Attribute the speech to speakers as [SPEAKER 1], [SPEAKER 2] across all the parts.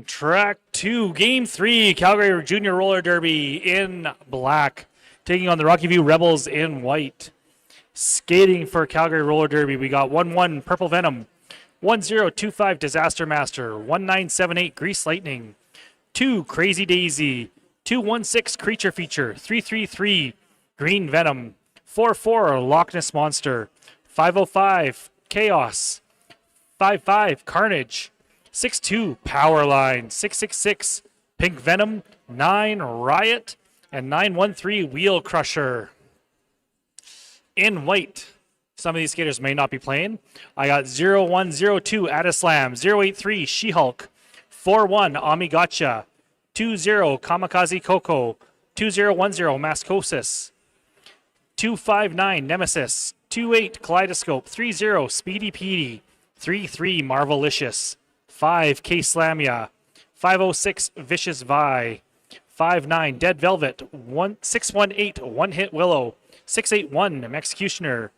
[SPEAKER 1] Track 2, Game 3, Calgary Junior Roller Derby in black, taking on the Rocky View Rebels in white. Skating for Calgary Roller Derby, we got 1-1 Purple Venom, 1025 Disaster Master, 1978 Grease Lightning, 2 Crazy Daisy, 216 Creature Feature, 333 Green Venom, 44 Loch Ness Monster, 505 Chaos, 55 Carnage, 6-2 Powerline, 666 Pink Venom, 9 Riot, and 913 Wheel Crusher. In white, some of these skaters may not be playing. I got 0102 Adislam, 083 She-Hulk, 41 Amigacha, 20 Kamikaze Coco, 2010 Mascosis, 259 Nemesis, 28 Kaleidoscope, 30 Speedy Petey, 33 Marvelicious, 5 K-Slamia, 506 Vicious Vi, 59 Dead Velvet, 618 One Hit Willow, 681 Executioner,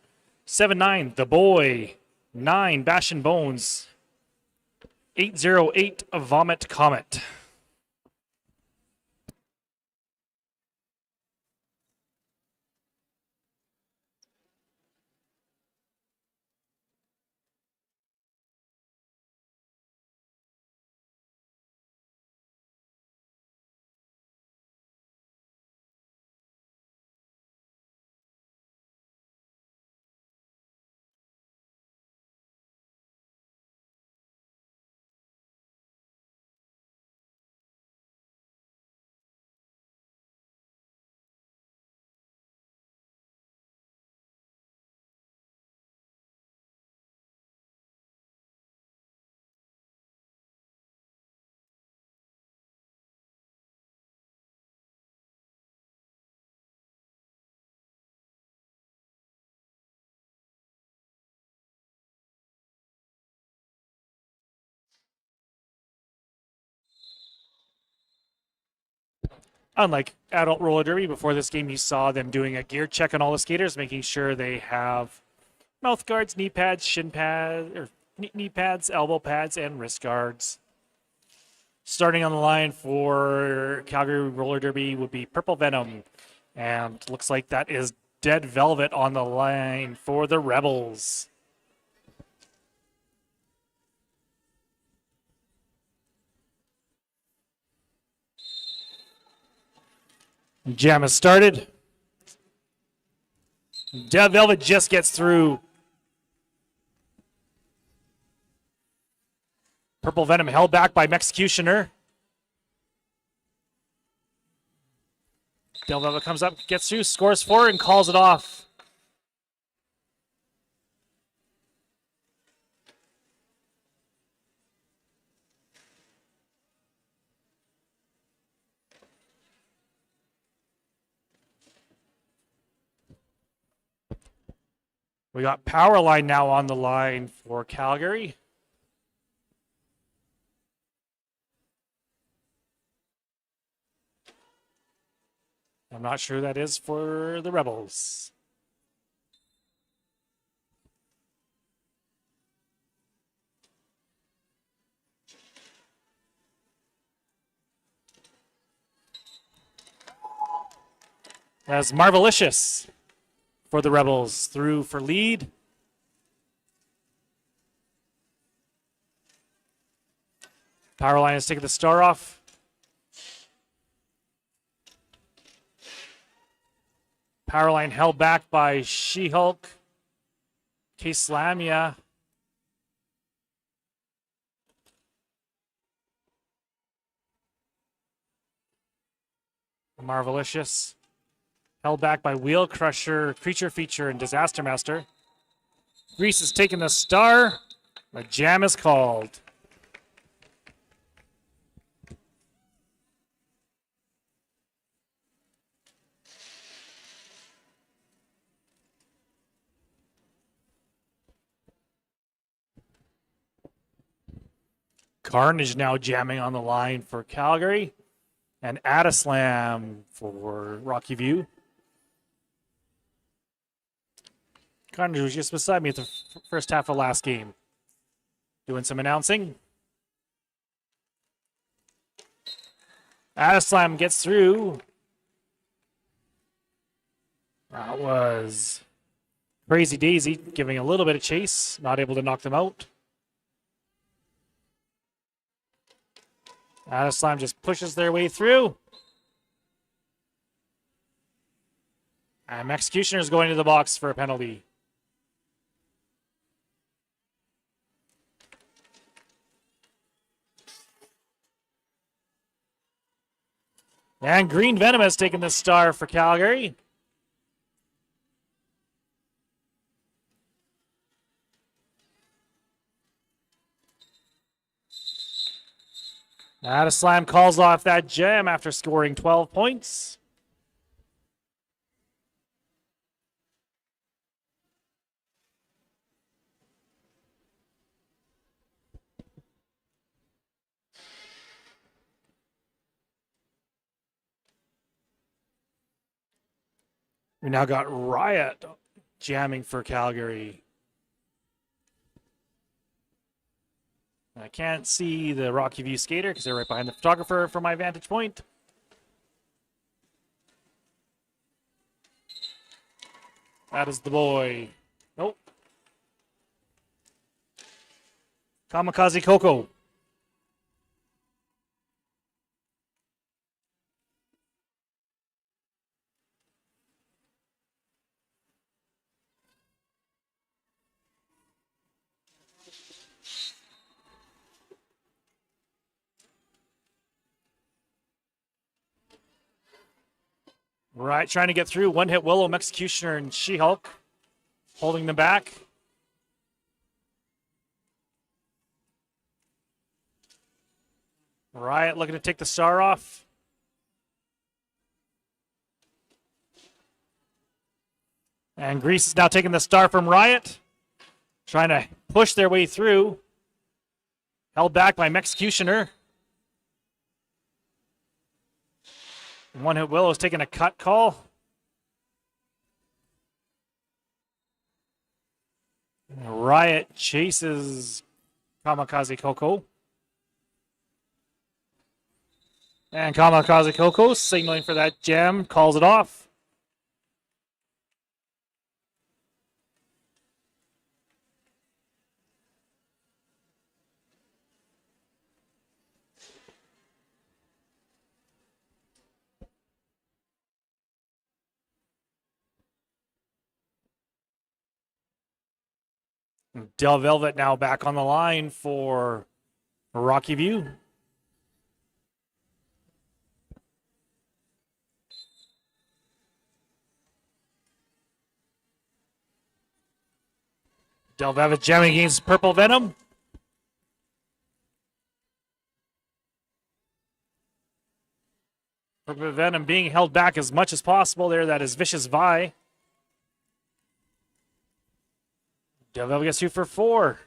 [SPEAKER 1] 79 The Boy, 9 Bash and Bones, 808 Vomit Comet. Unlike adult roller derby, before this game you saw them doing a gear check on all the skaters, making sure they have mouth guards, knee pads, shin pads, or knee pads, elbow pads, and wrist guards. Starting on the line for Calgary Roller Derby would be Purple Venom, and looks like that is Dead Velvet on the line for the Rebels. Jam has started. Dead Velvet just gets through. Purple Venom held back by Executioner. Dead Velvet comes up, gets through, scores 4, and calls it off. We got Powerline now on the line for Calgary. I'm not sure who that is for the Rebels. That's Marvelicious for the Rebels, through for lead. Powerline is taking the star off. Powerline held back by She-Hulk, K-Slamia. Marvelicious. Held back by Wheel Crusher, Creature Feature, and Disaster Master. Grease is taking the star. The jam is called. Carnage now jamming on the line for Calgary. And Adislam for Rocky View. Carnage was just beside me at the first half of last game. Doing some announcing. Adeslam gets through. That was Crazy Daisy giving a little bit of chase, not able to knock them out. Adeslam just pushes their way through. And Executioner is going to the box for a penalty. And Green Venom has taken the star for Calgary. Adeslam calls off that jam after scoring 12 points. We now got Riot jamming for Calgary. I can't see the Rocky View skater because they're right behind the photographer from my vantage point. That is the boy. Nope. Kamikaze Coco. Right, trying to get through. One hit Willow, Executioner, and She-Hulk holding them back. Riot looking to take the star off. And Grease is now taking the star from Riot. Trying to push their way through. Held back by Executioner. One hit Willow is taking a cut call. Riot chases Kamikaze Coco. And Kamikaze Coco signaling for that jam, calls it off. Del Velvet now back on the line for Rocky View. Del Velvet jamming against Purple Venom. Purple Venom being held back as much as possible there. That is Vicious Vi. Del Velvet gets 2 for 4.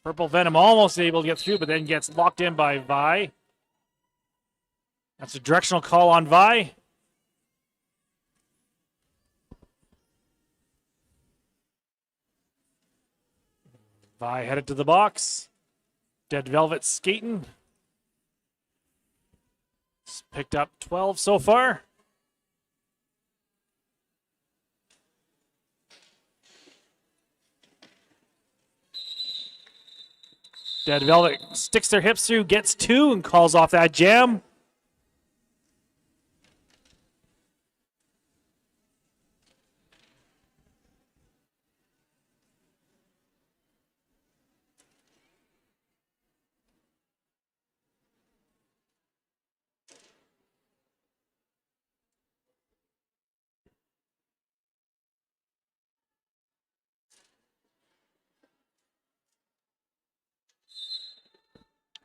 [SPEAKER 1] Purple Venom almost able to get through, but then gets locked in by Vi. That's a directional call on Vi. Vi headed to the box. Dead Velvet skating. It's picked up 12 so far. Dead Velvet sticks their hips through, gets 2, and calls off that jam.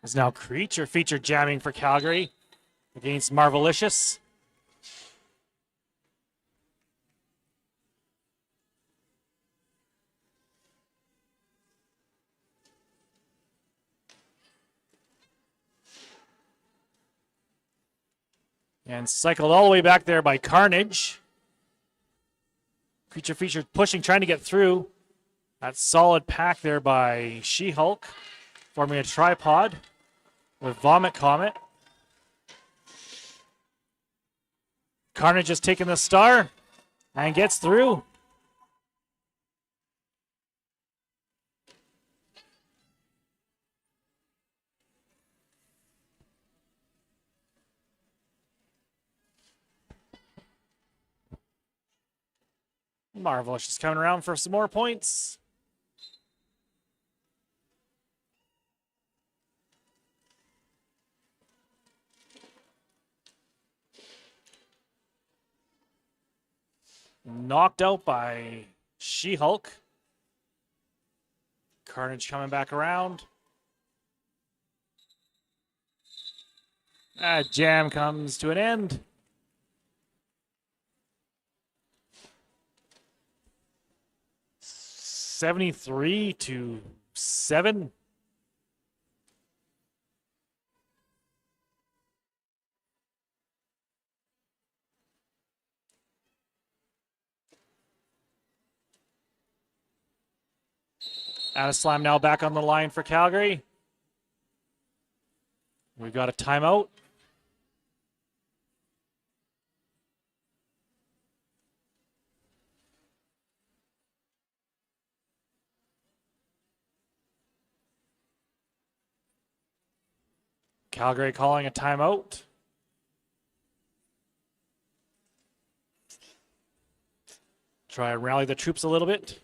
[SPEAKER 1] Is now Creature feature jamming for Calgary against Marvelicious. And cycled all the way back there by Carnage. Creature feature pushing, trying to get through. That solid pack there by She-Hulk, forming a tripod with Vomit Comet. Carnage has taken the star and gets through. Marvelous just coming around for some more points. Knocked out by She-Hulk. Carnage coming back around. That jam comes to an end. $73-7. Adeslam now back on the line for Calgary. We've got a timeout. Calgary calling a timeout. Try and rally the troops a little bit.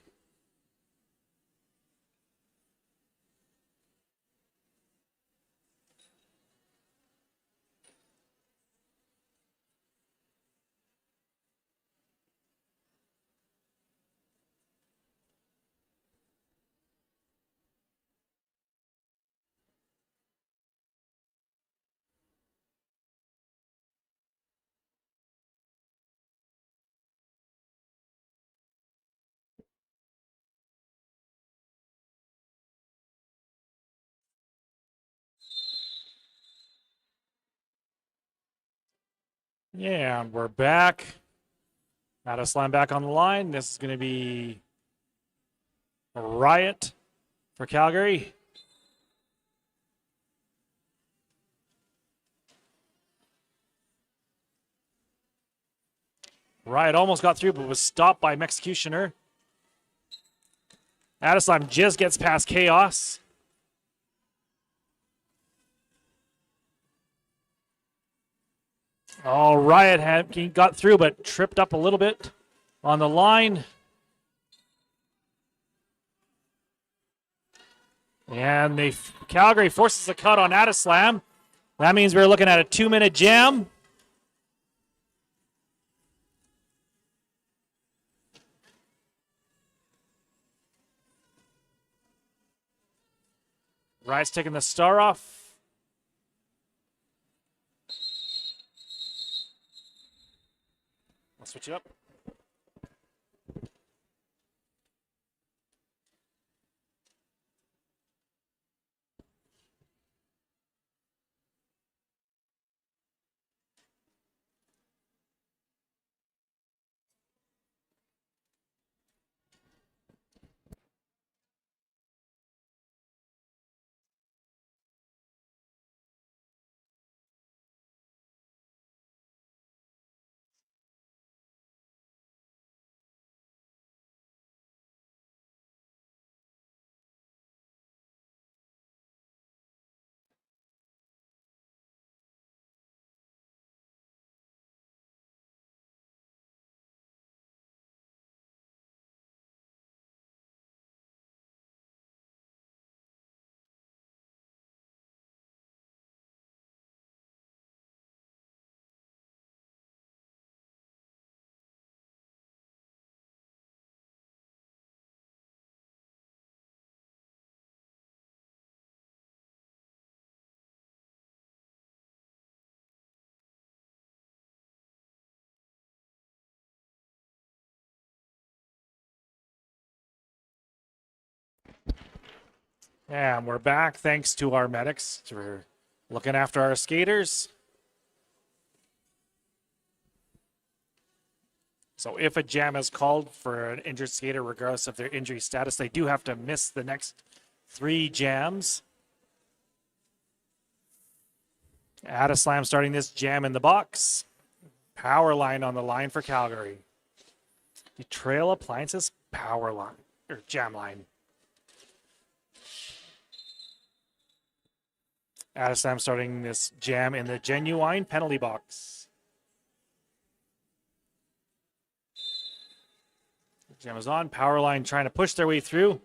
[SPEAKER 1] Yeah, and we're back. Adeslam back on the line. This is going to be a riot for Calgary. Riot almost got through, but was stopped by Executioner. Adeslam just gets past Chaos. Oh, Riot he got through, but tripped up a little bit on the line. And Calgary forces a cut on Adeslam. That means we're looking at a 2-minute jam. Riot's taking the star off. I'll switch it up. And we're back thanks to our medics for looking after our skaters. So if a jam is called for an injured skater, regardless of their injury status, they do have to miss the next 3 jams. Addislam starting this jam in the box. Power line on the line for Calgary. The Trail Appliances power line, or jam line. Addislam starting this jam in the Genuine penalty box. Jam is on. Power line trying to push their way through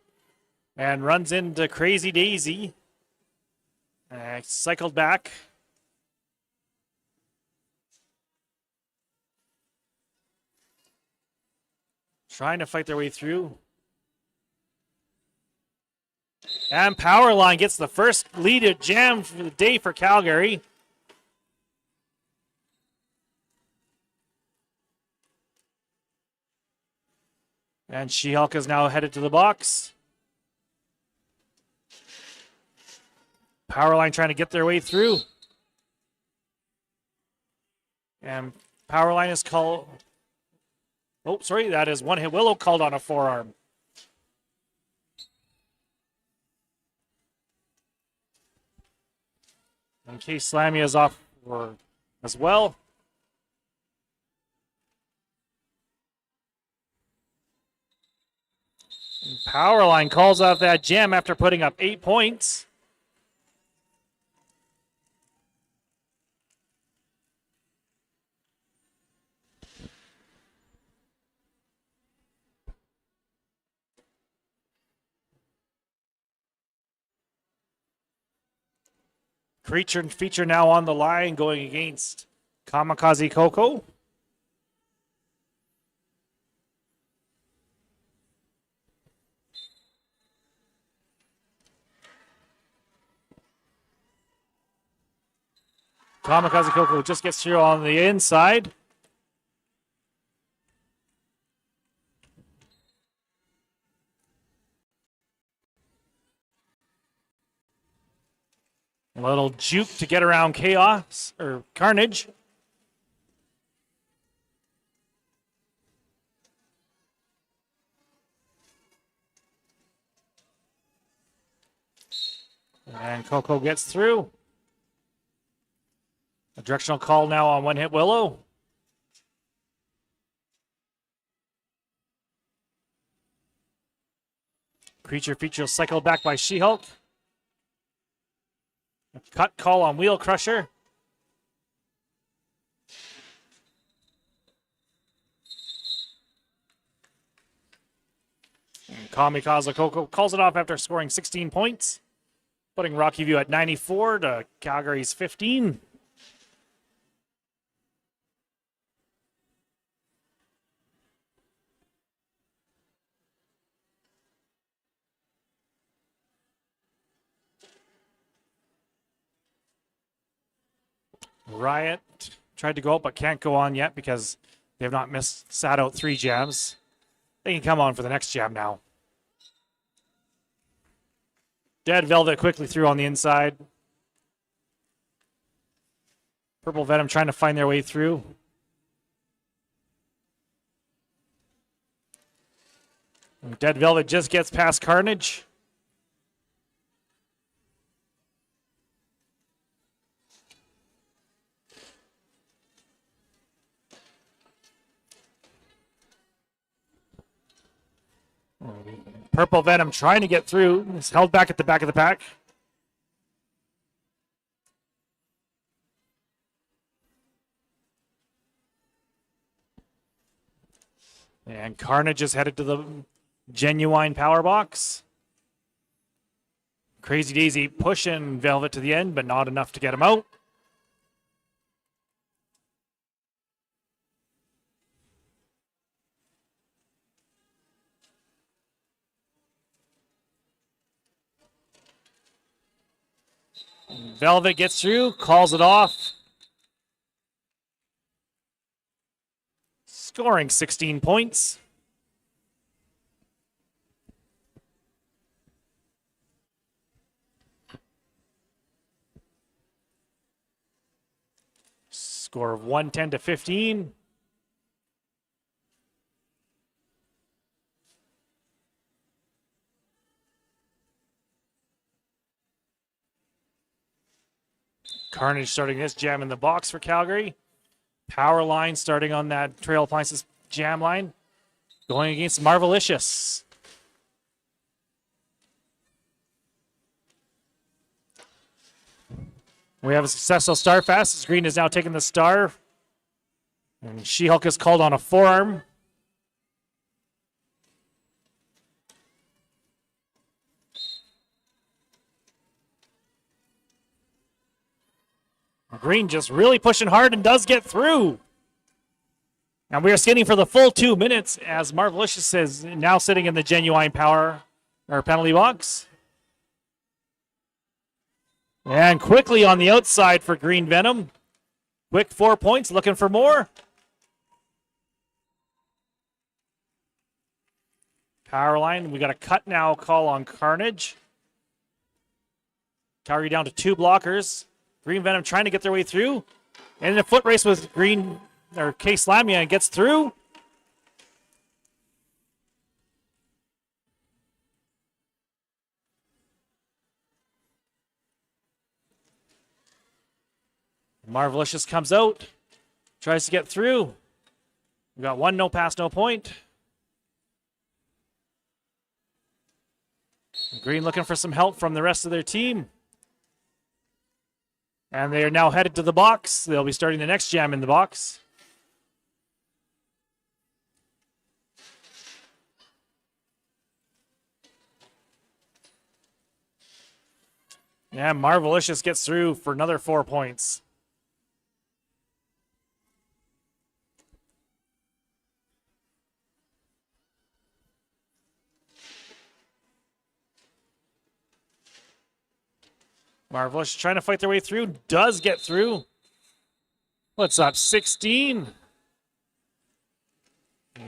[SPEAKER 1] and runs into Crazy Daisy. Cycled back. Trying to fight their way through. And Powerline gets the first lead at jam for the day for Calgary. And She-Hulk is now headed to the box. Powerline trying to get their way through. And Powerline is called... Oh, sorry, that is One Hit Willow called on a forearm. And Case Lamia is off for as well. And Powerline calls off that jam after putting up 8 points. Creature and Feature now on the line going against Kamikaze Coco. Kamikaze Coco just gets through on the inside. A little juke to get around Chaos, or Carnage. And Coco gets through. A directional call now on One Hit Willow. Creature Feature cycled back by She-Hulk. A cut call on Wheel Crusher. And Kamikaze Coco calls it off after scoring 16 points, putting Rocky View at 94 to Calgary's 15. Riot tried to go out but can't go on yet because they have not sat out 3 jams. They can come on for the next jam now. Dead Velvet quickly through on the inside. Purple Venom trying to find their way through. And Dead Velvet just gets past Carnage. Purple Venom trying to get through. He's held back at the back of the pack. And Carnage is headed to the Genuine power box. Crazy Daisy pushing Velvet to the end, but not enough to get him out. Velvet gets through, calls it off. Scoring 16 points. Score of 110 to 15. Carnage starting this jam in the box for Calgary. Power line starting on that Trail Appliances jam line. Going against Marvelicious. We have a successful star fast as Green is now taking the star. And She-Hulk is called on a forearm. Green just really pushing hard and does get through. And we are skating for the full 2 minutes as Marvelicious is now sitting in the Genuine Power or penalty box. And quickly on the outside for Green Venom. Quick 4 points, looking for more. Power line, we got a cut now call on Carnage. Calgary down to 2 blockers. Green Venom trying to get their way through. And in a foot race with Case Lamia and gets through. Marvelicious comes out. Tries to get through. We got 1 no pass, no point. Green looking for some help from the rest of their team. And they are now headed to the box. They'll be starting the next jam in the box. Yeah, Marvelicious gets through for another 4 points. Marvelicious trying to fight their way through. Does get through. What's up? 16.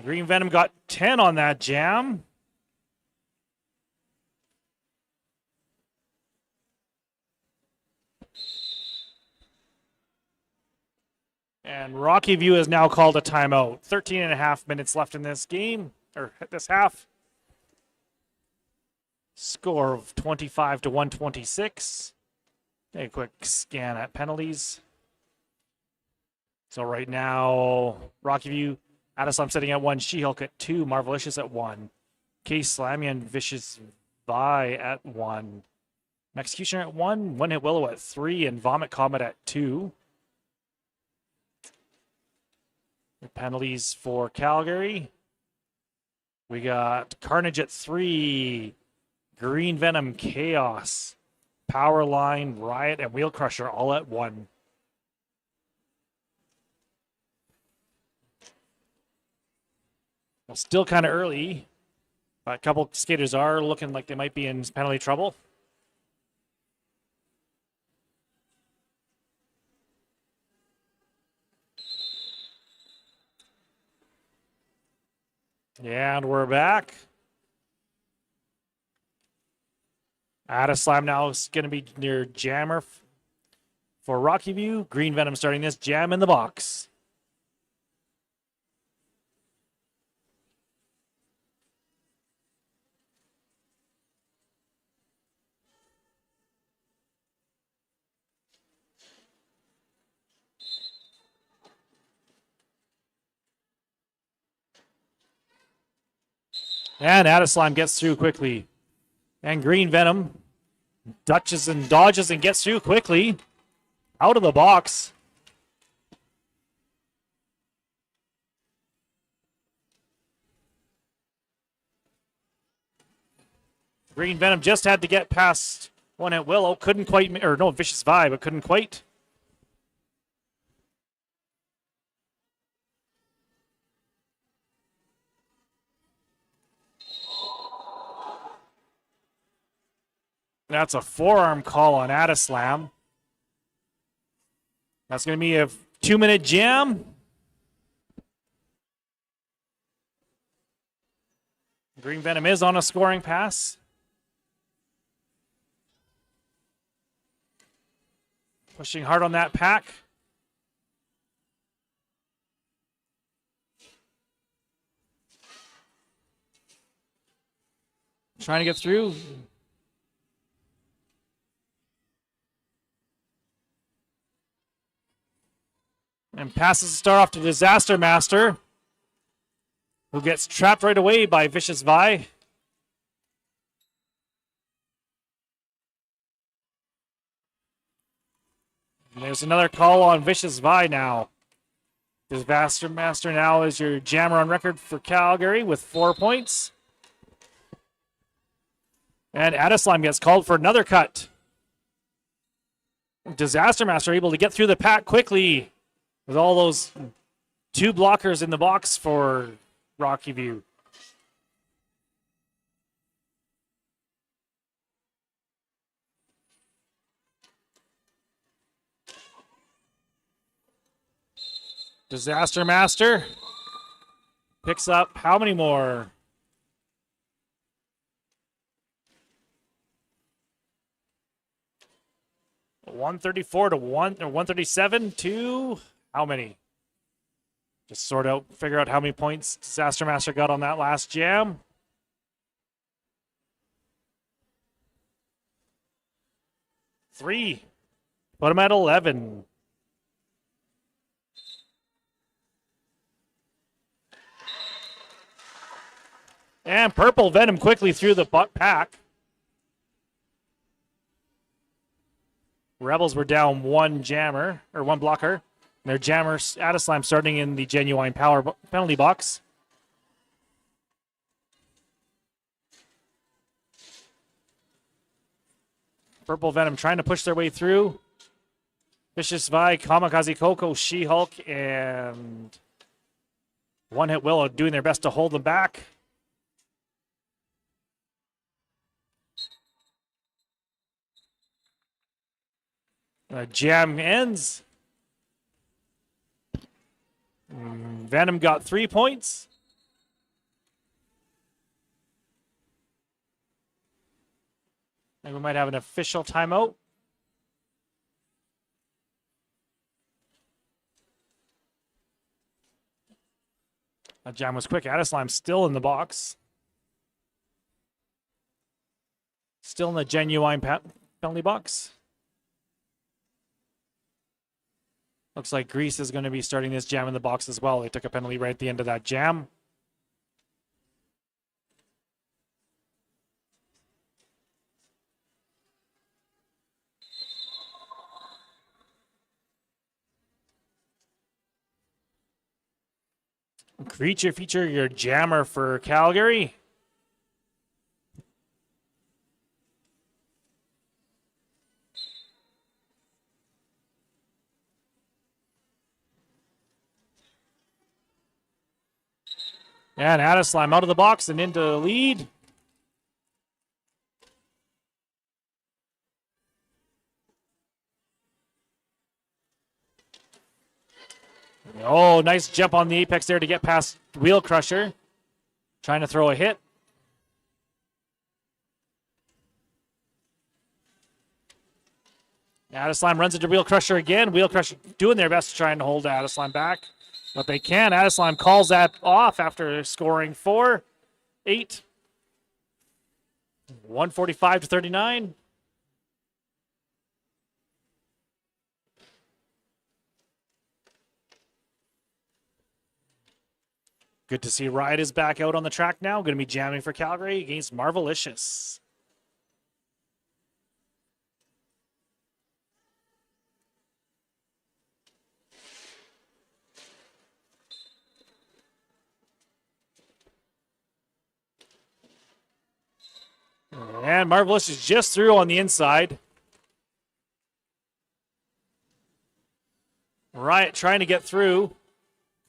[SPEAKER 1] Green Venom got 10 on that jam. And Rocky View has now called a timeout. 13 and a half minutes left in this game, or this half. Score of 25 to 126. Take a quick scan at penalties. So right now, Rocky View, Adeslam sitting at 1, She-Hulk at 2, Marvelicious at 1, Case Lamia and Vicious Vi at 1, Executioner at 1, One Hit Willow at 3, and Vomit Comet at 2. The penalties for Calgary. We got Carnage at 3, Green Venom, Chaos, Power Line, Riot, and Wheel Crusher all at 1. Well, still kind of early, but a couple skaters are looking like they might be in penalty trouble. And we're back. Adeslam now is going to be near Jammer for Rocky View. Green Venom starting this jam in the box. And Adeslam gets through quickly. And Green Venom dutches and dodges and gets through quickly. Out of the box. Green Venom just had to get past One at Willow. Couldn't quite, or no, Vicious Vi, but couldn't quite. That's a forearm call on Adeslam. That's going to be a 2-minute jam. Green Venom is on a scoring pass. Pushing hard on that pack. Trying to get through. And passes the star off to Disaster Master, who gets trapped right away by Vicious Vi. And there's another call on Vicious Vi now. Disaster Master now is your jammer on record for Calgary with 4 points. And Adeslime gets called for another cut. Disaster Master able to get through the pack quickly with all those 2 blockers in the box for Rocky View. Disaster Master picks up how many more? $134 to 137 to how many? Just figure out how many points Disaster Master got on that last jam. Three. Put him at 11. And Purple Venom quickly through the pack. Rebels were down 1 jammer, or 1 blocker. And their jammer, Adeslime, starting in the Genuine Power penalty box. Purple Venom trying to push their way through. Vicious Vi, Kamikaze Coco, She-Hulk, and One Hit Willow doing their best to hold them back. Jam ends. Venom got 3 points. And we might have an official timeout. That jam was quick. Adeslime still in the box. Still in the Genuine penalty box. Looks like Grease is going to be starting this jam in the box as well. They took a penalty right at the end of that jam. Creature feature, your jammer for Calgary. And Adeslime out of the box and into the lead. Oh, nice jump on the apex there to get past Wheel Crusher. Trying to throw a hit. Adeslime runs into Wheel Crusher again. Wheel Crusher doing their best to try and hold Adeslime back. But they can. Adeslime calls that off after scoring 4, 8. 145 to 39. Good to see Riot is back out on the track now. Going to be jamming for Calgary against Marvelicious. And Marvelicious just through on the inside. Riot trying to get through.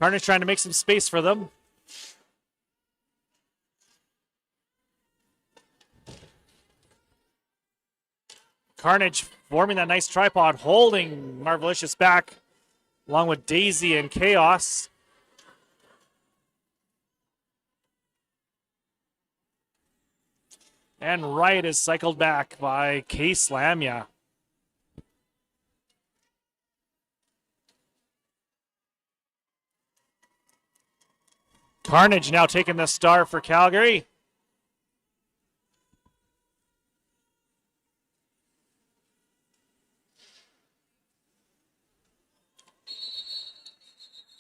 [SPEAKER 1] Carnage trying to make some space for them. Carnage forming that nice tripod, holding Marvelicious back, along with Daisy and Chaos. And Riot is cycled back by K-Slam, yeah. Carnage now taking the star for Calgary.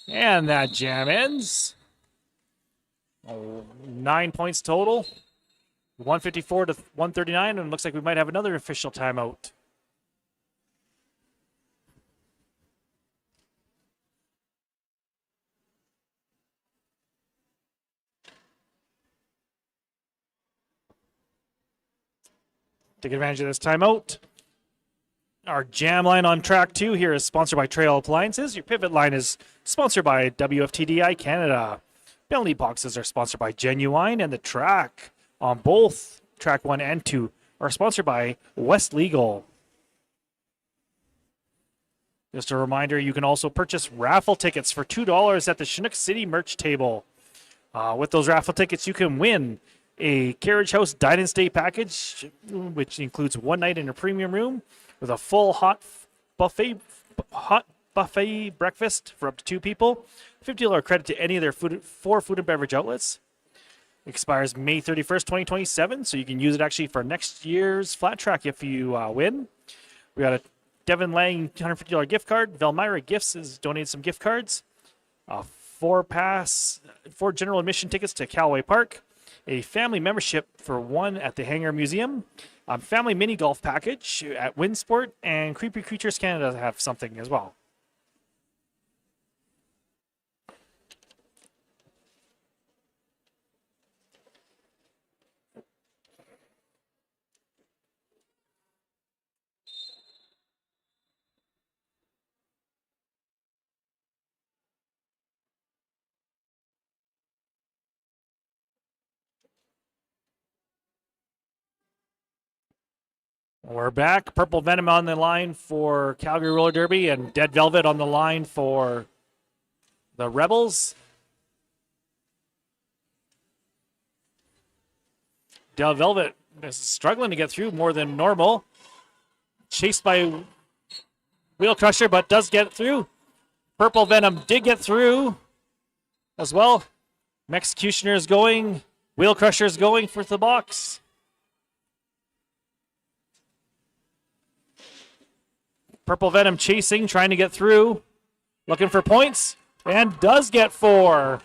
[SPEAKER 1] And that jam ends. 9 points total. 154 to 139, and looks like we might have another official timeout. Take advantage of this timeout. Our jam line on track 2 here is sponsored by Trail Appliances. Your pivot line is sponsored by WFTDI Canada. Penalty boxes are sponsored by Genuine, and the track on both track 1 and 2 are sponsored by West Legal. Just a reminder, you can also purchase raffle tickets for $2 at the Chinook City merch table. With those raffle tickets, you can win a Carriage House Dine and Stay package, which includes one night in a premium room with a full hot buffet breakfast for up to 2 people. $50 credit to any of their four food and beverage outlets. Expires May 31st, 2027, so you can use it actually for next year's flat track if you win. We got a Devin Lang $150 gift card. Velmyra Gifts has donated some gift cards. 4 general admission tickets to Callaway Park. A family membership for 1 at the Hangar Museum. Family mini golf package at Windsport, and Creepy Creatures Canada have something as well. We're back. Purple Venom on the line for Calgary Roller Derby, and Dead Velvet on the line for the Rebels. Dead Velvet is struggling to get through more than normal. Chased by Wheel Crusher, but does get through. Purple Venom did get through as well. Executioner is going. Wheel Crusher is going for the box. Purple Venom chasing, trying to get through. Looking for points, and does get 4.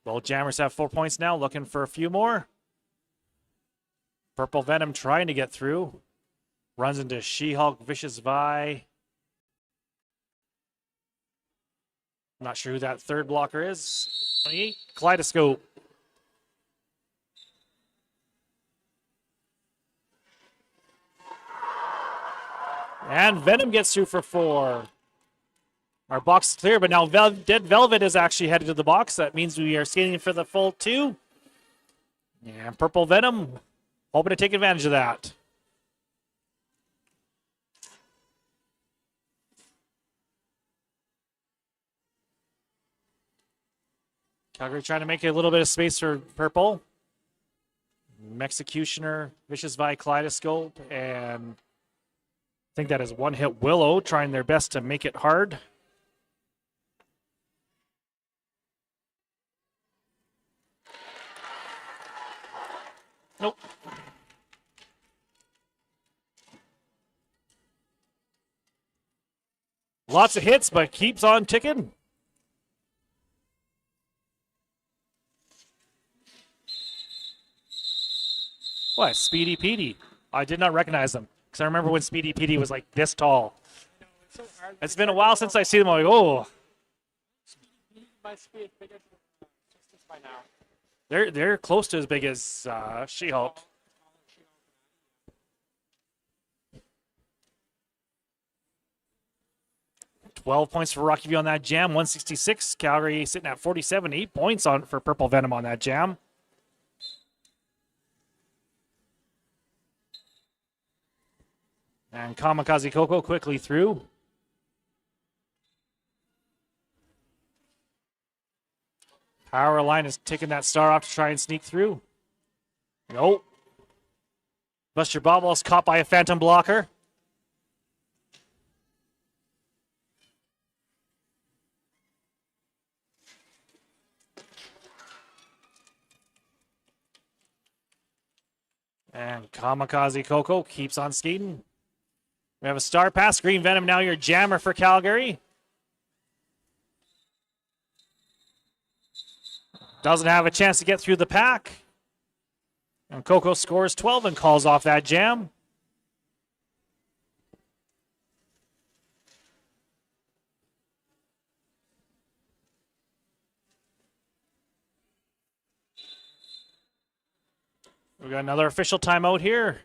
[SPEAKER 1] Both jammers have 4 points now, looking for a few more. Purple Venom trying to get through. Runs into She-Hulk, Vicious Vi. Not sure who that third blocker is. 28, Kaleidoscope. And Venom gets through for 4. Our box is clear, but now Dead Velvet is actually headed to the box. That means we are skating for the full 2. And Purple Venom hoping to take advantage of that. Calgary trying to make a little bit of space for Purple. Executioner, Vicious Vi, Kaleidoscope, and I think that is One Hit Willow trying their best to make it hard. Nope. Lots of hits, but keeps on ticking. What? Speedy Petey. I did not recognize them because I remember when Speedy Petey was like this tall. It's been a while since I see them. I'm like, oh. They're close to as big as She-Hulk. $12 points for Rocky View on that jam. 166. Calgary sitting at 47. 8 points on for Purple Venom on that jam. And Kamikaze Coco quickly through. Power Line is taking that star off to try and sneak through. Nope. Buster Bobbles caught by a Phantom Blocker. And Kamikaze Coco keeps on skating. We have a star pass. Green Venom now your jammer for Calgary. Doesn't have a chance to get through the pack. And Coco scores 12 and calls off that jam. We got another official timeout here.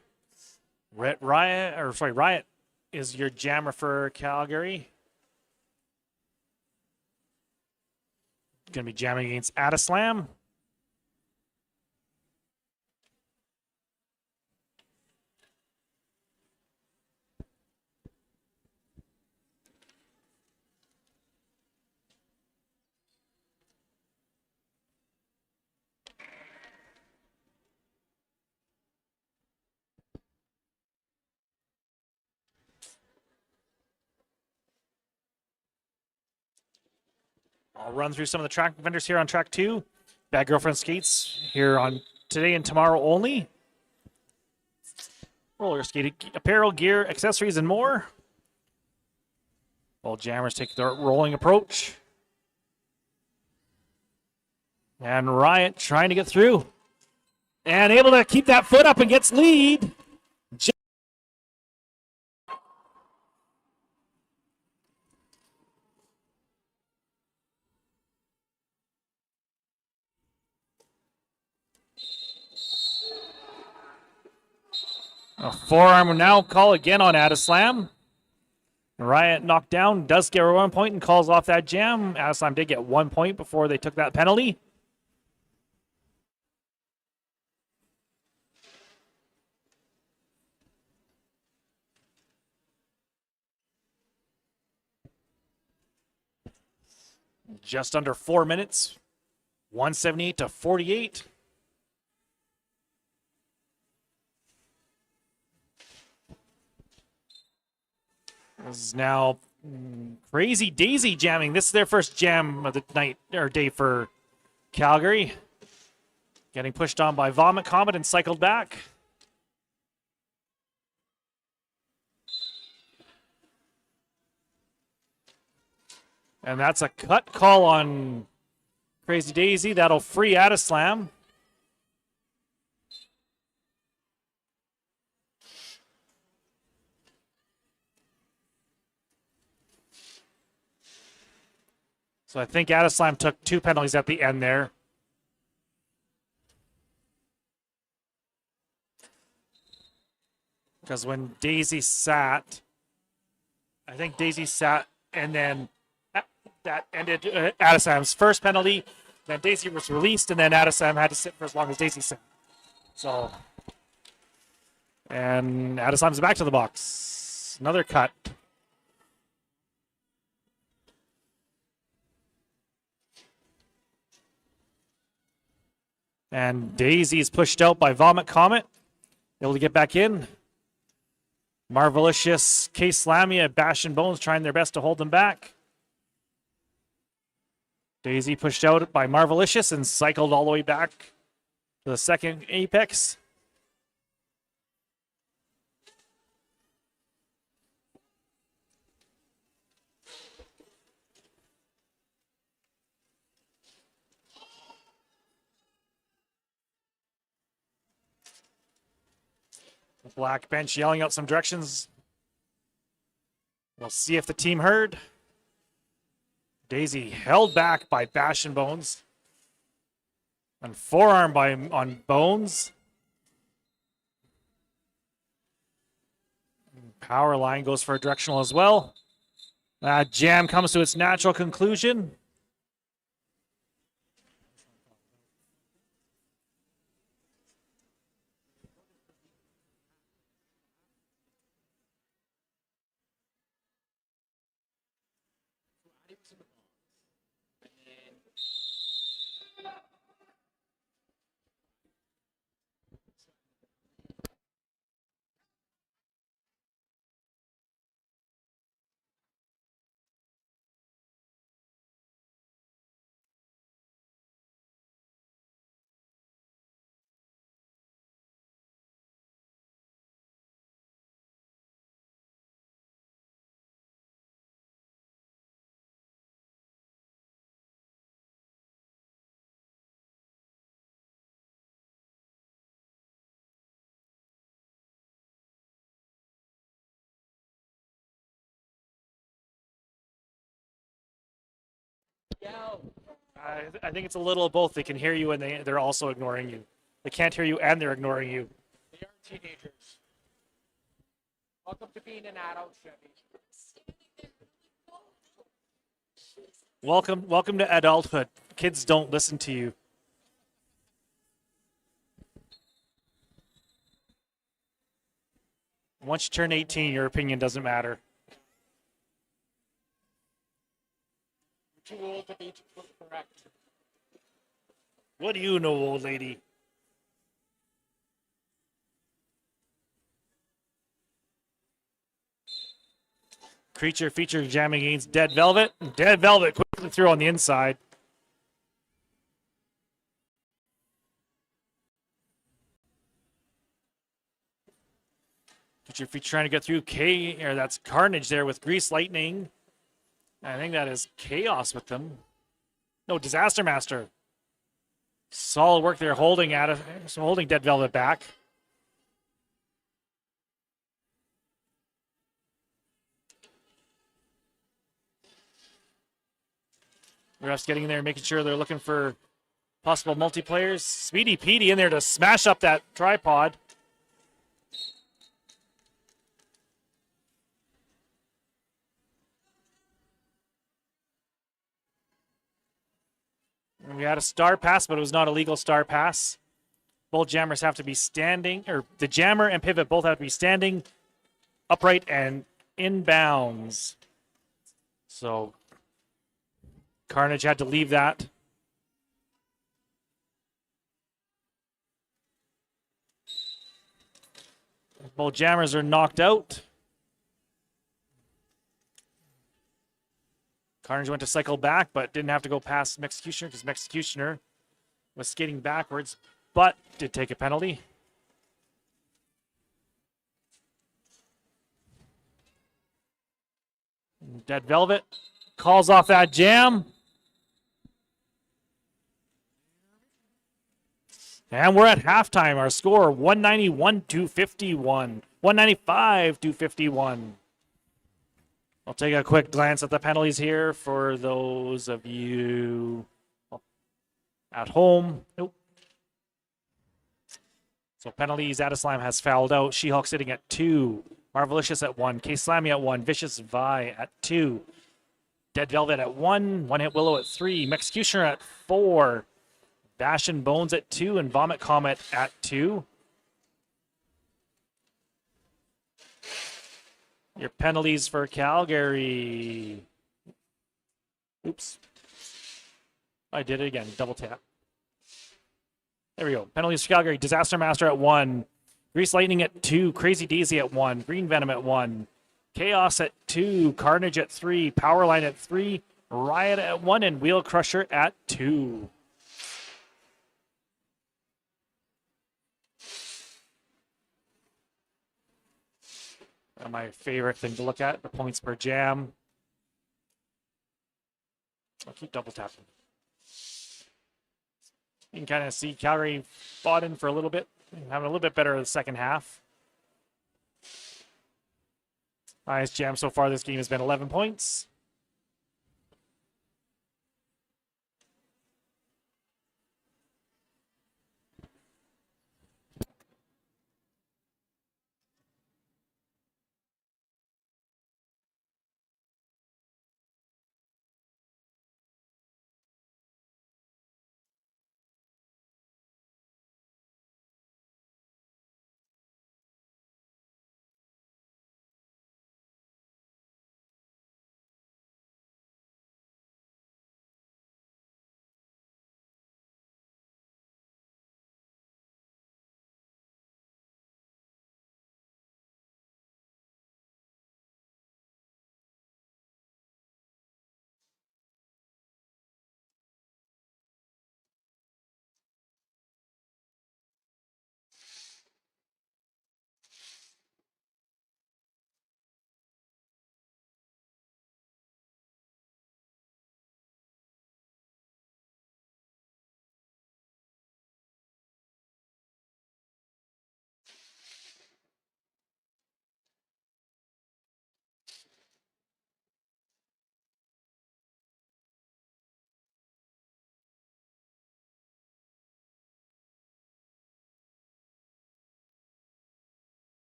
[SPEAKER 1] Riot is your jammer for Calgary. Going to be jamming against Adislam. I'll run through some of the track vendors here on track 2. Bad Girlfriend Skates here on today and tomorrow only. Roller skating apparel, gear, accessories, and more. All jammers take the rolling approach. And Riot trying to get through. And able to keep that foot up and gets lead. A forearm will now call again on Adislam. Riot knocked down, does get 1 point and calls off that jam. Adislam did get 1 point before they took that penalty. Just under 4 minutes. 178 to 48. This is now Crazy Daisy jamming. This is their first jam of the night or day for Calgary. Getting pushed on by Vomit Comet and cycled back. And that's a cut call on Crazy Daisy. That'll free Adislam. So I think Adislam took 2 penalties at the end there. Because when Daisy sat, I think Daisy sat and then that ended Adislam's first penalty. Then Daisy was released and then Adislam had to sit for as long as Daisy sat. So, and Adislam's back to the box. Another cut. And Daisy's pushed out by Vomit Comet. Able to get back in. Marvelicious, Case Lamia, Bash and Bones trying their best to hold them back. Daisy pushed out by Marvelicious and cycled all the way back to the second apex. The black bench yelling out some directions. We'll see if the team heard. Daisy held back by Bash and Bones. And forearm on Bones. Power line goes for a directional as well. That jam comes to its natural conclusion. I think it's a little of both. They can hear you and they're also ignoring you. They can't hear you and they're ignoring you.
[SPEAKER 2] They are teenagers. Welcome to being an adult, Chevy.
[SPEAKER 1] Welcome to adulthood. Kids don't listen to you. Once you turn 18, your opinion doesn't matter.
[SPEAKER 2] You're too old to be correct.
[SPEAKER 1] What do you know, old lady? Creature feature jamming against Dead Velvet. Dead Velvet quickly through on the inside. Creature feature trying to get through that's Carnage there with Grease Lightning. I think that is Chaos with them. No, Disaster Master. Solid work there holding Dead Velvet back. Refs getting in there, making sure they're looking for possible multiplayers. Speedy Petey in there to smash up that tripod. And we had a star pass, but it was not a legal star pass. Both jammers have to be standing, or the jammer and pivot both have to be standing upright and in bounds. So Carnage had to leave that. Both jammers are knocked out. Carnage went to cycle back, but didn't have to go past Executioner because Executioner was skating backwards, but did take a penalty. Dead Velvet calls off that jam. And we're at halftime. Our score 191-251. 195-251. I'll take a quick glance at the penalties here for those of you at home. Nope. So penalties, Adaslime has fouled out. She-Hulk sitting at 2. Marvelicious at 1. K-Slammy at 1. Vicious Vi at 2. Dead Velvet at 1. One Hit Willow at 3. Executioner at 4. Bash and Bones at 2. And Vomit Comet at 2. Your penalties for Calgary. Oops. I did it again. Double tap. There we go. Penalties for Calgary. Disaster Master at 1. Grease Lightning at 2. Crazy Daisy at 1. Green Venom at 1. Chaos at 2. Carnage at 3. Powerline at 3. Riot at 1. And Wheel Crusher at 2. My favorite thing to look at, the points per jam. I'll keep double tapping. You can kind of see Calgary fought in for a little bit, having a little bit better in the second half. Highest jam so far this game has been 11 points.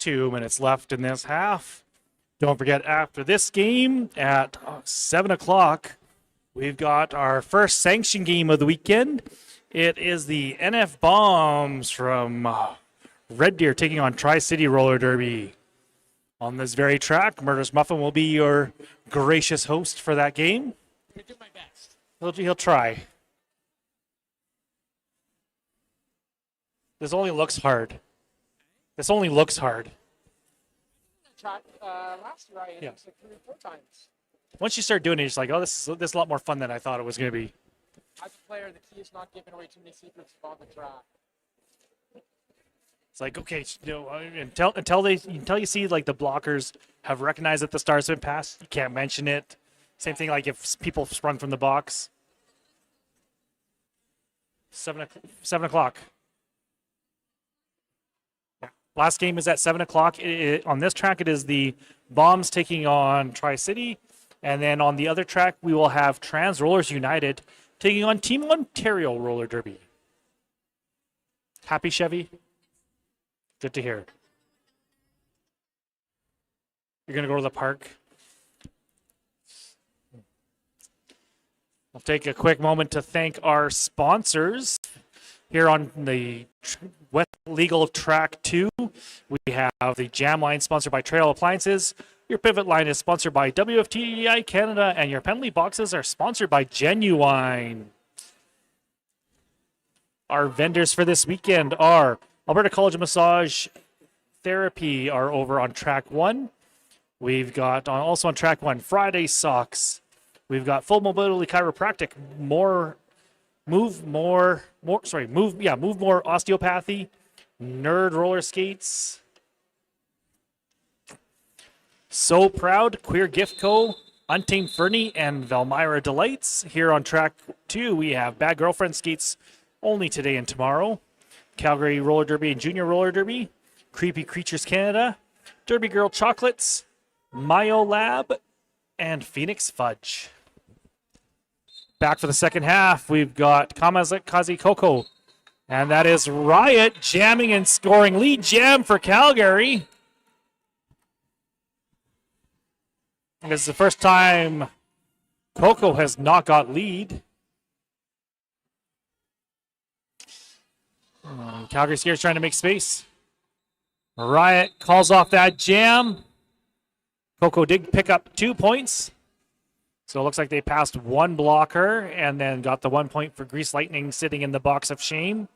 [SPEAKER 1] 2 minutes left in this half. Don't forget, after this game at 7 o'clock, we've got our first sanction game of the weekend. It is the NF Bombs from Red Deer taking on Tri-City Roller Derby. On this very track, Murderous Muffin will be your gracious host for that game.
[SPEAKER 2] I'm gonna do my best.
[SPEAKER 1] He'll try. This only looks hard. This only looks hard.
[SPEAKER 2] Track last year I
[SPEAKER 1] Yeah.
[SPEAKER 2] like 3 or 4 times.
[SPEAKER 1] Once you start doing it, it's like, oh, this is a lot more fun than I thought it was going to be.
[SPEAKER 2] As a player, the key is not giving away too many secrets on the track.
[SPEAKER 1] It's like, okay, until you see like the blockers have recognized that the star's been passed, you can't mention it. Same thing like if people sprung from the box. 7 o'clock. Last game is at 7 o'clock. On this track, it is the Bombs taking on Tri-City. And then on the other track, we will have Trans Rollers United taking on Team Ontario Roller Derby. Happy, Chevy? Good to hear. You're going to go to the park? I'll take a quick moment to thank our sponsors. Here on the West Legal Track 2, we have the Jam Line sponsored by Trail Appliances. Your Pivot Line is sponsored by WFTEI Canada, and your penalty boxes are sponsored by Genuine. Our vendors for this weekend are Alberta College of Massage Therapy are over on track 1. We've got also on track 1 Friday Socks. We've got Full Mobility Chiropractic, Move More Osteopathy, Nerd Roller Skates, So Proud, Queer Gift Co., Untamed Fernie, and Valmyra Delights. Here on track 2, we have Bad Girlfriend Skates only today and tomorrow, Calgary Roller Derby and Junior Roller Derby, Creepy Creatures Canada, Derby Girl Chocolates, Mayo Lab, and Phoenix Fudge. Back for the second half, we've got Kamikaze Coco, and that is Riot jamming and scoring lead jam for Calgary. And this is the first time Coco has not got lead. Calgary Skiers trying to make space. Riot calls off that jam. Coco did pick up 2 points. So it looks like they passed one blocker and then got the 1 point for Grease Lightning sitting in the box of shame.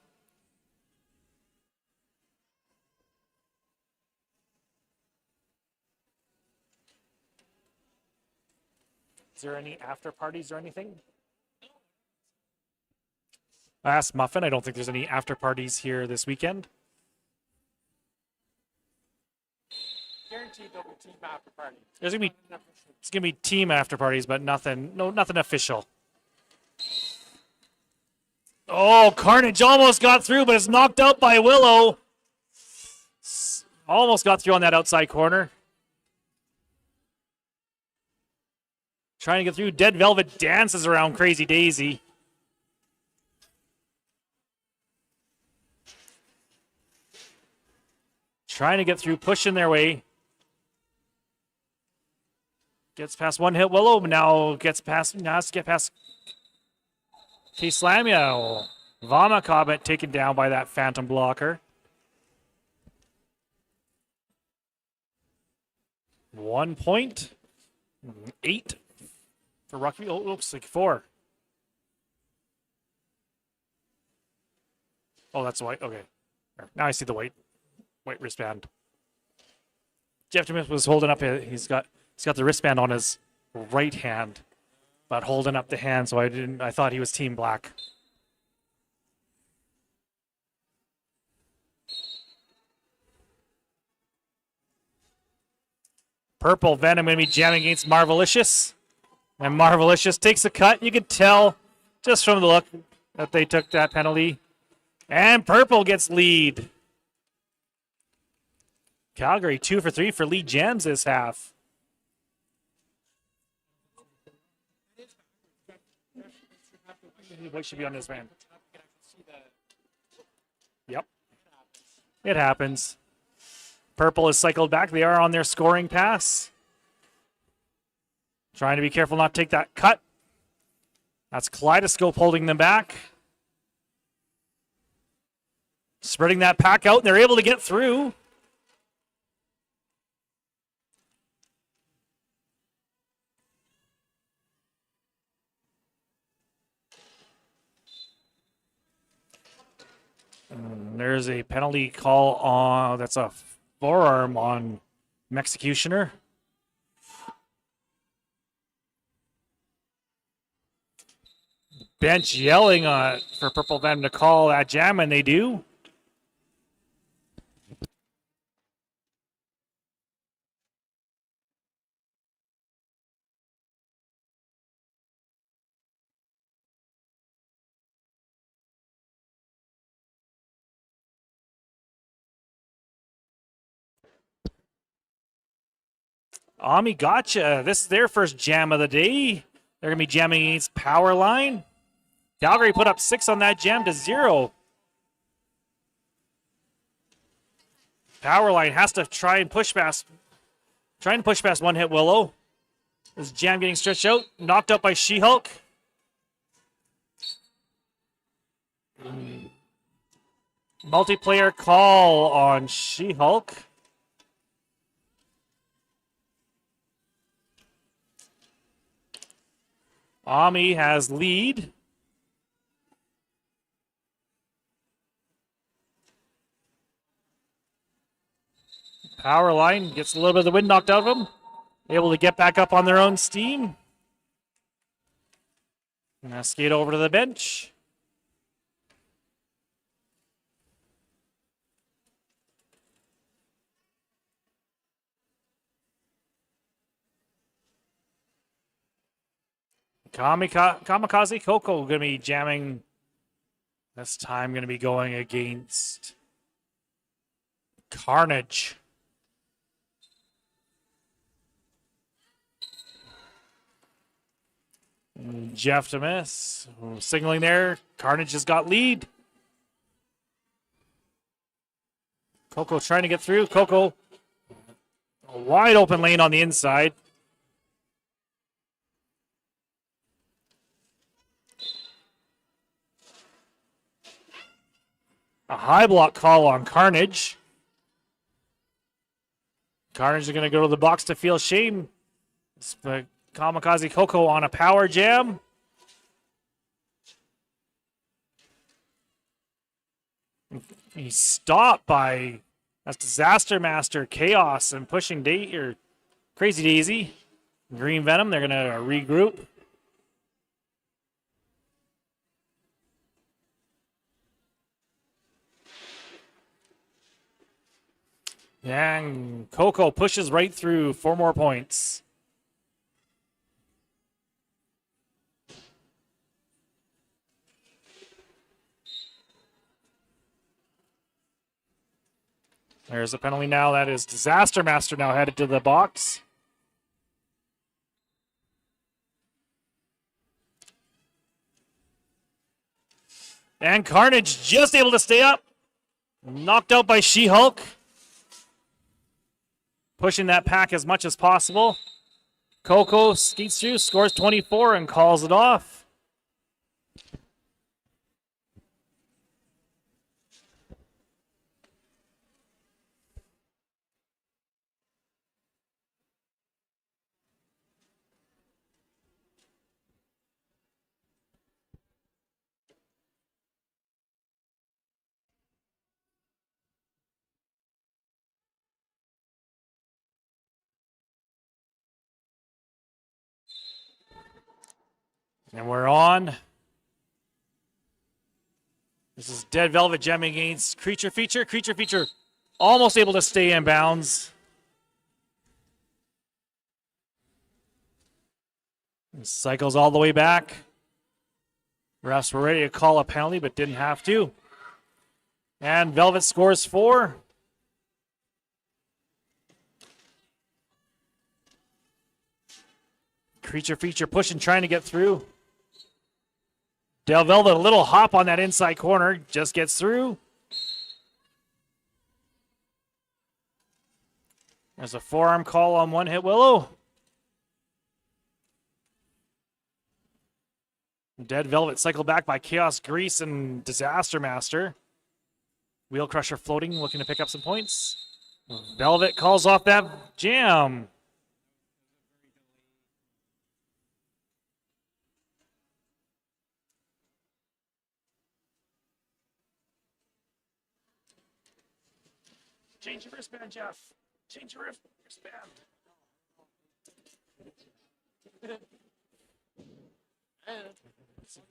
[SPEAKER 1] Is there any after parties or anything? I asked Muffin. I don't think there's any after parties here this weekend.
[SPEAKER 2] Guaranteed there'll be team after party.
[SPEAKER 1] It's gonna be team after parties, but nothing official. Oh, Carnage almost got through, but it's knocked out by Willow. Almost got through on that outside corner. Trying to get through. Dead Velvet dances around Crazy Daisy. Trying to get through, pushing their way. Gets past one hit Willow, but now has to get past K-Slamia. Vama Comet taken down by that Phantom blocker. 1 point. 8 for Rocky. Oh, looks like 4. Oh, that's white. Okay. Now I see the white wristband. Jeff Smith was holding up. He's got the wristband on his right hand, but holding up the hand, so I thought he was Team Black. Purple Venom going to be jamming against Marvelicious. And Marvelicious takes a cut. You could tell just from the look that they took that penalty. And Purple gets lead. Calgary 2 for 3 for lead jams this half. What should be on this man? Yep. It happens. Purple is cycled back. They are on their scoring pass. Trying to be careful not to take that cut. That's Kaleidoscope holding them back. Spreading that pack out, and they're able to get through. And there's a penalty call on, that's a forearm on Executioner. Bench yelling for Purple Venom to call that jam, and they do. Ami gotcha. This is their first jam of the day. They're going to be jamming against Powerline. Calgary put up 6 on that jam to 0. Powerline has to try and push past. Trying to push past One Hit Willow. This jam getting stretched out. Knocked out by She-Hulk. Multiplayer call on She-Hulk. Ami has lead. Powerline gets a little bit of the wind knocked out of them. Able to get back up on their own steam. Now skate over to the bench. Kamikaze Coco going to be jamming. This time going to be going against Carnage. Jeff to miss. Signaling there. Carnage has got lead. Coco trying to get through. Coco, a wide open lane on the inside. A high block call on Carnage. Carnage is going to go to the box to feel shame. But Kamikaze Coco on a power jam. He's stopped by that's Disaster Master, Chaos, and pushing Crazy Daisy. Green Venom, they're going to regroup. And Coco pushes right through 4 more points. There's a penalty now. That is Disaster Master now headed to the box. And Carnage just able to stay up. Knocked out by She-Hulk. Pushing that pack as much as possible. Coco skates through, scores 24, and calls it off. And we're on. This is Dead Velvet jamming against Creature Feature. Creature Feature almost able to stay in bounds. And cycles all the way back. Refs were ready to call a penalty, but didn't have to. And Velvet scores 4. Creature Feature pushing, trying to get through. Del Velvet, a little hop on that inside corner, just gets through. There's a forearm call on one hit Willow. Dead Velvet cycled back by Chaos Grease and Disaster Master. Wheel Crusher floating, looking to pick up some points. Velvet calls off that jam. Change your wristband, Jeff. Change your wristband.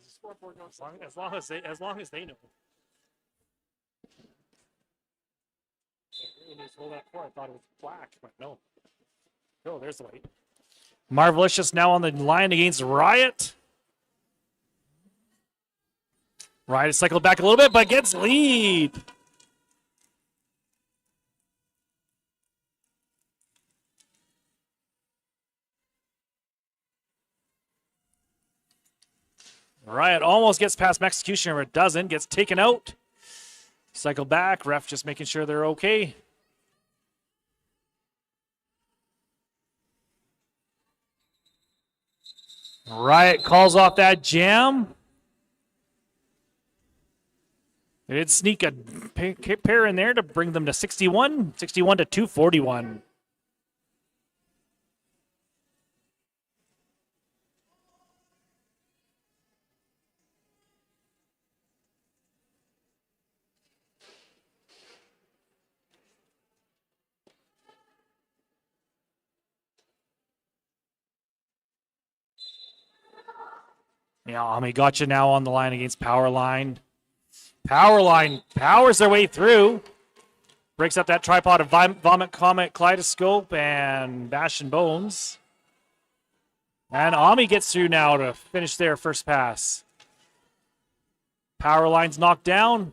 [SPEAKER 2] Scoreboard knows.
[SPEAKER 1] As long as they know. When you rolled that four, I thought it was black, but no. Oh, there's the white. Marvelicious now on the line against Riot. Riot cycled back a little bit, but gets lead. Riot almost gets past Executioner, but doesn't. Gets taken out. Cycle back. Ref just making sure they're okay. Riot calls off that jam. They did sneak a pair in there to bring them to 61. 61 to 241. Yeah, Ami got you now on the line against Powerline. Powerline powers their way through. Breaks up that tripod of Vomit Comet Kaleidoscope and Bash and Bones. And Ami gets through now to finish their first pass. Powerline's knocked down.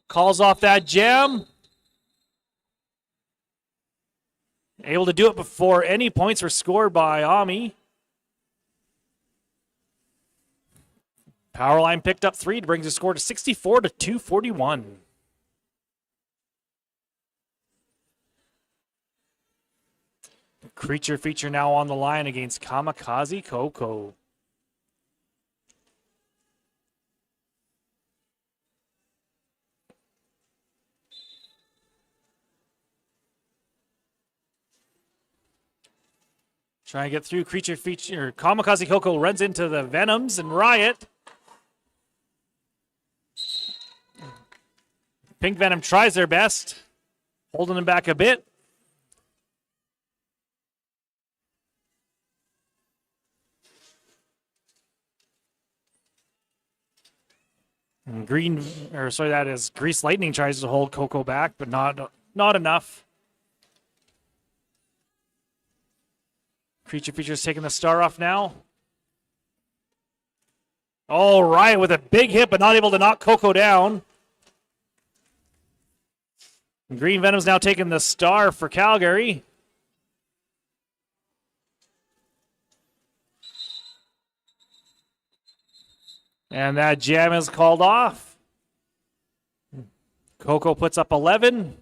[SPEAKER 1] Calls off that jam. Able to do it before any points were scored by Ami. Powerline picked up 3 to bring the score to 64 to 241. Creature feature now on the line against Kamikaze Coco. Trying to get through creature feature. Kamikaze Coco runs into the Venoms and Riot. Pink Venom tries their best, holding them back a bit. And that is Grease Lightning tries to hold Coco back, but not enough. Creature feature's taking the star off now. Oh, Riot with a big hit, but not able to knock Coco down. Green Venom's now taking the star for Calgary. And that jam is called off. Coco puts up 11.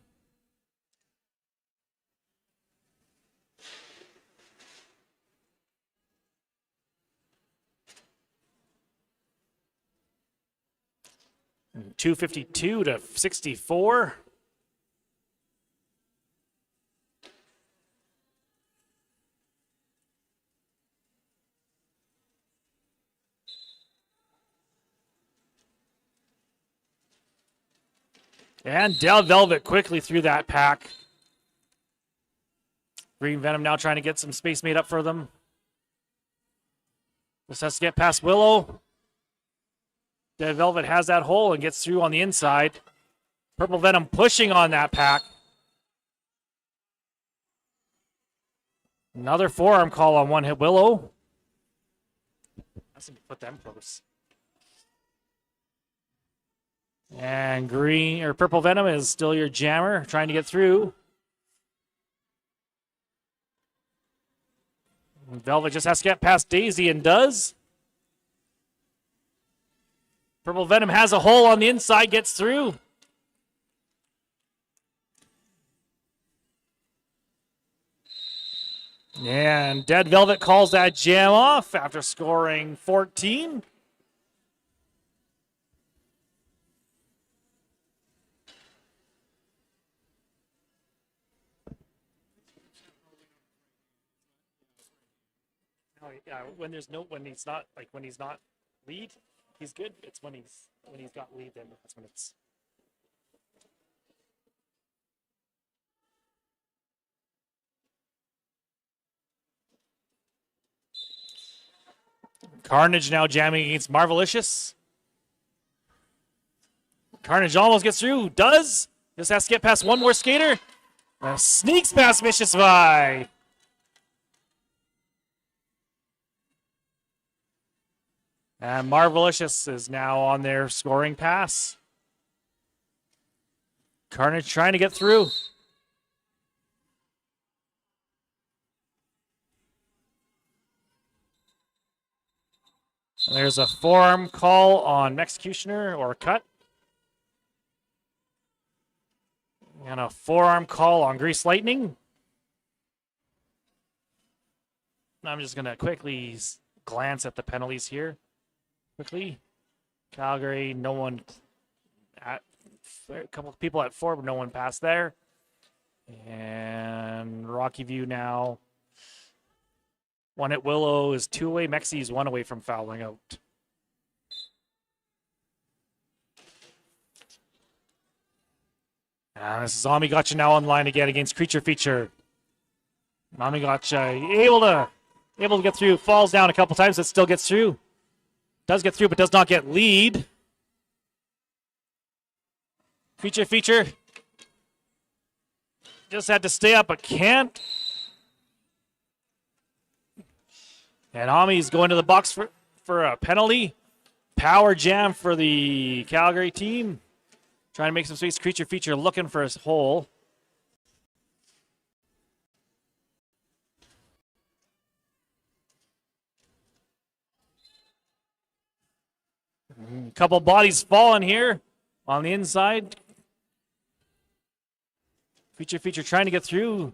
[SPEAKER 1] And 252 to 64. And Del Velvet quickly through that pack. Green Venom now trying to get some space made up for them. Just has to get past Willow. Del Velvet has that hole and gets through on the inside. Purple Venom pushing on that pack. Another forearm call on one hit Willow. Has to put them close. And Purple Venom is still your jammer, trying to get through. Velvet just has to get past Daisy and does. Purple Venom has a hole on the inside, gets through. And Dead Velvet calls that jam off after scoring 14. Oh, yeah, when he's not lead, he's good. It's when he's got lead, then that's when it's. Carnage now jamming against Marvelicious. Carnage almost gets through. Does. Just has to get past one more skater. Sneaks past Vicious Vi. And Marvelicious is now on their scoring pass. Carnage trying to get through. There's a forearm call on Executioner or cut. And a forearm call on Grease Lightning. I'm just going to quickly glance at the penalties here. Quickly. Calgary, no one at a couple of people at 4, but no one passed there. And Rocky View now. 1 at Willow is 2 away. Mexi is 1 away from fouling out. And this is Ami Gotcha now online again against Creature Feature. Ami Gotcha able to get through. Falls down a couple times, but still gets through. Does get through, but does not get lead. Feature just had to stay up, but can't. And Ami's going to the box for a penalty. Power jam for the Calgary team. Trying to make some space. Creature Feature looking for his hole. A couple bodies falling here on the inside. Feature trying to get through.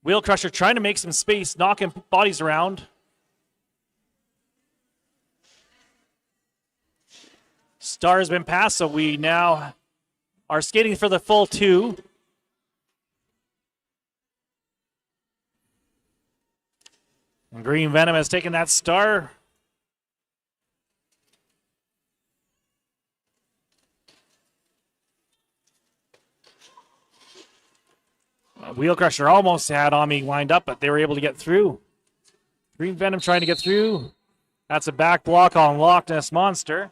[SPEAKER 1] Wheel Crusher trying to make some space, knocking bodies around. Star has been passed, so we now are skating for the full 2. And Green Venom has taken that Star. Wheel Crusher almost had Ami lined up, but they were able to get through. Green Venom trying to get through. That's a back block on Loch Ness Monster.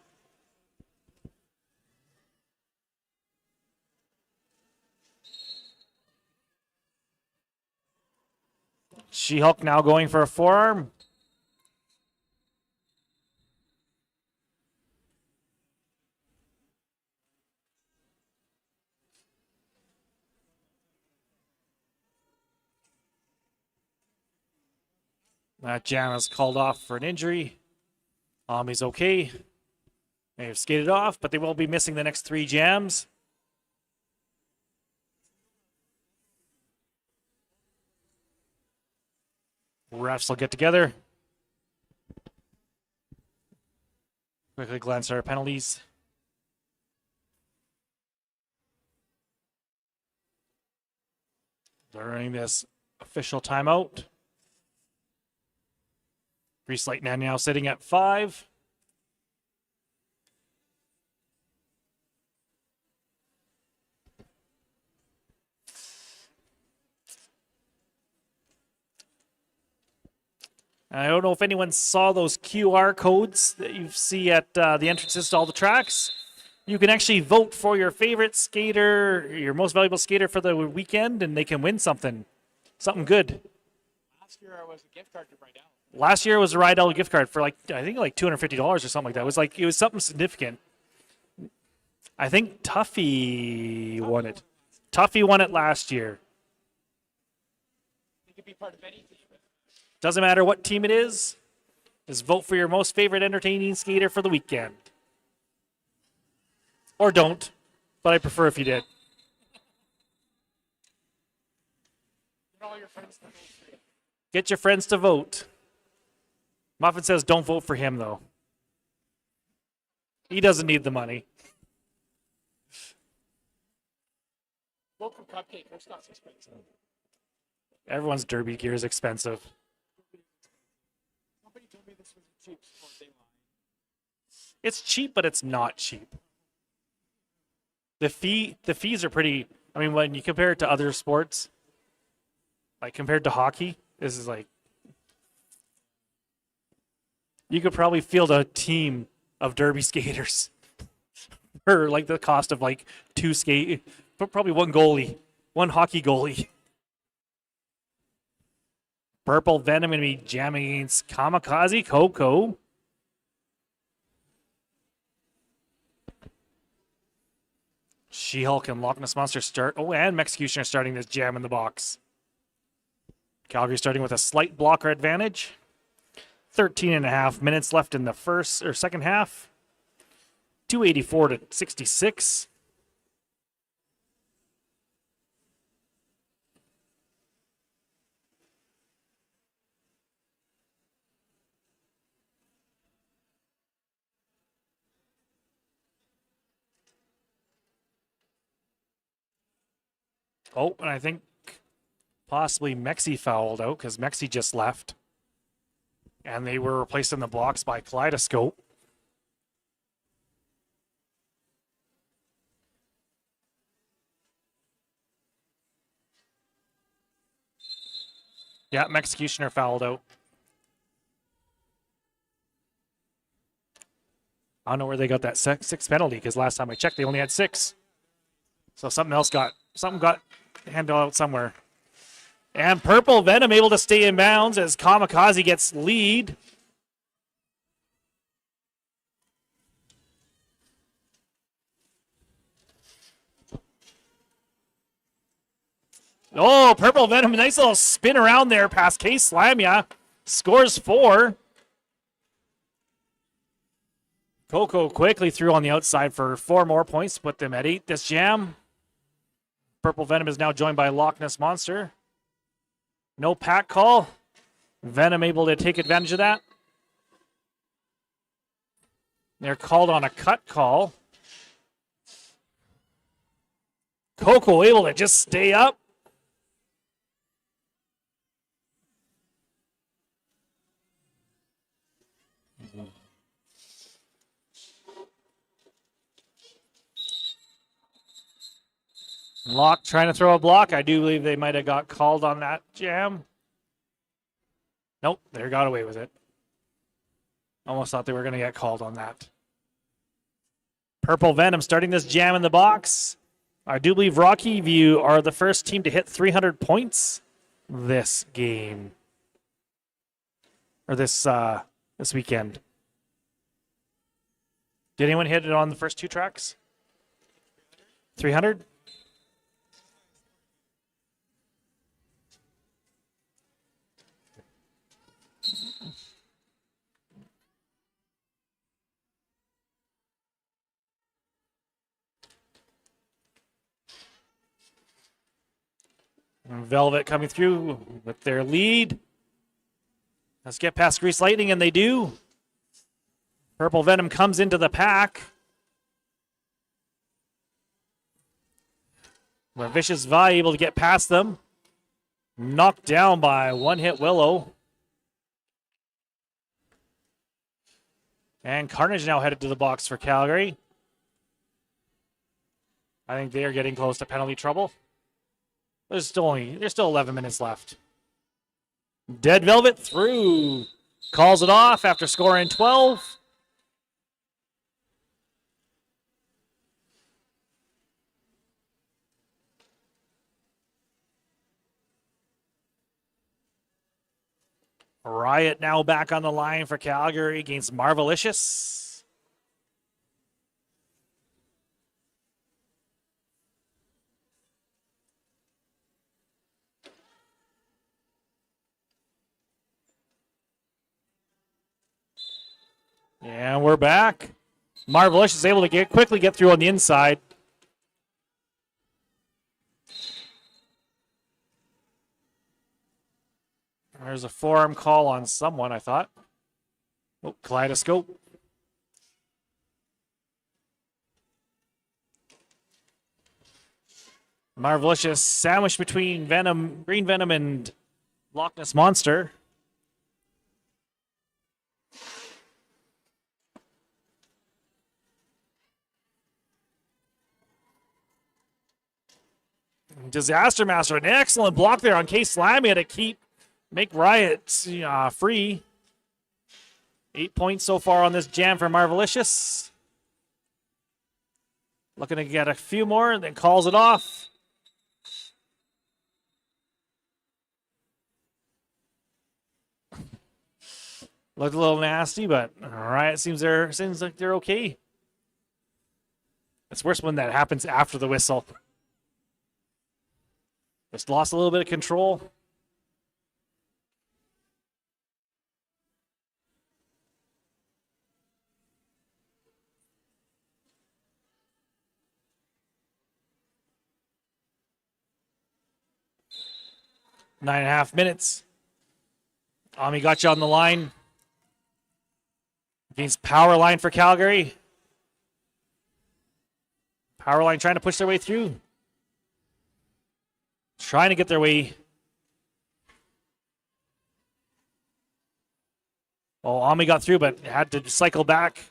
[SPEAKER 1] She-Hulk now going for a forearm. That jam is called off for an injury. Ami's okay. They have skated off, but they will be missing the next 3 jams. Refs will get together. Quickly glance at our penalties. During this official timeout. Grease Lightning now sitting at 5. I don't know if anyone saw those QR codes that you see at the entrances to all the tracks. You can actually vote for your favorite skater, your most valuable skater for the weekend, and they can win something good.
[SPEAKER 2] Last year I was a gift card to Rydell.
[SPEAKER 1] Last year was a Rydell gift card for I think $250 or something like that. It was something significant. I think Tuffy won it. Tuffy won it last year.
[SPEAKER 2] You could be part of any team.
[SPEAKER 1] Doesn't matter what team it is. Just vote for your most favorite entertaining skater for the weekend. Or don't, but I prefer if you did.
[SPEAKER 2] Get all your friends to vote for you.
[SPEAKER 1] Get your friends to vote. Muffin says don't vote for him, though. He doesn't need the money.
[SPEAKER 2] Vote for Cupcake. That's not so expensive.
[SPEAKER 1] Everyone's derby gear is expensive.
[SPEAKER 2] Somebody told me this was cheap. So they lie.
[SPEAKER 1] It's cheap, but it's not cheap. The fees are pretty. I mean, when you compare it to other sports, like compared to hockey, this is like you could probably field a team of derby skaters for like the cost of like probably one goalie, one hockey goalie. Purple Venom going to be jamming against Kamikaze Coco. She-Hulk and Loch Ness Monster start. Oh, and Executioner starting this jam in the box. Calgary starting with a slight blocker advantage. 13 and a half minutes left in the second half. 284 to 66. Oh, and I think possibly Mexi fouled out because Mexi just left. And they were replaced in the blocks by Kaleidoscope. Yeah, Executioner fouled out. I don't know where they got that six penalty because last time I checked, they only had 6. So something got handed out somewhere. And Purple Venom able to stay in bounds as Kamikaze gets lead. Oh, Purple Venom, nice little spin around there past Case Slamya. Scores 4. Coco quickly threw on the outside for 4 more points to put them at 8 this jam. Purple Venom is now joined by Loch Ness Monster. No pack call. Venom able to take advantage of that. They're called on a cut call. Coco able to just stay up. Locke trying to throw a block. I do believe they might have got called on that jam. Nope, they got away with it. Almost thought they were going to get called on that. Purple Venom starting this jam in the box. I do believe Rocky View are the first team to hit 300 points this game. Or this weekend. Did anyone hit it on the first 2 tracks? 300? Velvet coming through with their lead. Let's get past Grease Lightning, and they do. Purple Venom comes into the pack. Where Vicious Vi able to get past them. Knocked down by one-hit Willow. And Carnage now headed to the box for Calgary. I think they are getting close to penalty trouble. There's still 11 minutes left. Dead Velvet through. Calls it off after scoring 12. Riot now back on the line for Calgary against Marvelicious. And we're back. Marvelicious is able to quickly get through on the inside. There's a forearm call on someone, I thought. Oh, Kaleidoscope. Marvelicious sandwich between Venom, Green Venom, and Loch Ness Monster. Disaster Master, an excellent block there on Case Slammy to make Riot free. 8 points so far on this jam for Marvelicious. Looking to get a few more and then calls it off. Looked a little nasty, but Riot seems like they're okay. It's worse when that happens after the whistle. Just lost a little bit of control. Nine and a half minutes. Ami got you on the line. Against Power Line for Calgary. Power Line trying to push their way through. Trying to get their way. Well, Ami got through, but had to cycle back.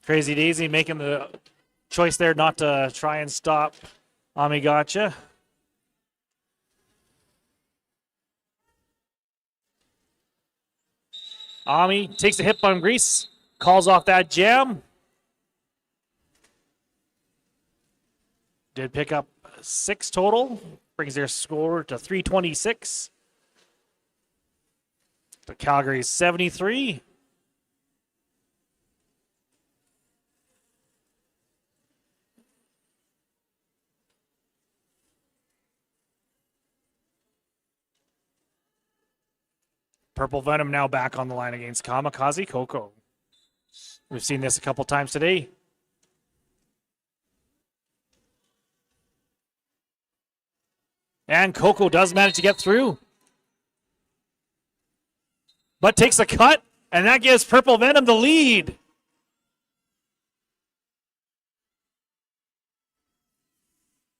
[SPEAKER 1] Crazy Daisy making the choice there not to try and stop Ami Gotcha. Ami takes a hit on Grease, calls off that jam. Did pick up 6 total, brings their score to 326. The Calgary's 73. Purple Venom now back on the line against Kamikaze Coco. We've seen this a couple times today. And Coco does manage to get through. But takes a cut, and that gives Purple Venom the lead.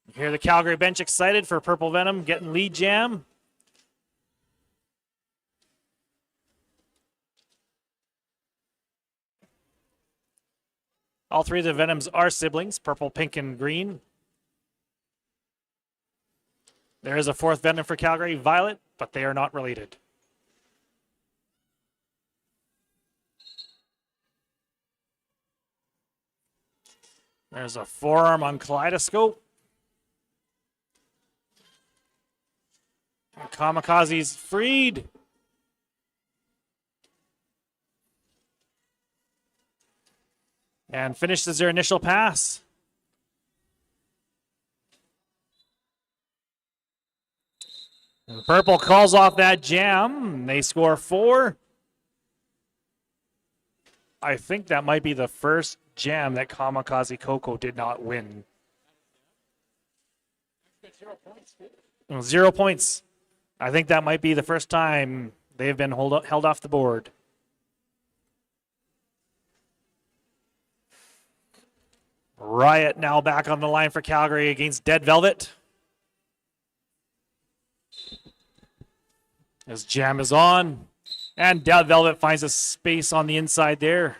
[SPEAKER 1] You hear the Calgary bench excited for Purple Venom getting lead jam. All three of the Venoms are siblings, purple, pink, and green. There is a fourth Venom for Calgary, Violet, but they are not related. There's a forearm on Kaleidoscope. And Kamikaze's freed. And finishes their initial pass. And Purple calls off that jam. They score 4. I think that might be the first jam that Kamikaze Coco did not win. 0 points. I think that might be the first time they've been held off the board. Riot now back on the line for Calgary against Dead Velvet. As jam is on. And Dead Velvet finds a space on the inside there.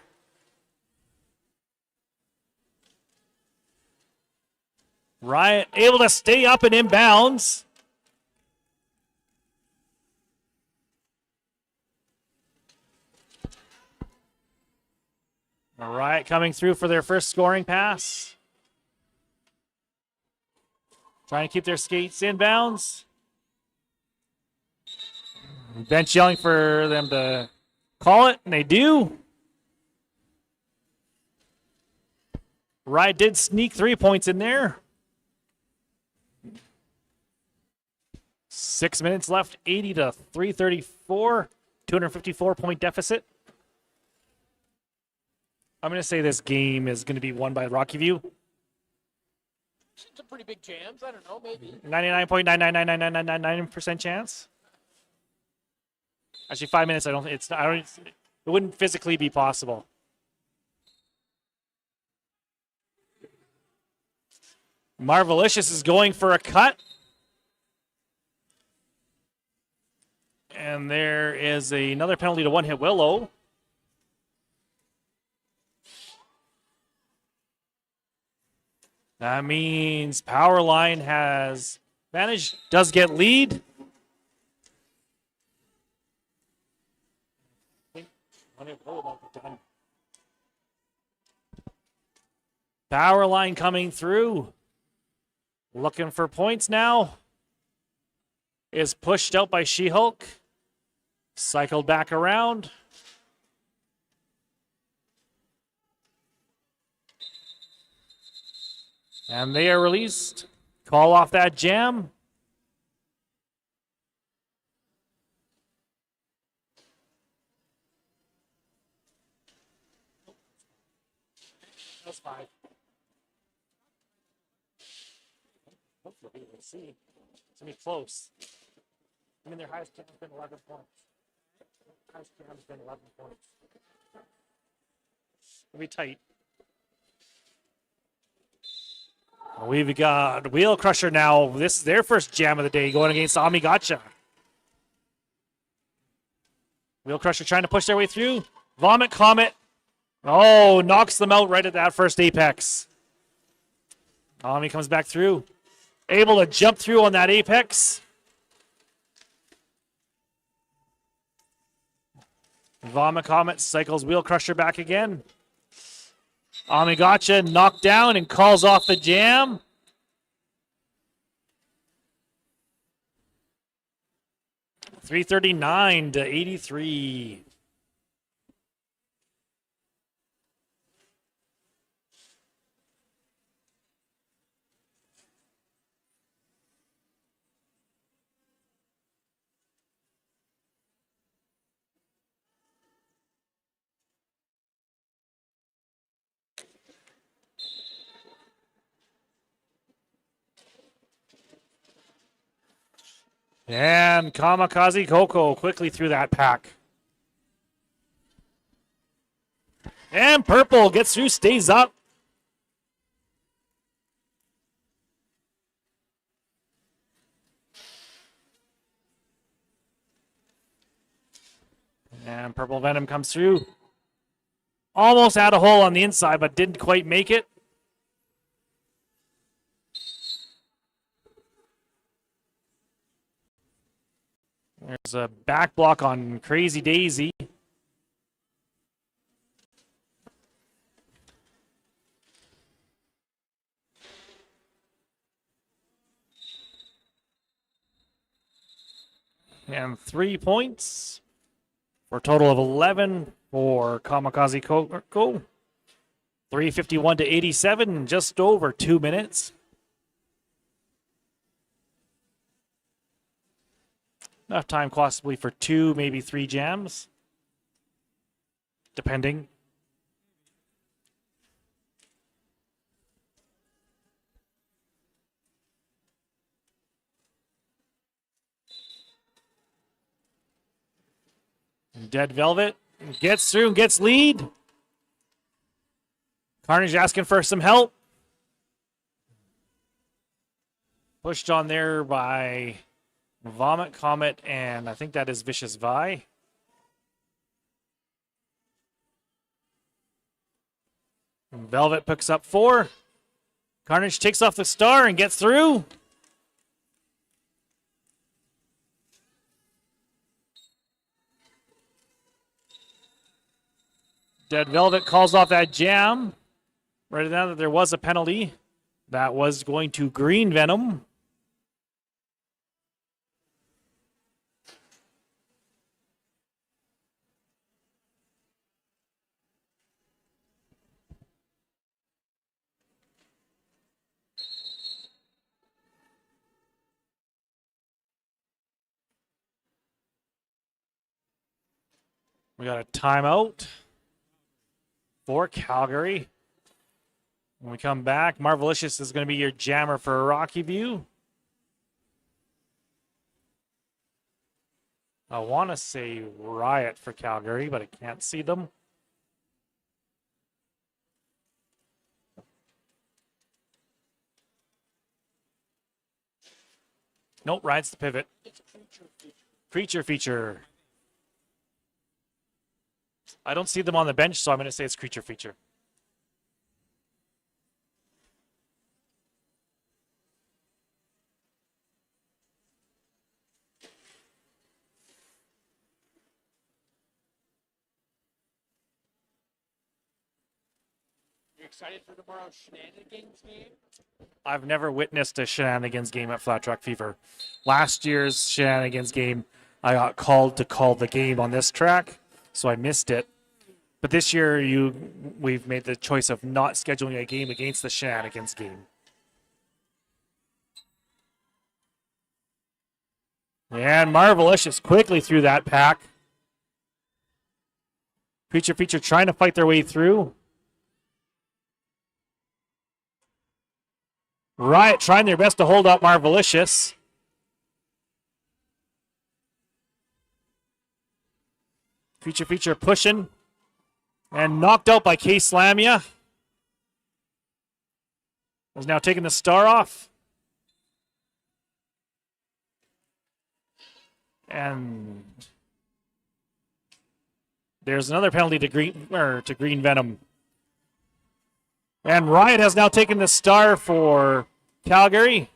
[SPEAKER 1] Riot able to stay up and inbounds. Riot coming through for their first scoring pass. Trying to keep their skates inbounds. Bench yelling for them to call it, and they do. Riot did sneak 3 points in there. 6 minutes left, 80 to 334, 254-point deficit. I'm going to say this game is going to be won by Rocky View.
[SPEAKER 2] Some pretty big jams. I don't know, maybe.
[SPEAKER 1] 99.9999999% chance. Actually, 5 minutes. I don't. It's. I don't. It wouldn't physically be possible. Marvelicious is going for a cut. And there is another penalty to one-hit Willow. That means Powerline has advantage, does get lead. Powerline coming through. Looking for points now. Is pushed out by She-Hulk. Cycled back around. And they are released. Call off that jam. That's 5. Hopefully, we'll see. It's going to be close. I mean, their highest jam has been 11 points. Highest jam has been 11 points. It'll be tight. We've got Wheel Crusher now. This is their first jam of the day going against Amigacha. Wheel Crusher trying to push their way through. Vomit Comet. Oh, knocks them out right at that first apex. Ami comes back through. Able to jump through on that apex. Vomit Comet cycles Wheel Crusher back again. Amigacha knocked down and calls off the jam. .339 to 83. And Kamikaze Coco quickly through that pack. And Purple gets through, stays up. And Purple Venom comes through. Almost had a hole on the inside, but didn't quite make it. There's a back block on Crazy Daisy. And 3 points for a total of 11 for Kamikaze Coco. 351 to 87, just over 2 minutes. Enough time possibly for 2, maybe 3 jams. Depending. Dead Velvet gets through and gets lead. Carnage asking for some help. Pushed on there by Vomit Comet, and I think that is Vicious Vi. Velvet picks up 4. Carnage takes off the star and gets through. Dead Velvet calls off that jam. Right now that there was a penalty. That was going to Green Venom. We got a timeout for Calgary. When we come back, Marvelicious is going to be your jammer for Rocky View. I want to say Riot for Calgary, but I can't see them. Nope, Riot's the pivot.
[SPEAKER 2] It's creature feature.
[SPEAKER 1] Creature feature. I don't see them on the bench, so I'm going to say it's creature feature.
[SPEAKER 2] You excited for tomorrow's shenanigans game?
[SPEAKER 1] I've never witnessed a shenanigans game at Flat Track Fever. Last year's shenanigans game, I got called to call the game on this track, so I missed it. But this year, we've made the choice of not scheduling a game against the shenanigans game. And Marvelicious quickly through that pack. Creature feature trying to fight their way through. Riot trying their best to hold up Marvelicious. Creature feature pushing. And knocked out by K-Slamia. Has now taken the star off. And there's another penalty to Green Venom. And Riot has now taken the star for Calgary.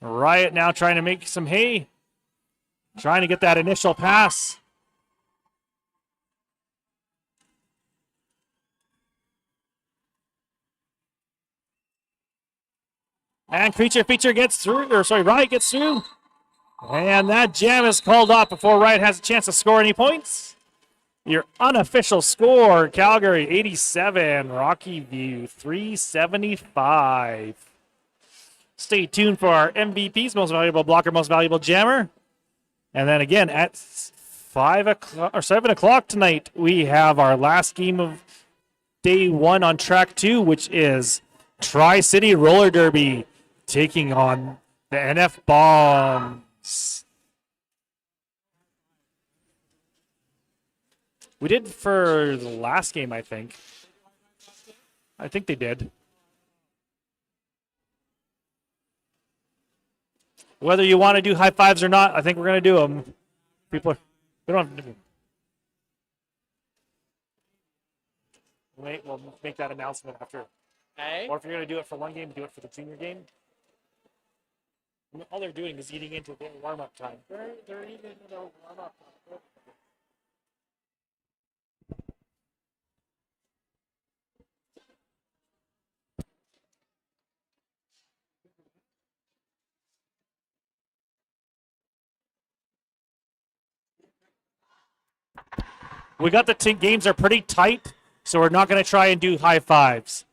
[SPEAKER 1] Riot now trying to make some hay. Trying to get that initial pass. And Creature Feature gets through, Riot gets through. And that jam is called off before Riot has a chance to score any points. Your unofficial score, Calgary 87, Rocky View 375. Stay tuned for our MVPs, most valuable blocker, most valuable jammer. And then again at 7 o'clock tonight, we have our last game of day 1 on track 2, which is Tri-City Roller Derby taking on the NF Bombs. We did for the last game, I think. I think they did. Whether you want to do high fives or not, I think we're going to do them. We don't have to do them. Wait, we'll make that announcement after.
[SPEAKER 2] Hey?
[SPEAKER 1] Or if you're going to do it for one game, do it for the junior game. All they're doing is eating into the warm-up time.
[SPEAKER 2] They're eating their warm-up.
[SPEAKER 1] We got the games are pretty tight, so we're not going to try and do high fives.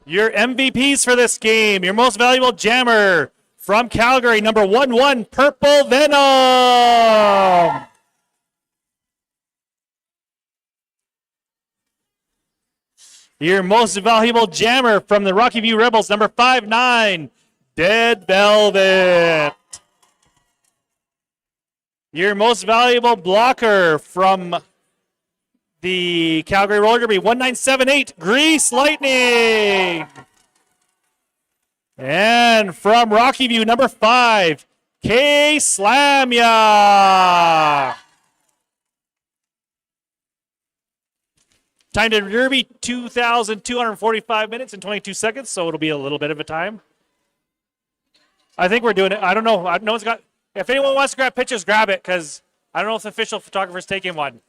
[SPEAKER 1] Your MVPs for this game, your most valuable jammer from Calgary, number 11, Purple Venom. Your most valuable jammer from the Rocky View Rebels, number 5'9", Dead Velvet. Your most valuable blocker from the Calgary Roller Derby, 1978, Grease Lightning. And from Rocky View, number 5, K Slamya. Time to Derby, 2,245 minutes and 22 seconds, so it'll be a little bit of a time. I think we're doing it. I don't know. No one's got. If anyone wants to grab pictures, grab it, because I don't know if the official photographer's taking one.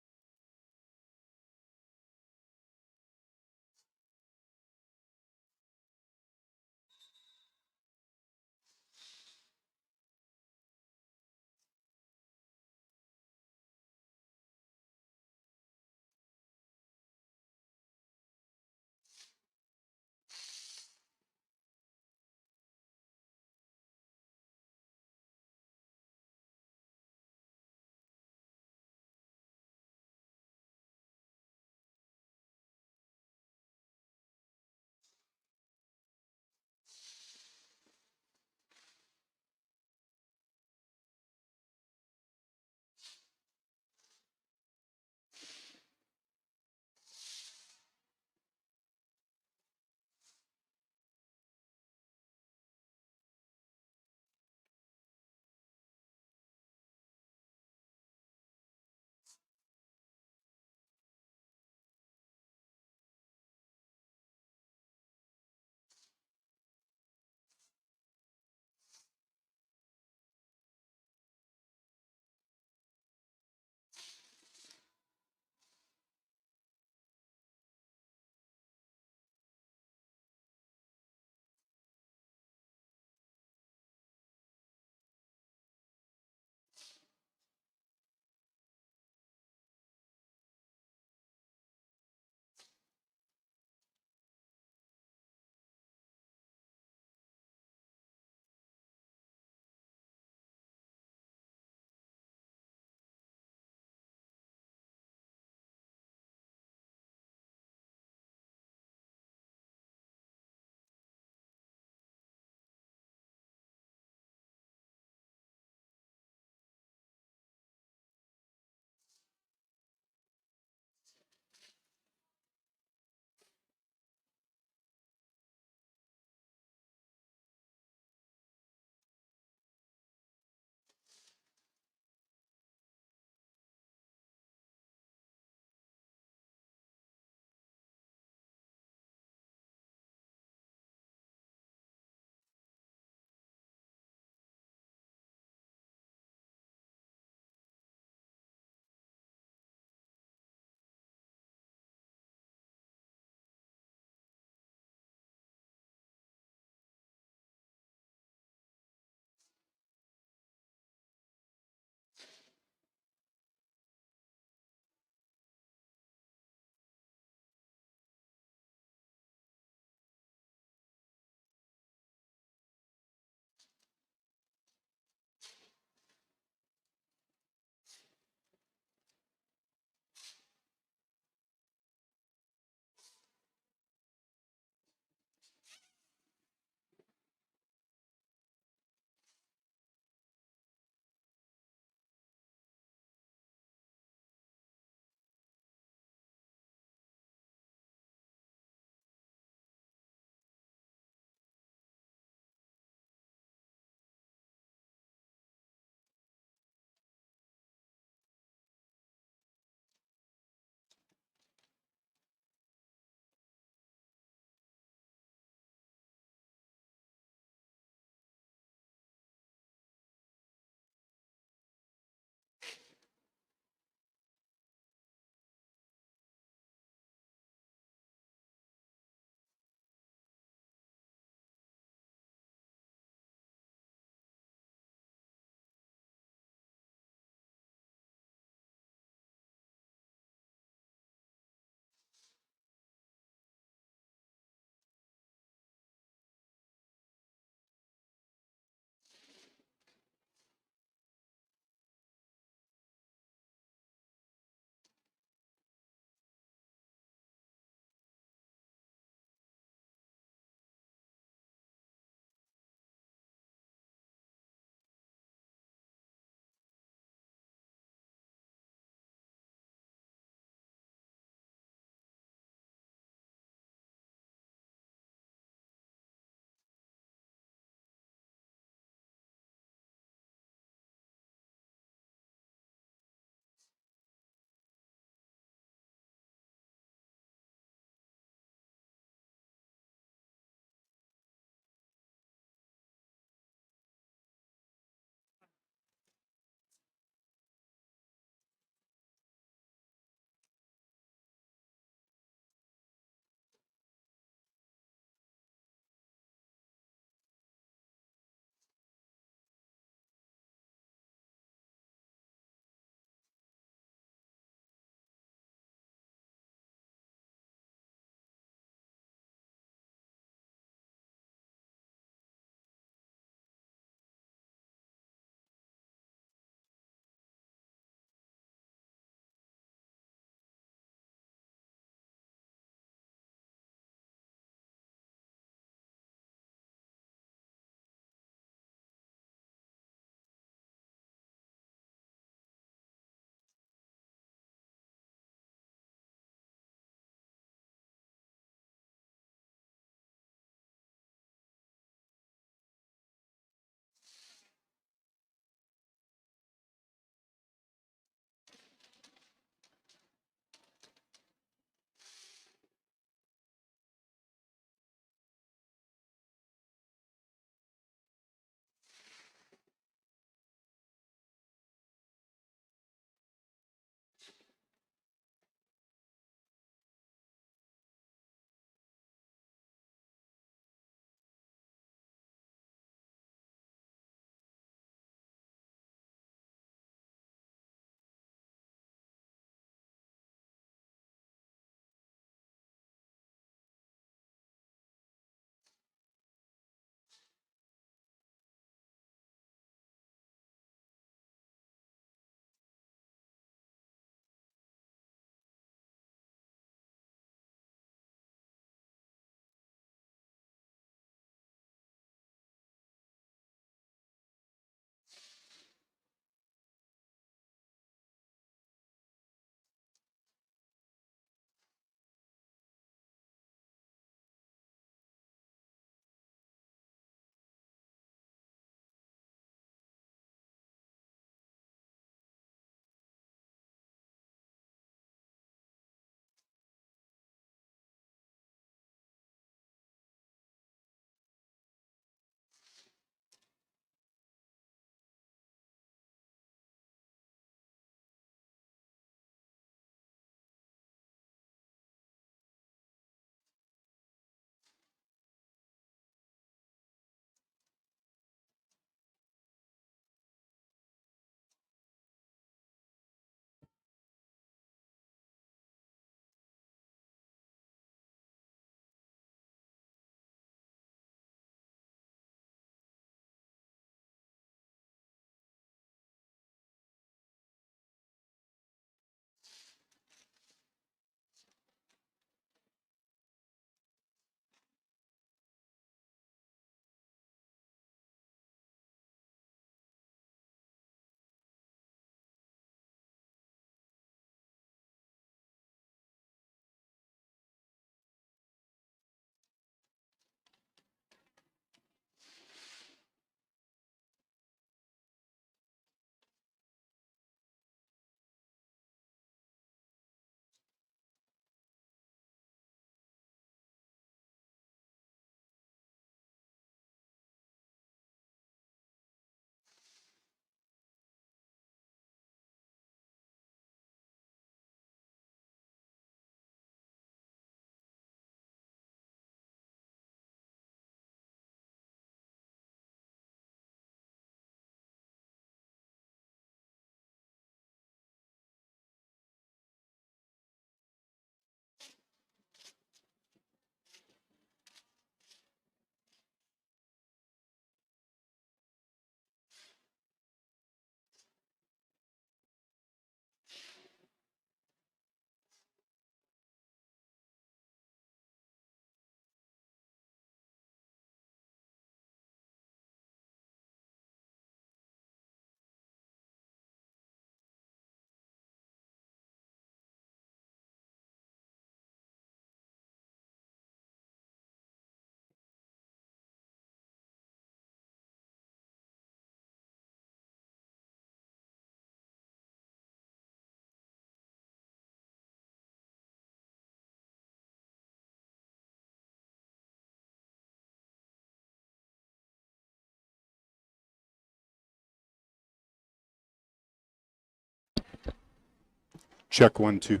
[SPEAKER 3] Check 1, 2.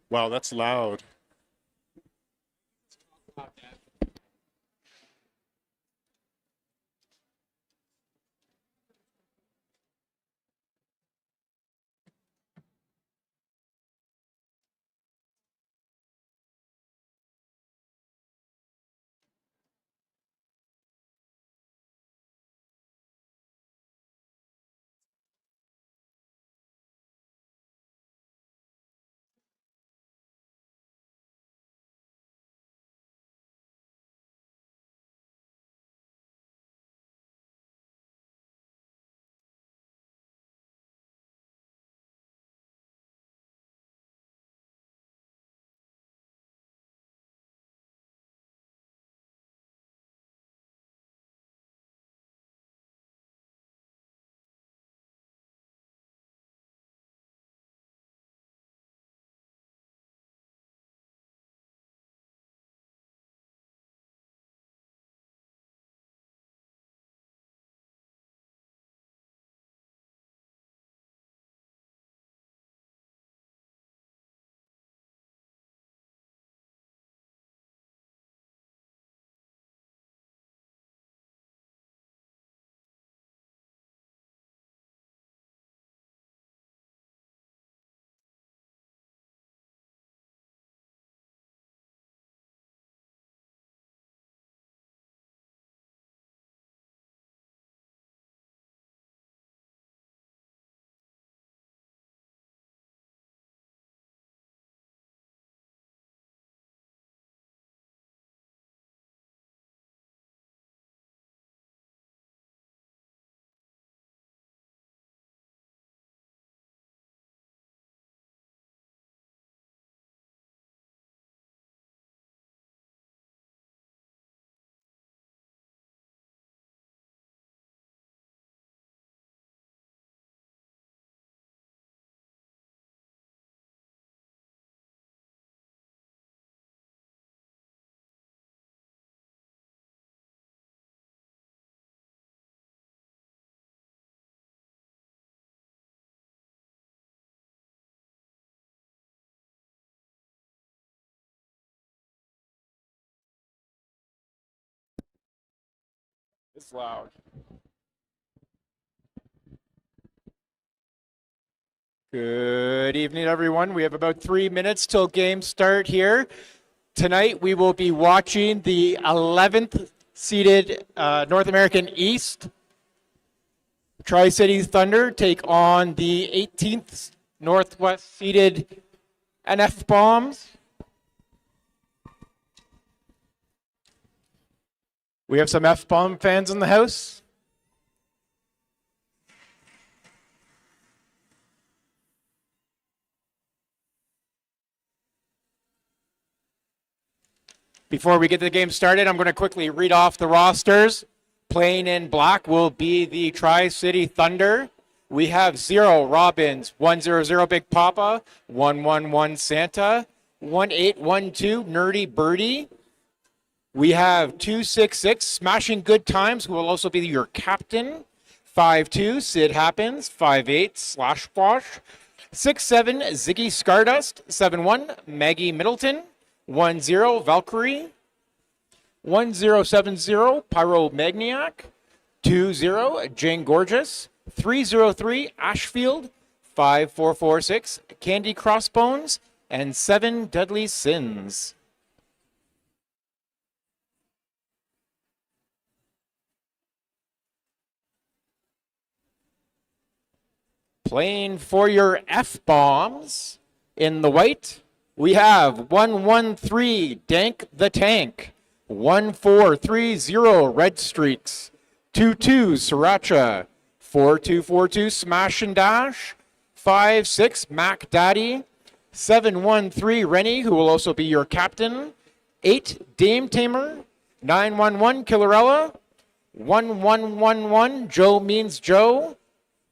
[SPEAKER 3] Wow, that's loud.
[SPEAKER 2] It's loud. Good evening, everyone. We have about 3 minutes till game start here. Tonight, we will be watching the 11th seeded North American East Tri-City Thunder take on the 18th Northwest seeded NF Bombs. We have some F-Bomb fans in the house. Before we get the game started, I'm going to quickly read off the rosters. Playing in black will be the Tri-City Thunder. We have 0 Robbins, 100 Big Papa, 111 Santa, 1812 Nerdy Birdie. We have 266 Smashing Good Times, who will also be your captain. 52 Sid Happens, 58 Slash Squash, 67 Ziggy Stardust, 71 Maggie Middleton, 10 Valkyrie, 1070 Pyromaniac, 20 Jane Gorgeous, 303 Ashfield, 5446 Candy Crossbones, and 7 Deadly Sins. Playing for your F-Bombs in the white, we have 113 Dank the Tank, 1430 Red Streaks, 22 Sriracha, 4242 Smash and Dash, 56 Mac Daddy, 713 Rennie, who will also be your captain, 8 Dame Tamer, 911 Killerella, 1111 Joe Means Joe,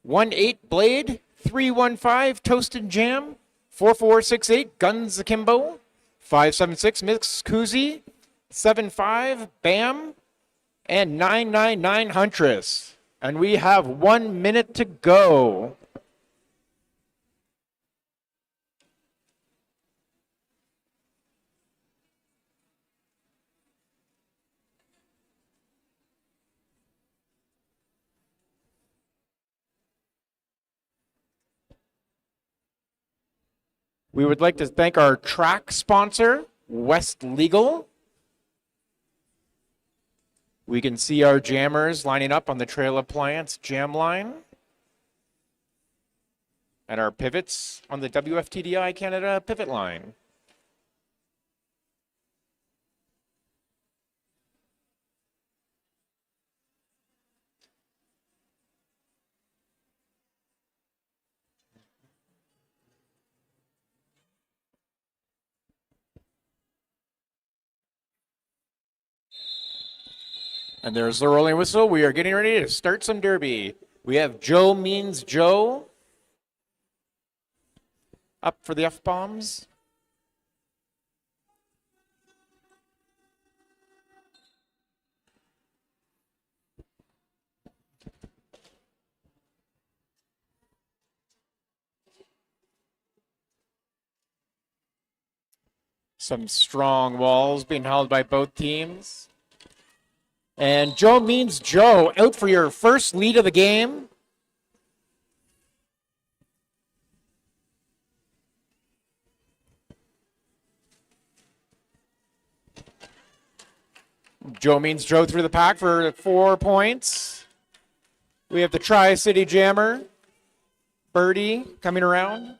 [SPEAKER 2] 18 Blade, 315 Toasted Jam, 4468 Guns Akimbo, 576 Mix Koozie, 75 Bam, and 999 Huntress. And we have 1 minute to go. We would like to thank our track sponsor, West Legal. We can see our jammers lining up on the Trail Appliance jam line. And our pivots on the WFTDI Canada pivot line. And there's the rolling whistle. We are getting ready to start some derby. We have Joe Means Joe up for the F-bombs. Some strong walls being held by both teams. And Joe Means Joe out for your first lead of the game. Joe Means Joe through the pack for 4 points. We have the Tri-City Jammer, Birdie, coming around.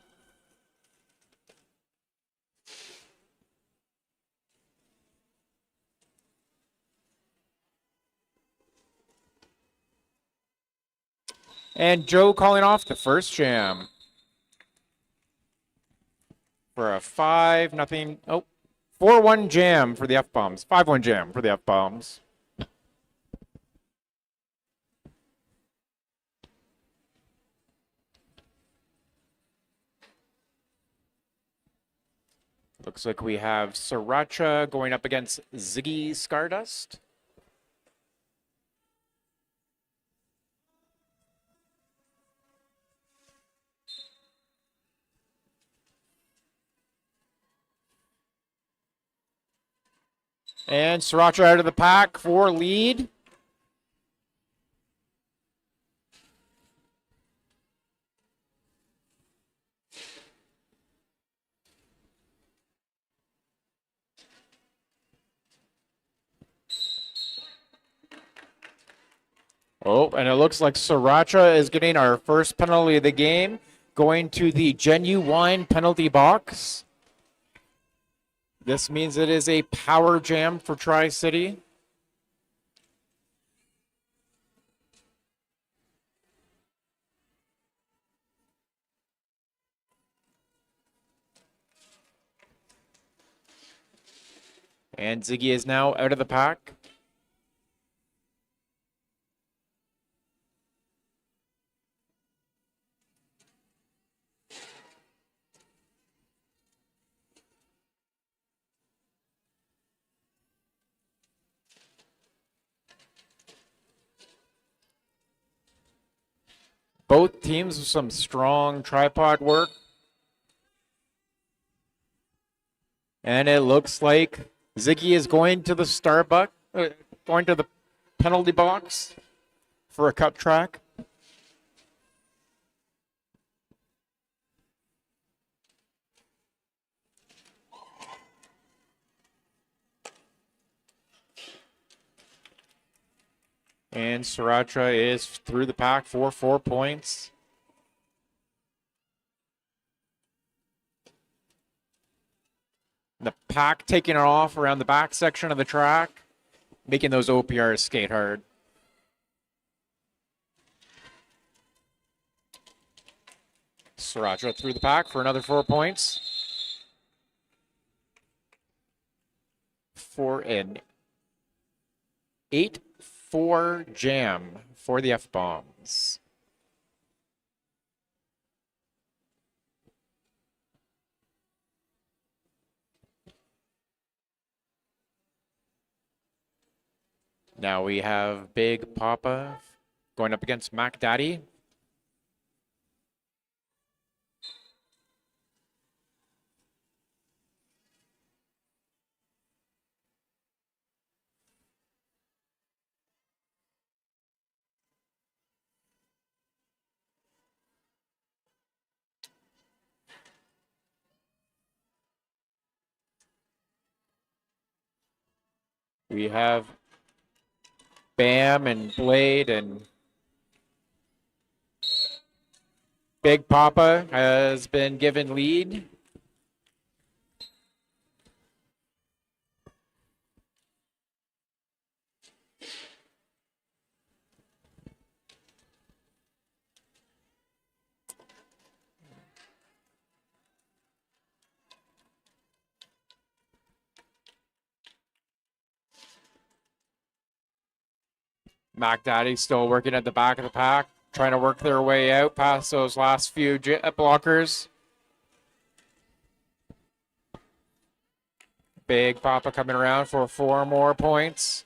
[SPEAKER 2] And Joe calling off the first jam. For a 5-0, 4-1 jam for the F-bombs. 5-1 jam for the F-bombs. Looks like we have Sriracha going up against Ziggy Stardust. And Sriracha out of the pack for lead. Oh, and it looks like Sriracha is getting our first penalty of the game, going to the Genuine penalty box. This means it is a power jam for Tri-City. And Ziggy is now out of the pack. Both teams with some strong tripod work. And it looks like Ziggy is going to the going to the penalty box for a cut track. And Sriracha is through the pack for 4 points. The pack taking it off around the back section of the track, making those OPRs skate hard. Sriracha through the pack for another 4 points. For an 8-4 jam for the F-bombs. Now we have Big Papa going up against Mac Daddy. We have Bam and Blade, and Big Papa has been given lead. Mac Daddy still working at the back of the pack, trying to work their way out past those last few blockers. Big Papa coming around for 4 more points.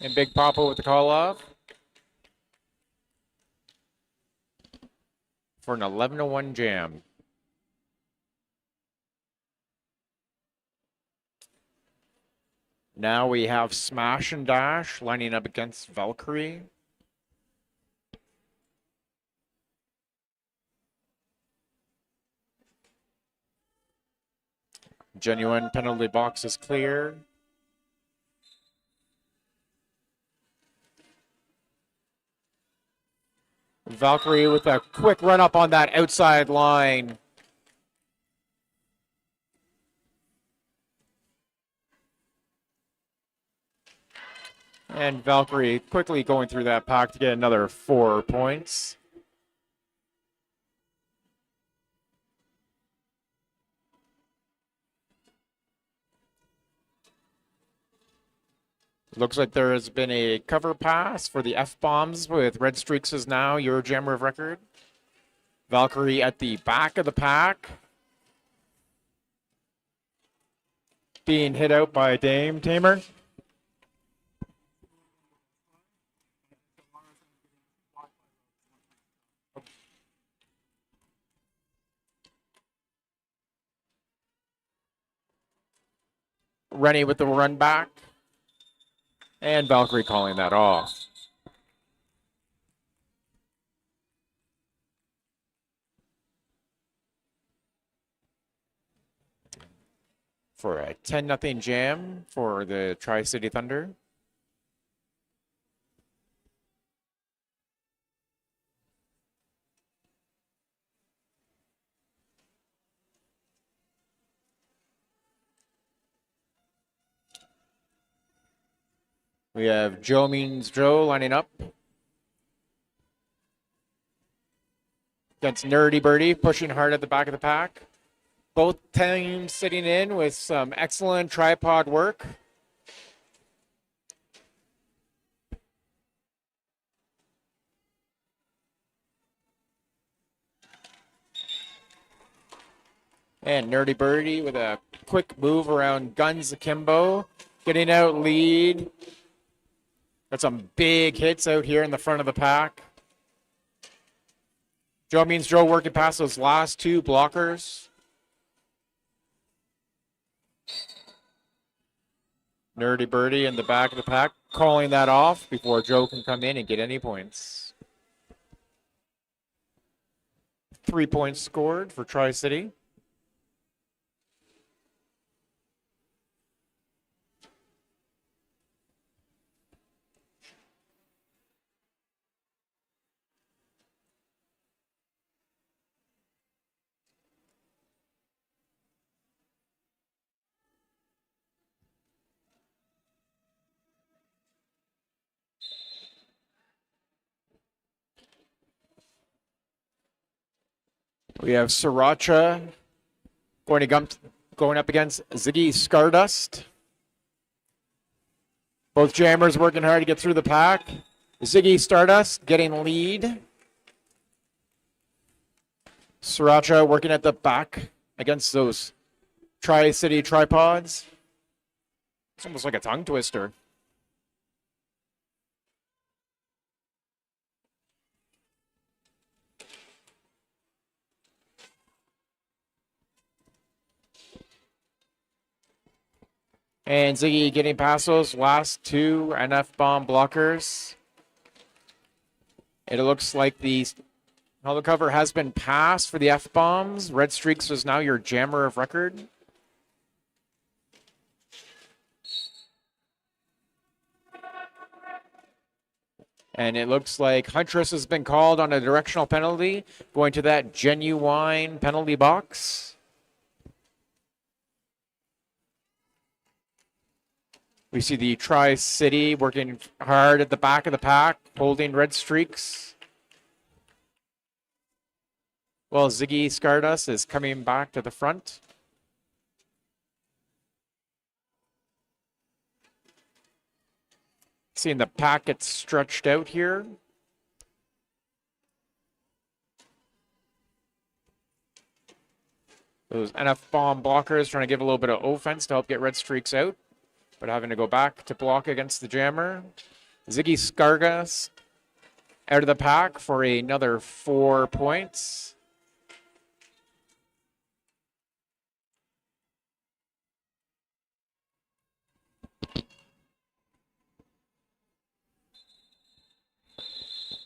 [SPEAKER 2] And Big Papa with the call off for an 11-1 jam. Now we have Smash and Dash lining up against Valkyrie. Genuine penalty box is clear. Valkyrie with a quick run up on that outside line. And Valkyrie quickly going through that pack to get another 4 points. Looks like there has been a cover pass for the F-bombs with Red Streaks is now your jammer of record. Valkyrie at the back of the pack. Being hit out by Dame Tamer. Rennie with the run back. And Valkyrie calling that off. For a 10-0 jam for the Tri-City Thunder. We have Joe Means Joe lining up against Nerdy Birdie, pushing hard at the back of the pack. Both teams sitting in with some excellent tripod work. And Nerdy Birdie with a quick move around Guns Akimbo, getting out lead. Got some big hits out here in the front of the pack. Joe Means Joe working past those last 2 blockers. Nerdy Birdie in the back of the pack, calling that off before Joe can come in and get any points. 3 points scored for Tri-City. We have Sriracha going up against Ziggy Stardust. Both jammers working hard to get through the pack. Ziggy Stardust getting lead. Sriracha working at the back against those Tri-City tripods. It's almost like a tongue twister. And Ziggy getting past those last 2 NF bomb blockers. It looks like the penalty cover has been passed for the F-bombs. Red Streaks is now your jammer of record. And it looks like Huntress has been called on a directional penalty, going to that Genuine penalty box. We see the Tri-City working hard at the back of the pack, holding Red Streaks. Well, Ziggy Stardust is coming back to the front. Seeing the pack get stretched out here. Those NF bomb blockers trying to give a little bit of offense to help get Red Streaks out, but having to go back to block against the jammer. Ziggy Skargas out of the pack for another 4 points.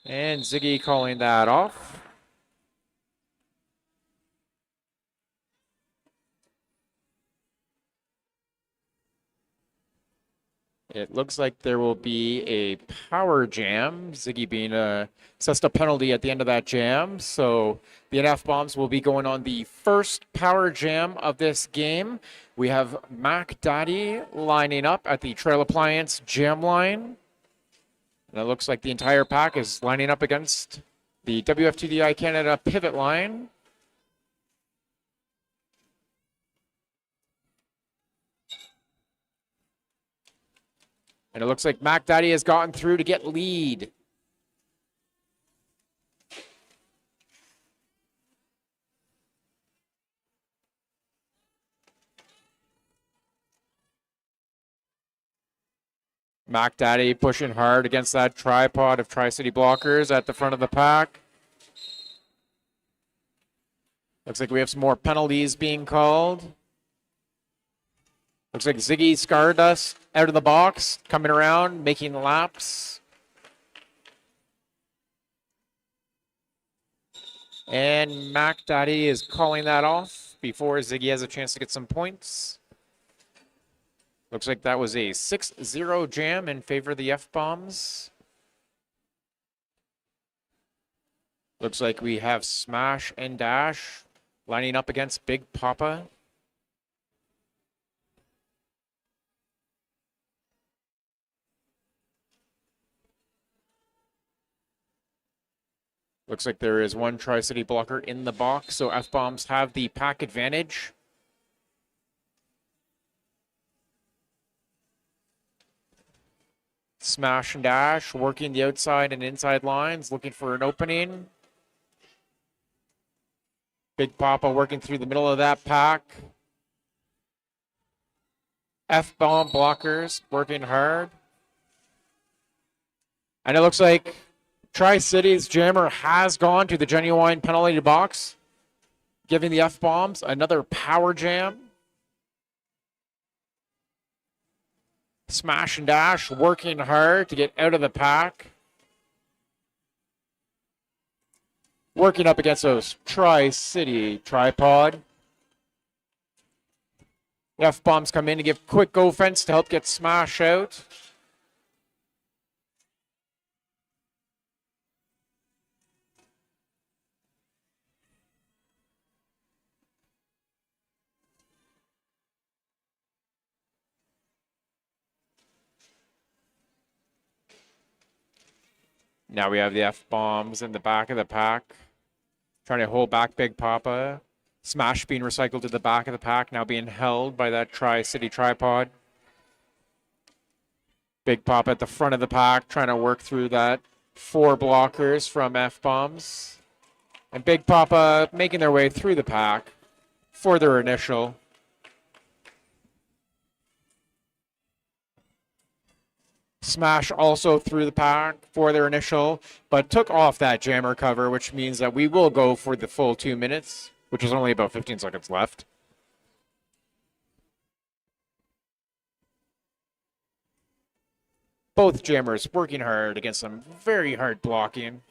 [SPEAKER 2] And Ziggy calling that off. It looks like there will be a power jam, Ziggy being assessed a penalty at the end of that jam. So the NF bombs will be going on the first power jam of this game. We have Mac Daddy lining up at the Trail Appliance jam line. And it looks like the entire pack is lining up against the WFTDI Canada pivot line. And it looks like Mac Daddy has gotten through to get lead. Mac Daddy pushing hard against that tripod of Tri-City blockers at the front of the pack. Looks like we have some more penalties being called. Looks like Ziggy Stardust out of the box, coming around, making laps. And Mac Daddy is calling that off before Ziggy has a chance to get some points. Looks like that was a 6-0 jam in favor of the F-bombs. Looks like we have Smash and Dash lining up against Big Papa. Looks like there is one Tri-City blocker in the box, so F-bombs have the pack advantage. Smash and Dash working the outside and inside lines, looking for an opening. Big Papa working through the middle of that pack. F-bomb blockers working hard. And it looks like Tri-City's jammer has gone to the Genuine penalty box, giving the F-bombs another power jam. Smash and Dash working hard to get out of the pack. Working up against those Tri-City tripod. F-bombs come in to give quick offense to help get Smash out. Now we have the F-bombs in the back of the pack, trying to hold back Big Papa. Smash being recycled to the back of the pack, now being held by that Tri-City tripod. Big Papa at the front of the pack, trying to work through that 4 blockers from F-bombs. And Big Papa making their way through the pack for their initial. Smash also through the pack for their initial, but took off that jammer cover, which means that we will go for the full 2 minutes, which is only about 15 seconds left. Both jammers working hard against some very hard blocking.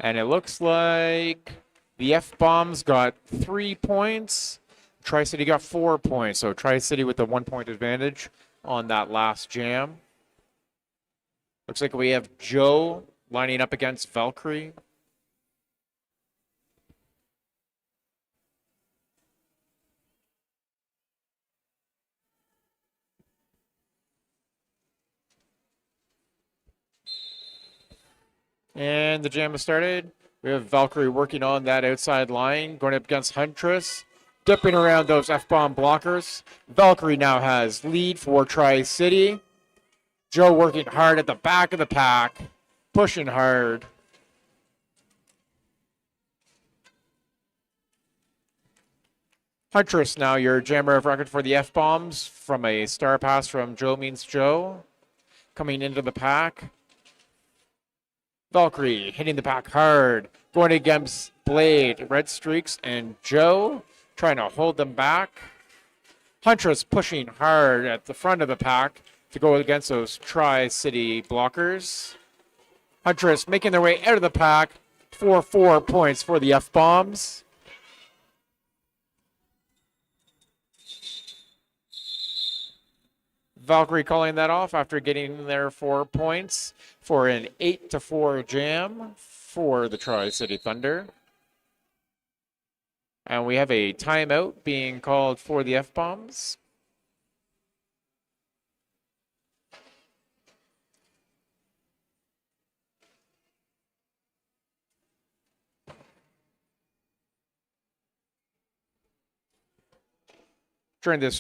[SPEAKER 2] And it looks like the F-Bombs got 3 points. Tri-City got 4 points. So Tri-City with the 1-point advantage on that last jam. Looks like we have Joe lining up against Valkyrie. And the jam has started. We have Valkyrie working on that outside line, going up against Huntress, dipping around those F-bomb blockers. Valkyrie now has lead for Tri-City. Joe working hard at the back of the pack, pushing hard. Huntress now your jammer of record for the F-bombs from a star pass from Joe Means Joe. Coming into the pack. Valkyrie hitting the pack hard, going against Blade, Red Streaks, and Joe trying to hold them back. Huntress pushing hard at the front of the pack to go against those Tri-City blockers. Huntress making their way out of the pack for 4 points for the F-bombs. Valkyrie calling that off after getting their 4 points for an 8-4 jam for the Tri-City Thunder. And we have a timeout being called for the F-bombs. During this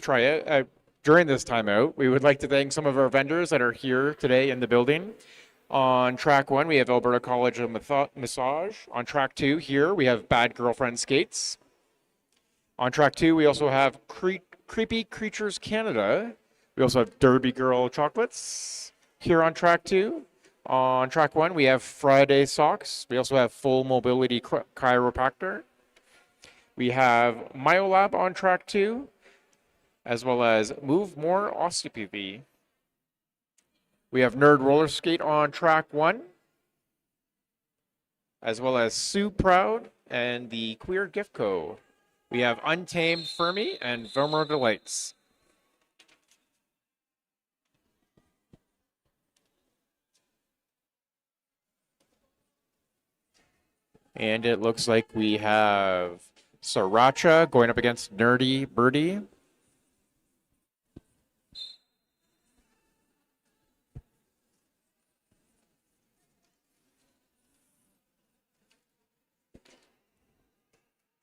[SPEAKER 2] timeout, we would like to thank some of our vendors that are here today in the building. On track 1, we have Alberta College of Massage. On track 2, here we have Bad Girlfriend Skates. On track 2, we also have Creepy Creatures Canada. We also have Derby Girl Chocolates here on track 2. On track 1, we have Friday Socks. We also have Full Mobility Chiropractor. We have Myolab on track 2, as well as Move More Osteopathy. We have Nerd Roller Skate on track 1, as well as Sue Proud and the Queer Gift Co. We have Untamed Fermi and Vermeer Delights. And it looks like we have Sriracha going up against Nerdy Birdie.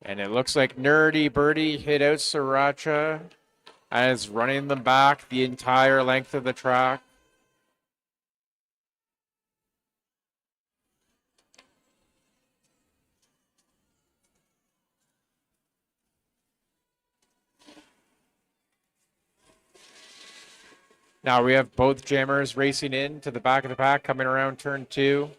[SPEAKER 2] And it looks like Nerdy Birdie hit out Sriracha and is running them back the entire length of the track. Now we have both jammers racing in to the back of the pack, coming around turn 2.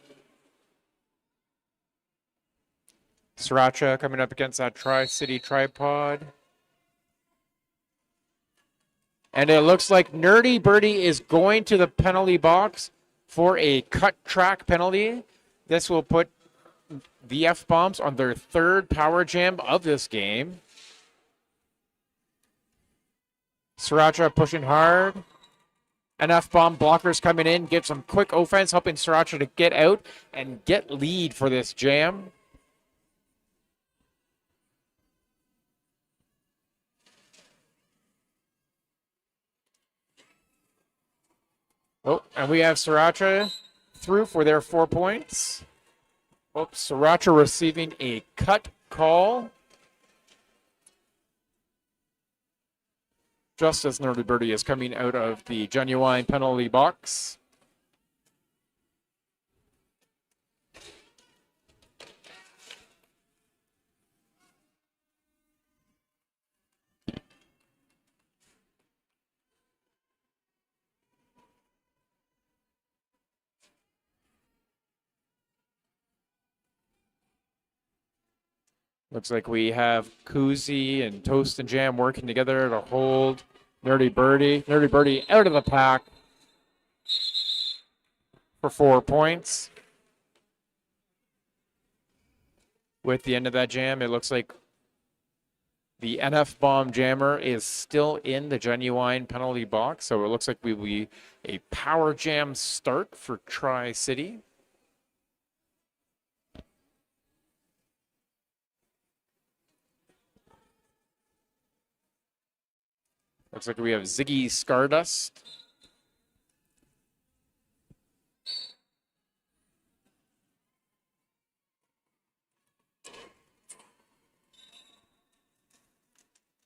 [SPEAKER 2] Sriracha coming up against that Tri-City tripod. And it looks like Nerdy Birdie is going to the penalty box for a cut track penalty. This will put the F-bombs on their 3rd power jam of this game. Sriracha pushing hard. And F-bomb blockers coming in, get some quick offense, helping Sriracha to get out and get lead for this jam. Oh, and we have Sriracha through for their 4 points. Oops, Sriracha receiving a cut call. Just as Nerdy Birdie is coming out of the genuine penalty box. Looks like we have Koozie and Toast and Jam working together to hold Nerdy Birdie. Nerdy Birdie out of the pack for 4 points. with the end of that jam. It looks like the NF Bomb Jammer is still in the Genuine penalty box, so it looks like we will be a power jam start for Tri-City. Looks like we have Ziggy Stardust.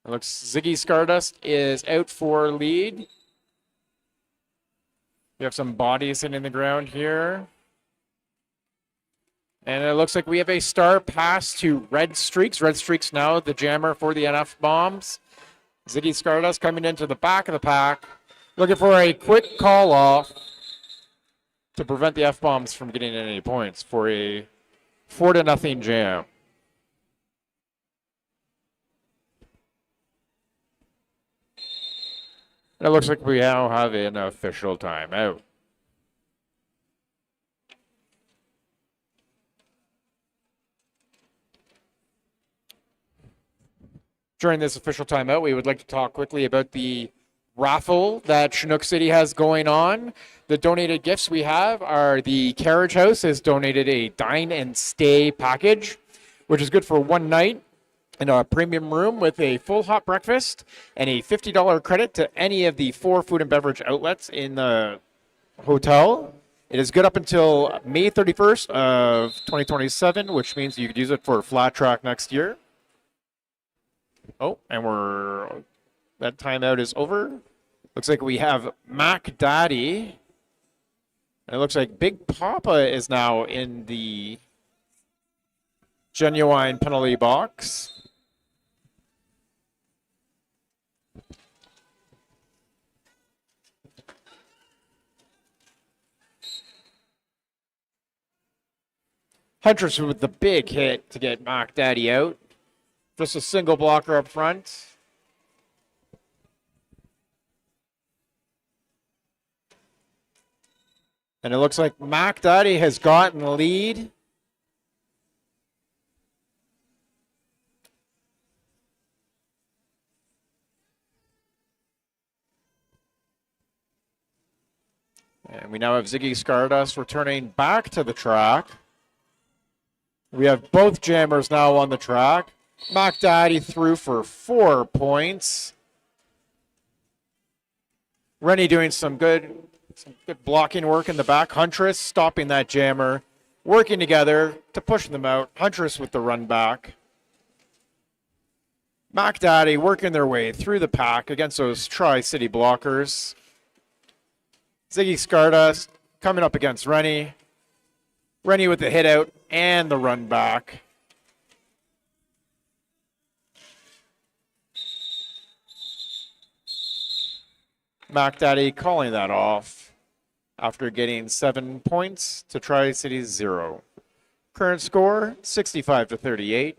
[SPEAKER 2] It looks Ziggy Stardust is out for lead. We have some bodies in the ground here. And it looks like we have a star pass to Red Streaks. Red Streaks now the jammer for the NF Bombs. Ziggy Stardust coming into the back of the pack. Looking for a quick call off to prevent the F-Bombs from getting any points for a 4-0 jam. And it looks like we now have an official timeout. During this official timeout, we would like to talk quickly about the raffle that Chinook City has going on. The donated gifts we have are the Carriage House has donated a dine and stay package, which is good for one night in a premium room with a full hot breakfast and a $50 credit to any of the 4 food and beverage outlets in the hotel. It is good up until May 31st of 2027, which means you could use it for Flat Track next year. Oh, and that timeout is over. Looks like we have Mac Daddy. And it looks like Big Papa is now in the Genuine penalty box. Huntress with the big hit to get Mac Daddy out. Just a single blocker up front. And it looks like Mac Daddy has gotten the lead. And we now have Ziggy Stardust returning back to the track. We have both jammers now on the track. Mac Daddy threw for 4 points. Rennie doing some good blocking work in the back. Huntress stopping that jammer, working together to push them out. Huntress with the run back. Mac Daddy working their way through the pack against those Tri-City blockers. Ziggy Stardust coming up against Rennie. Rennie with the hit out and the run back. Mac Daddy calling that off after getting 7 points to Tri-City's 0. Current score, 65-38.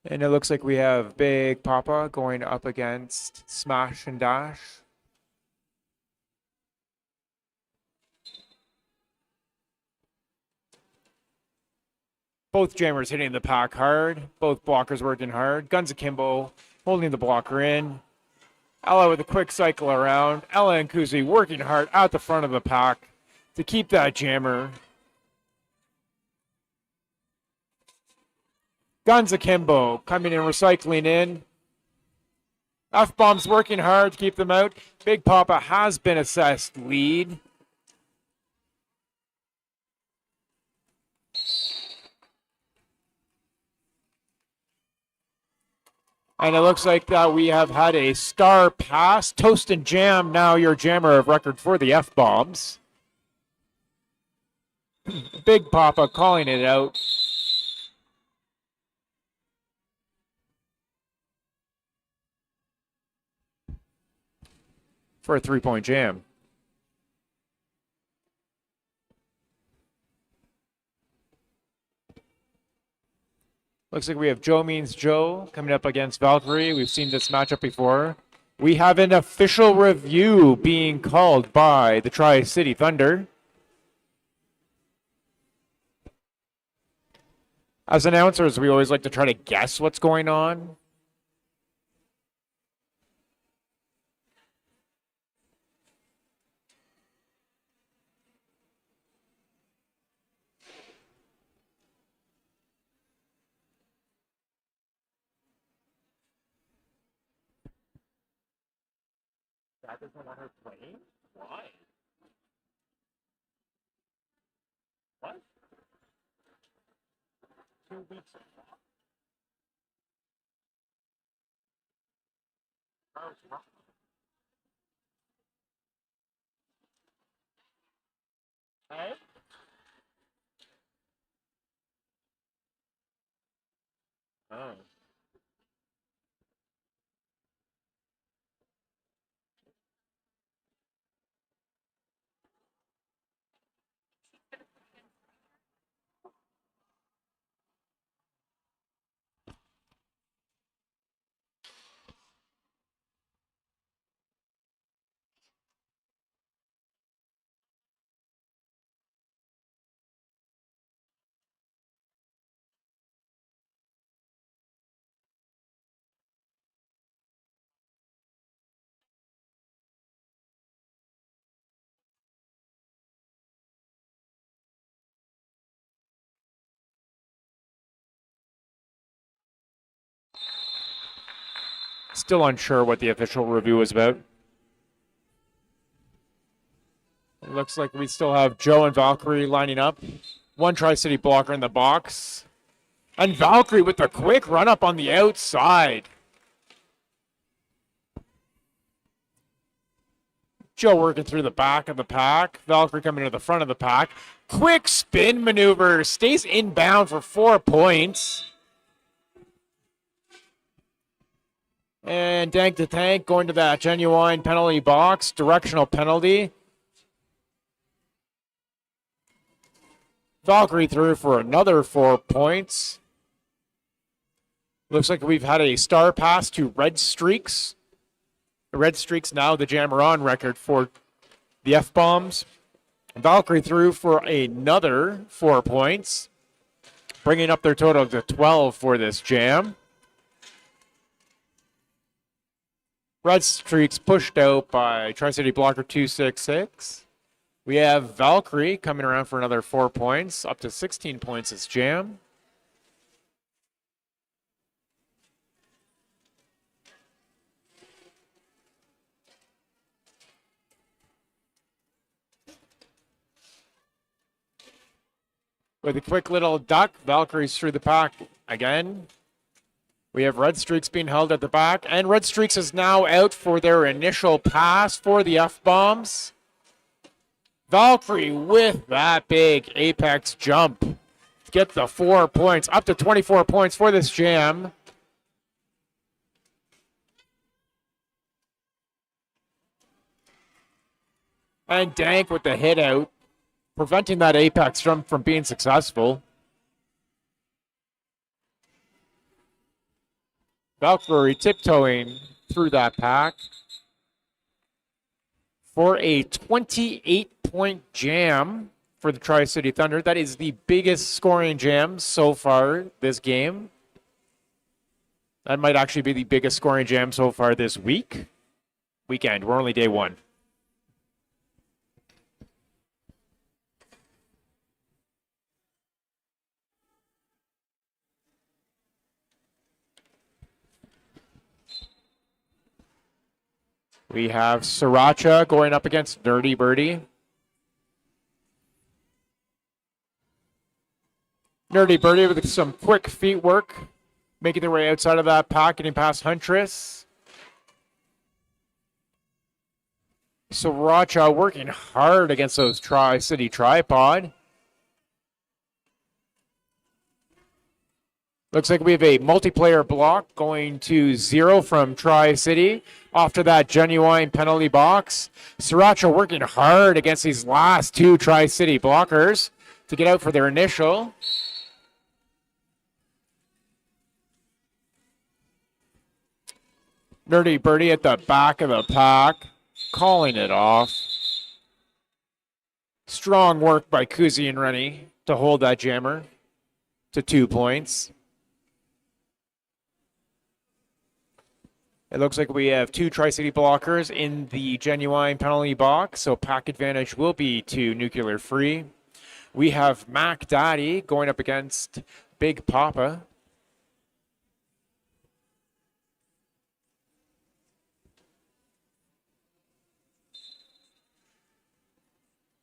[SPEAKER 2] And it looks like we have Big Papa going up against Smash and Dash. Both jammers hitting the pack hard. Both blockers working hard. Guns Akimbo holding the blocker in. Ella with a quick cycle around. Ella and Kuzi working hard out the front of the pack to keep that jammer. Guns Akimbo coming and recycling in. F-Bombs working hard to keep them out. Big Papa has been assessed lead. And it looks like that we have had a star pass. Toast and Jam, now your jammer of record for the F-Bombs. Big Papa calling it out. For a 3-point jam. Looks like we have Joe Means Joe coming up against Valkyrie. We've seen this matchup before. We have an official review being called by the Tri-City Thunder. As announcers, we always like to try to guess what's going on. That doesn't want her playing? Why? What? 2 weeks ago. Hey? Oh. Still unsure what the official review is about. It looks like we still have Joe and Valkyrie lining up. One Tri-City blocker in the box. And Valkyrie with a quick run up on the outside. Joe working through the back of the pack. Valkyrie coming to the front of the pack. Quick spin maneuver. Stays inbound for 4 points. And Dank to Tank going to that genuine penalty box. Directional penalty. Valkyrie through for another 4 points. Looks like we've had a star pass to Red Streaks. Red Streaks now the jammer on record for the F-bombs. Valkyrie through for another 4 points, bringing up their total to 12 for this jam. Red Streaks pushed out by Tri-City Blocker 266. We have Valkyrie coming around for another 4 points, up to 16 points as jam. With a quick little duck, Valkyrie's through the pack again. We have Red Streaks being held at the back, and Red Streaks is now out for their initial pass for the F-bombs. Valkyrie with that big apex jump gets the 4 points, up to 24 points for this jam. And Dank with the hit out, preventing that apex jump from being successful. Valkyrie tiptoeing through that pack for a 28-point jam for the Tri-City Thunder. That is the biggest scoring jam so far this game. That might actually be the biggest scoring jam so far this weekend. We're only day one. We have Sriracha going up against Dirty Birdie. Dirty Birdie with some quick feet work, making their way outside of that pack, getting past Huntress. Sriracha working hard against those Tri-City Tripod. Looks like we have a multiplayer block going to 0 from Tri-City. Off to that genuine penalty box. Sriracha working hard against these last 2 Tri-City blockers to get out for their initial. Nerdy Birdie at the back of the pack, calling it off. Strong work by Kuzi and Rennie to hold that jammer to 2 points. It looks like we have 2 Tri-City blockers in the genuine penalty box, so pack advantage will be to Nuclear Free. We have Mac Daddy going up against Big Papa.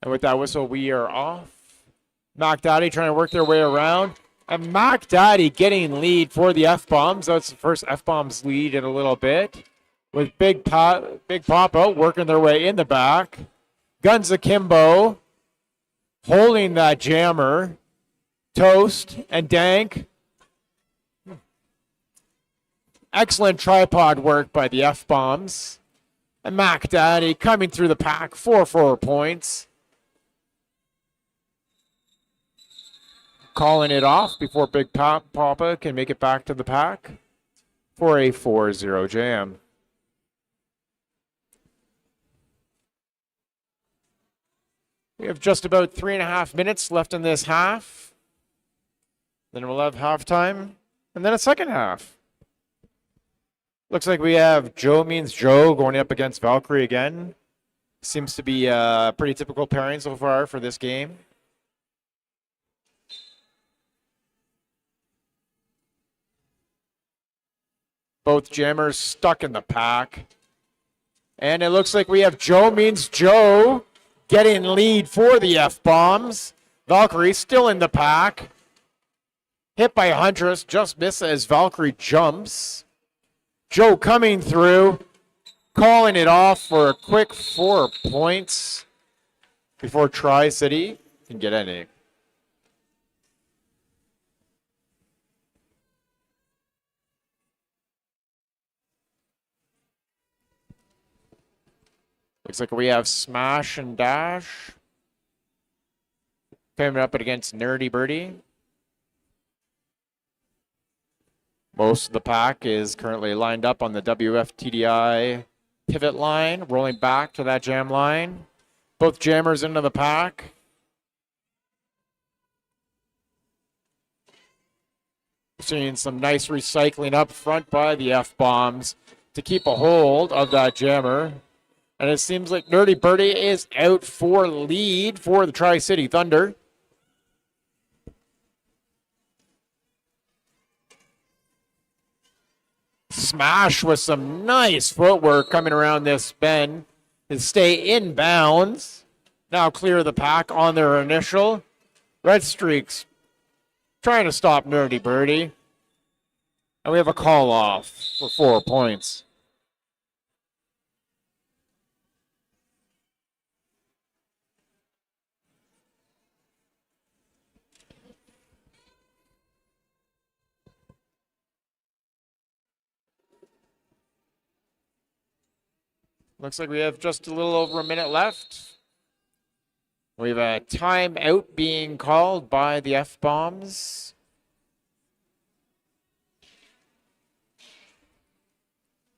[SPEAKER 2] And with that whistle, we are off. Mac Daddy trying to work their way around. And Mac Daddy getting lead for the F-Bombs. That's the first F-Bombs lead in a little bit. With Big Papa working their way in the back. Guns Akimbo holding that jammer. Toast and Dank. Excellent tripod work by the F-Bombs. And Mac Daddy coming through the pack for 4 points. Calling it off before Big Papa can make it back to the pack for a 4-0 jam. We have just about 3.5 minutes left in this half. Then we'll have halftime and then a second half. Looks like we have Joe Means Joe going up against Valkyrie again. Seems to be a pretty typical pairing so far for this game. Both jammers stuck in the pack. And it looks like we have Joe Means Joe getting lead for the F-Bombs. Valkyrie still in the pack. Hit by Huntress, just misses as Valkyrie jumps. Joe coming through, calling it off for a quick 4 points before Tri-City can get any. Looks like we have Smash and Dash coming up against Nerdy Birdie. Most of the pack is currently lined up on the WFTDI pivot line, rolling back to that jam line. Both jammers into the pack. Seeing some nice recycling up front by the F-Bombs to keep a hold of that jammer. And it seems like Nerdy Birdie is out for lead for the Tri-City Thunder. Smash with some nice footwork coming around this bend to stay in bounds. Now clear the pack on their initial. Red Streaks trying to stop Nerdy Birdie. And we have a call off for 4 points. Looks like we have just a little over a minute left. We have a timeout being called by the F-Bombs.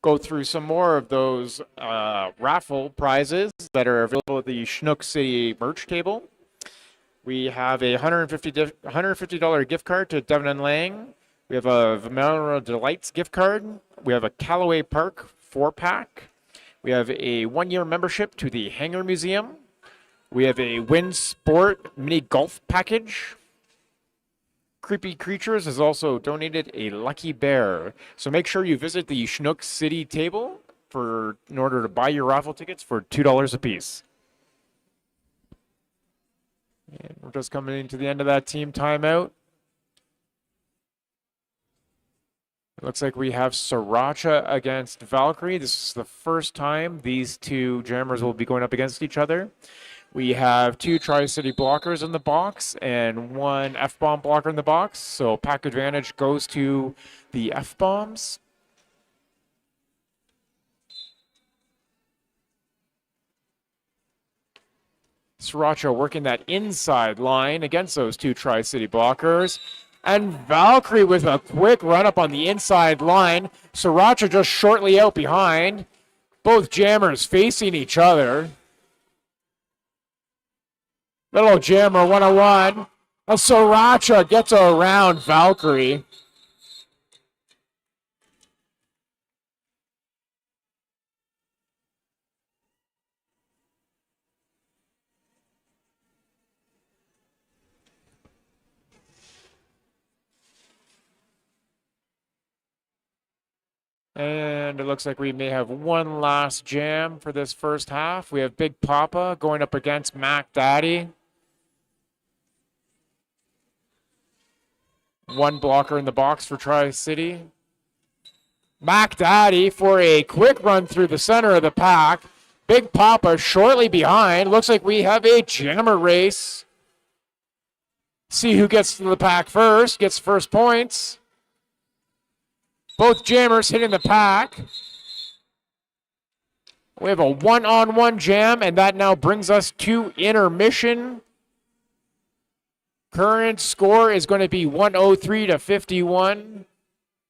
[SPEAKER 2] Go through some more of those raffle prizes that are available at the Chinook City merch table. We have a $150 gift card to Devon and Lang. We have a Vimera Delights gift card. We have a Callaway Park 4-pack. We have a 1-year membership to the Hangar Museum. We have a Win Sport mini golf package. Creepy Creatures has also donated a Lucky Bear. So make sure you visit the Chinook City table in order to buy your raffle tickets for $2 a piece. And we're just coming into the end of that team timeout. It looks like we have Sriracha against Valkyrie. This is the first time these two jammers will be going up against each other. We have 2 Tri-City blockers in the box and 1 F-bomb blocker in the box. So pack advantage goes to the F-bombs. Sriracha working that inside line against those 2 Tri-City blockers. And Valkyrie with a quick run up on the inside line. Sriracha just shortly out behind. Both jammers facing each other. Little jammer 101. Sriracha gets around Valkyrie. And it looks like we may have one last jam for this first half. We have Big Papa going up against Mac Daddy. One blocker in the box for Tri-City. Mac Daddy for a quick run through the center of the pack. Big Papa shortly behind. Looks like we have a jammer race. See who gets to the pack first, gets first points. Both jammers hitting the pack. We have a one-on-one jam, and that now brings us to intermission. Current score is going to be 103-51.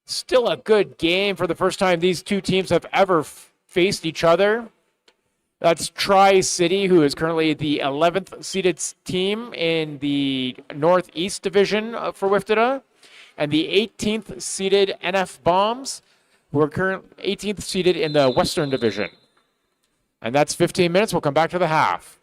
[SPEAKER 2] Still a good game for the first time these two teams have ever faced each other. That's Tri-City, who is currently the 11th seeded team in the Northeast Division for WIFTDA. And the 18th seeded NF Bombs, who are currently 18th seeded in the Western Division. And that's 15 minutes. We'll come back to the half.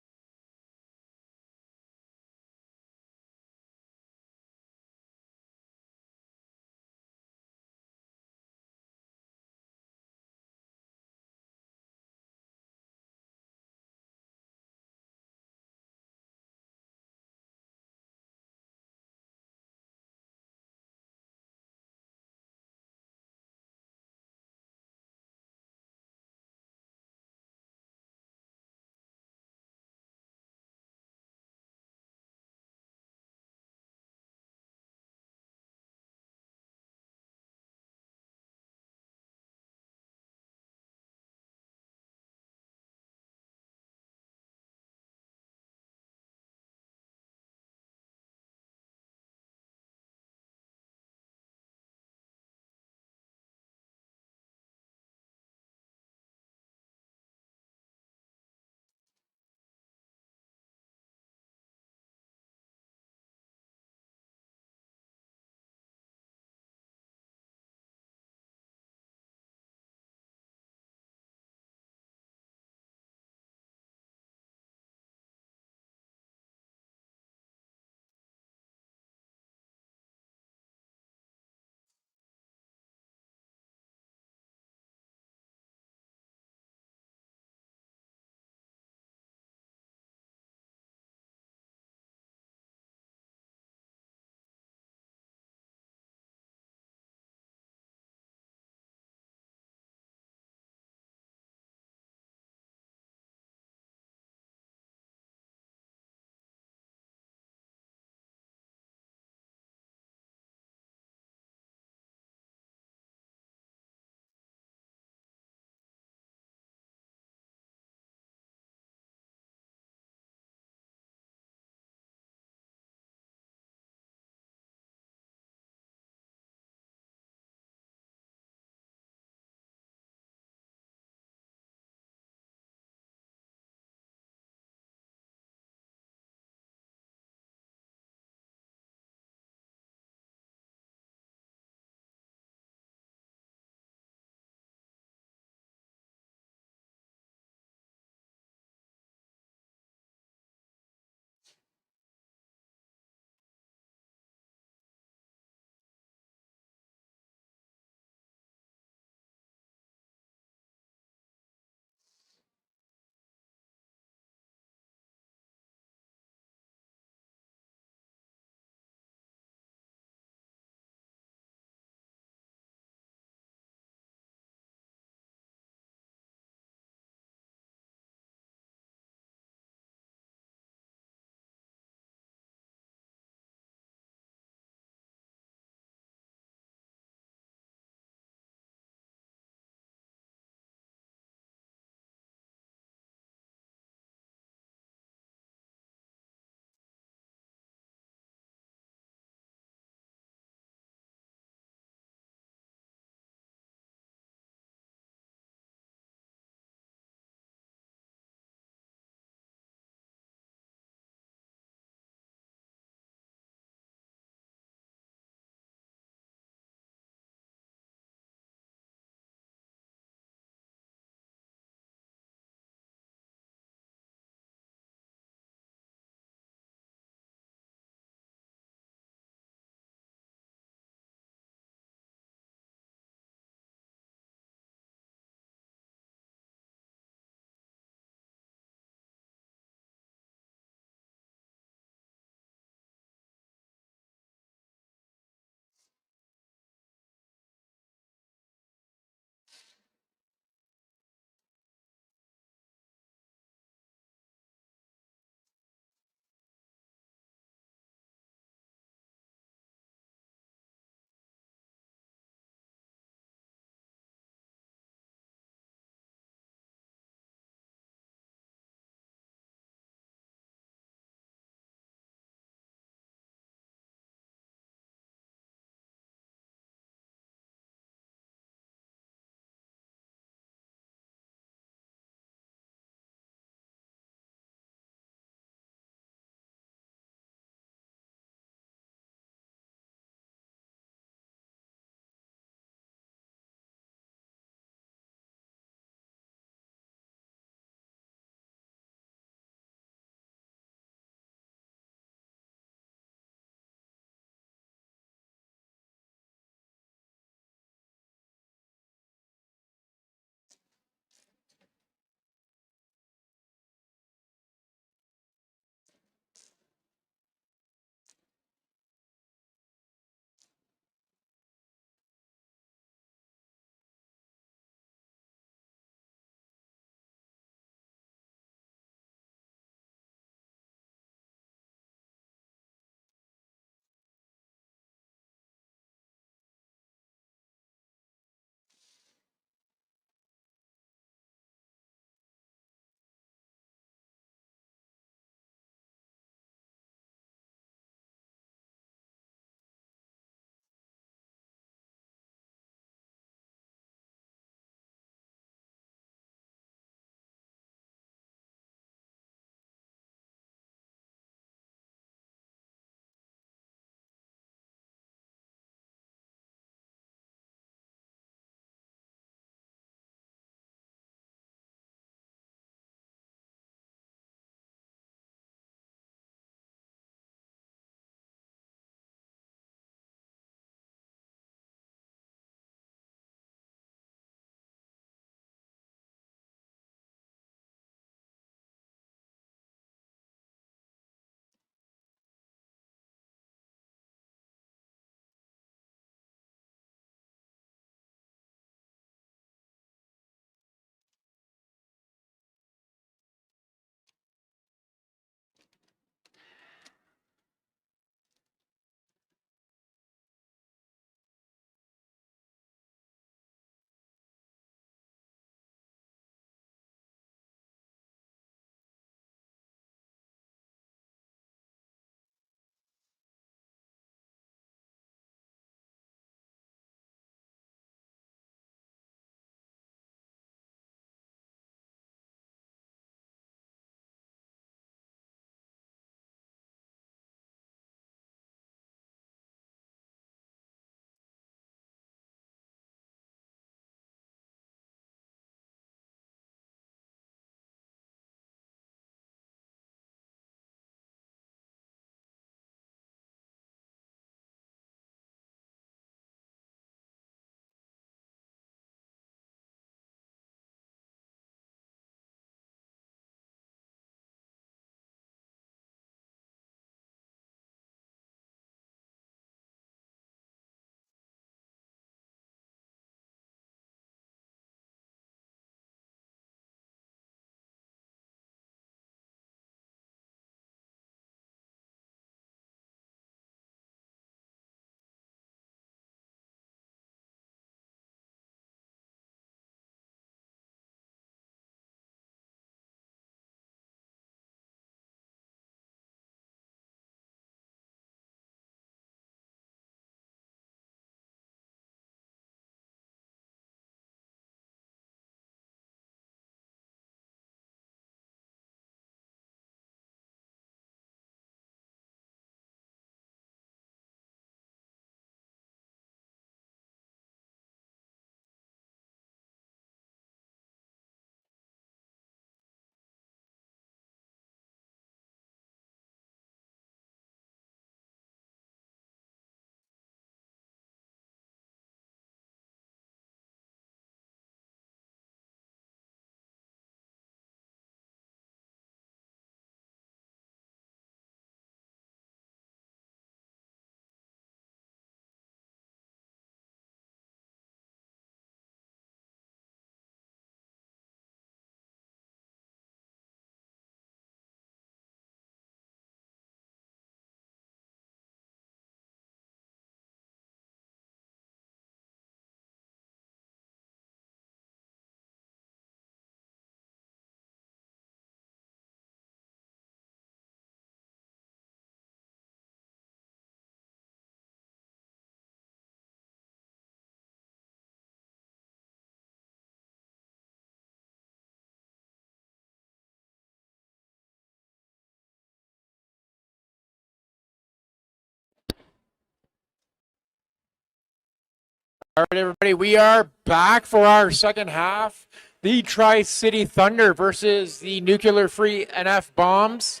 [SPEAKER 2] All right, everybody, we are back for our second half. The Tri-City Thunder versus the nuclear-free NF Bombs.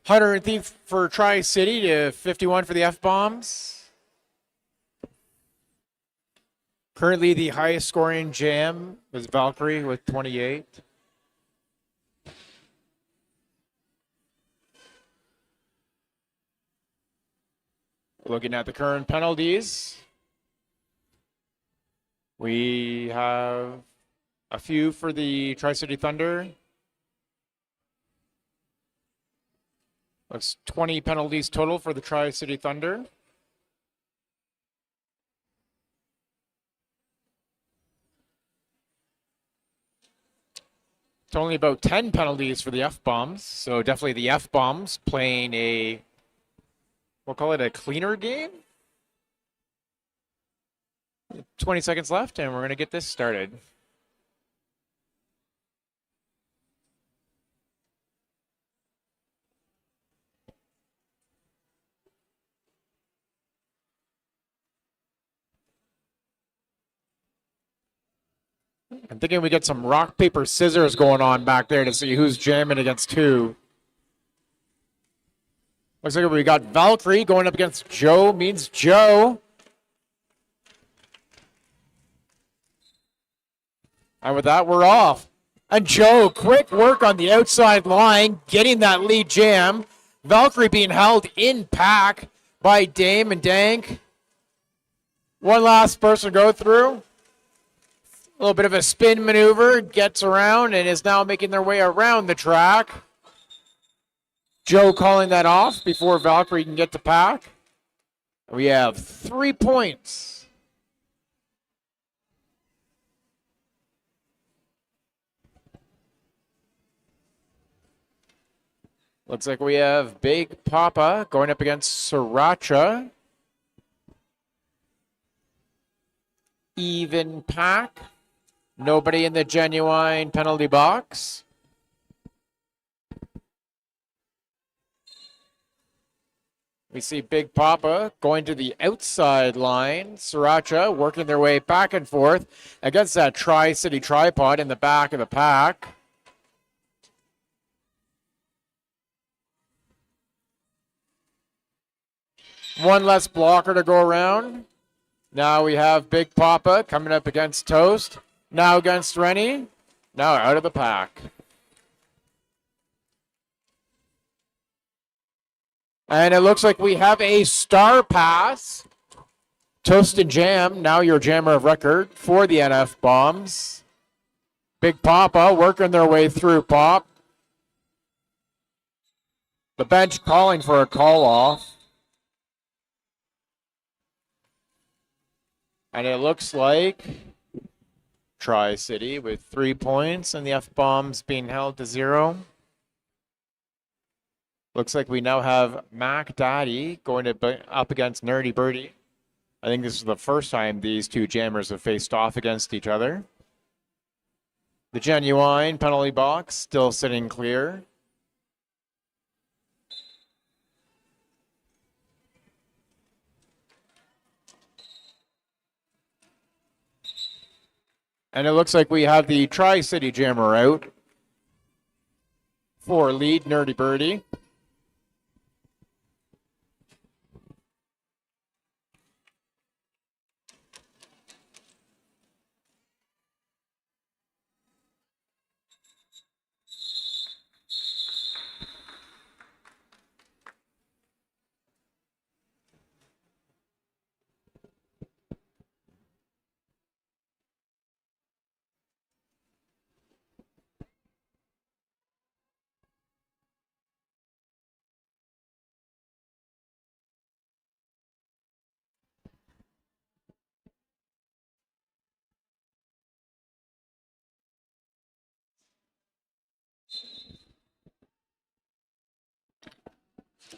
[SPEAKER 2] 103 for Tri-City to 51 for the F-Bombs. Currently, the highest scoring jam was Valkyrie with 28. Looking at the current penalties. We have a few for the Tri-City Thunder. That's 20 penalties total for the Tri-City Thunder. It's only about 10 penalties for the F-Bombs, so definitely the F-Bombs playing a, we'll call it a cleaner game. 20 seconds left, and we're going to get this started. I'm thinking we get some rock, paper, scissors going on back there to see who's jamming against who. Looks like we got Valkyrie going up against Joe, means Joe. And with that, we're off. And Joe, quick work on the outside line, getting that lead jam. Valkyrie being held in pack by Dame and Dank. One last person to go through. A little bit of a spin maneuver, gets around and is now making their way around the track. Joe calling that off before Valkyrie can get to pack. We have 3 points. Looks like we have Big Papa going up against Sriracha. Even pack. Nobody in the genuine penalty box. We see Big Papa going to the outside line. Sriracha working their way back and forth against that Tri-City tripod in the back of the pack. One less blocker to go around. Now we have Big Papa coming up against Toast. Now against Rennie. Now out of the pack. And it looks like we have a star pass. Toast and Jam, now your jammer of record for the NF Bombs. Big Papa working their way through Pop. The bench calling for a call off. And it looks like Tri-City with 3 points and the F-Bombs being held to 0. Looks like we now have Mac Daddy going up against Nerdy Birdie. I think this is the first time these two jammers have faced off against each other. The genuine penalty box still sitting clear. And it looks like we have the Tri-City jammer out for lead Nerdy Birdie.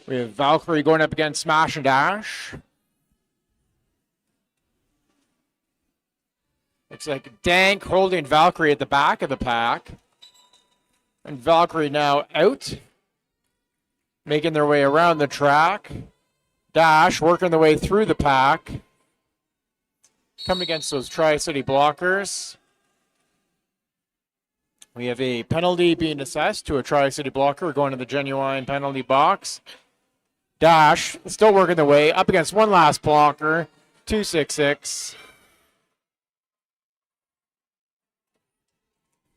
[SPEAKER 2] We have Valkyrie going up against Smash and Dash. Looks like Dank holding Valkyrie at the back of the pack. And Valkyrie now out. Making their way around the track. Dash working their way through the pack. coming against those Tri-City blockers. We have a penalty being assessed to a Tri-City blocker. We're going to the genuine penalty box. Dash, still working their way up against one last blocker. 2-6-6.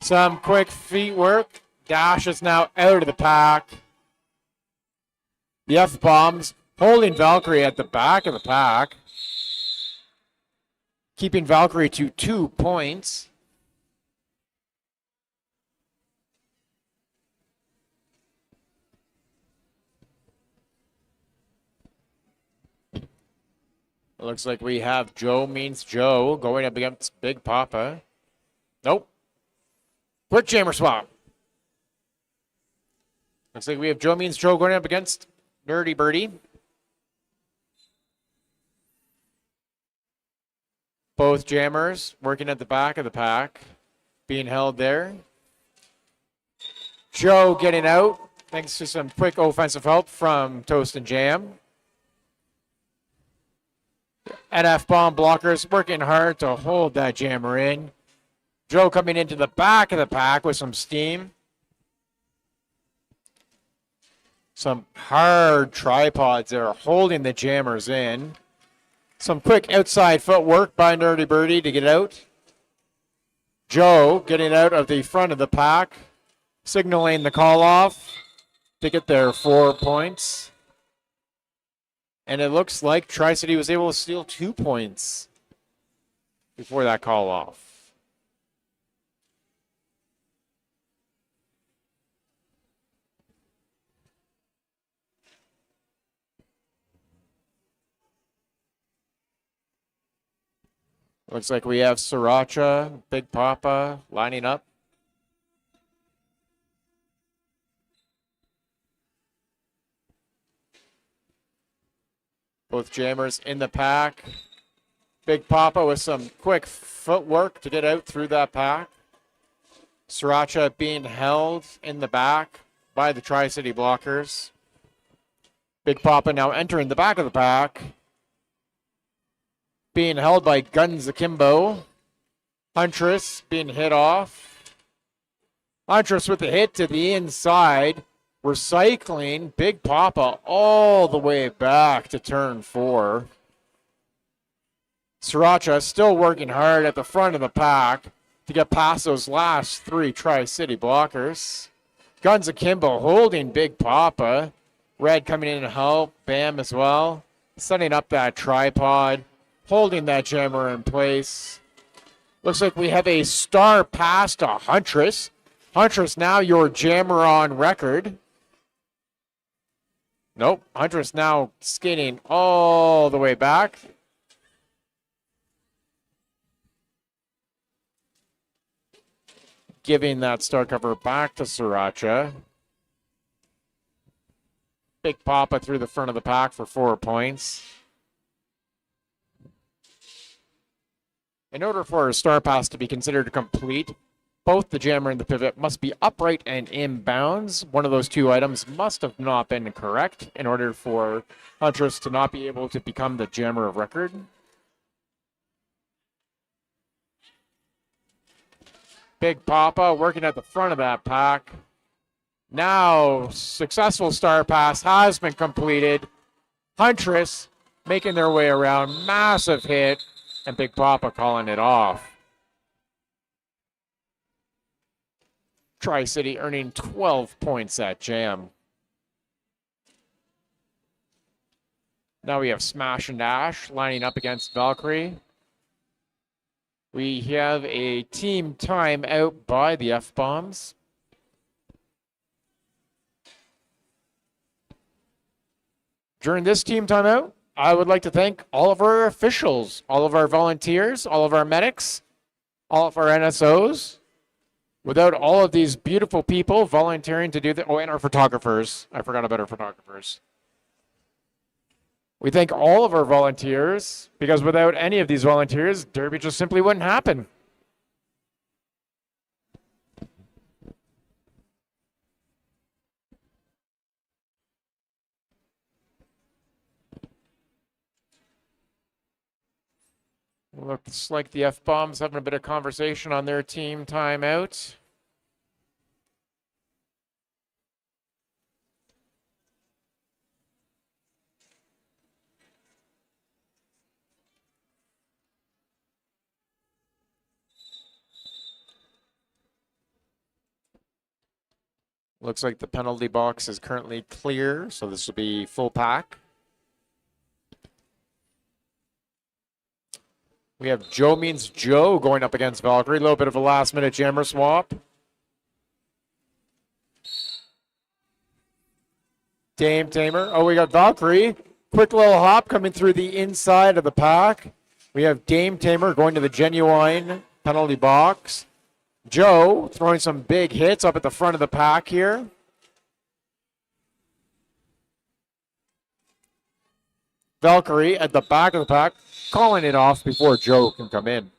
[SPEAKER 2] Some quick feet work. Dash is now out of the pack. The F-bombs holding Valkyrie at the back of the pack. Keeping Valkyrie to 2 points. It looks like we have Joe Means Joe going up against Big Papa. Nope. Quick jammer swap. Looks like we have Joe Means Joe going up against Nerdy Birdie. Both jammers working at the back of the pack. Being held there. Joe getting out thanks to some quick offensive help from Toast and Jam. NF bomb blockers working hard to hold that jammer in. Joe coming into the back of the pack with some steam. Some hard tripods there holding the jammers in. Some quick outside footwork by Nerdy Birdie to get out. Joe getting out of the front of the pack, signaling the call off to get their 4 points. And it looks like Tri-City was able to steal 2 points before that call off. Looks like we have Sriracha, Big Papa lining up. Both jammers in the pack. Big Papa with some quick footwork to get out through that pack. Sriracha being held in the back by the Tri-City blockers. Big Papa now entering the back of the pack. Being held by Guns Akimbo. Huntress being hit off. Huntress with the hit to the inside. Recycling Big Papa all the way back to turn 4. Sriracha still working hard at the front of the pack to get past those last 3 Tri-City blockers. Guns Akimbo holding Big Papa. Red coming in to help. Bam as well. Setting up that tripod. Holding that jammer in place. Looks like we have a star pass to Huntress. Huntress now your jammer on record. Nope. Huntress now skating all the way back. Giving that star cover back to Sriracha. Big Papa through the front of the pack for 4 points. In order for a star pass to be considered complete, both the jammer and the pivot must be upright and in bounds. One of those 2 items must have not been correct in order for Huntress to not be able to become the jammer of record. Big Papa working at the front of that pack. Now, successful star pass has been completed. Huntress making their way around. Massive hit. And Big Papa calling it off. Tri-City earning 12 points at jam. Now we have Smash and Dash lining up against Valkyrie. We have a team timeout by the F-bombs. During this team timeout, I would like to thank all of our officials, all of our volunteers, all of our medics, all of our NSOs. Without all of these beautiful people volunteering to do that, and our photographers. I forgot about our photographers. We thank all of our volunteers because without any of these volunteers, Derby just simply wouldn't happen. Looks like the F-Bombs having a bit of conversation on their team timeout. Looks like the penalty box is currently clear, so this will be full pack. We have Joe Means Joe going up against Valkyrie. A little bit of a last-minute jammer swap. Dame Tamer. Oh, we got Valkyrie. Quick little hop coming through the inside of the pack. We have Dame Tamer going to the Genuine penalty box. Joe throwing some big hits up at the front of the pack here. Valkyrie at the back of the pack, calling it off before Joe can come in.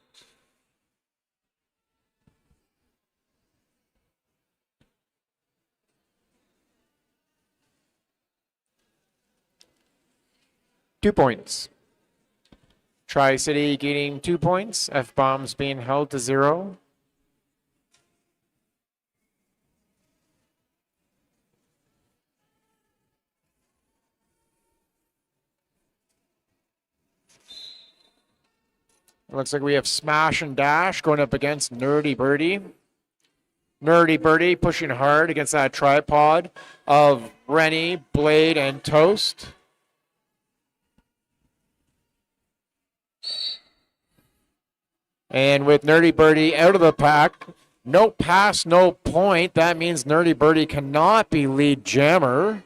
[SPEAKER 2] Two points. Tri-City gaining 2 points. F-Bombs being held to 0. Looks like we have Smash and Dash going up against Nerdy Birdie. Nerdy Birdie pushing hard against that tripod of Rennie, Blade, and Toast. And with Nerdy Birdie out of the pack, no pass, no point. That means Nerdy Birdie cannot be lead jammer.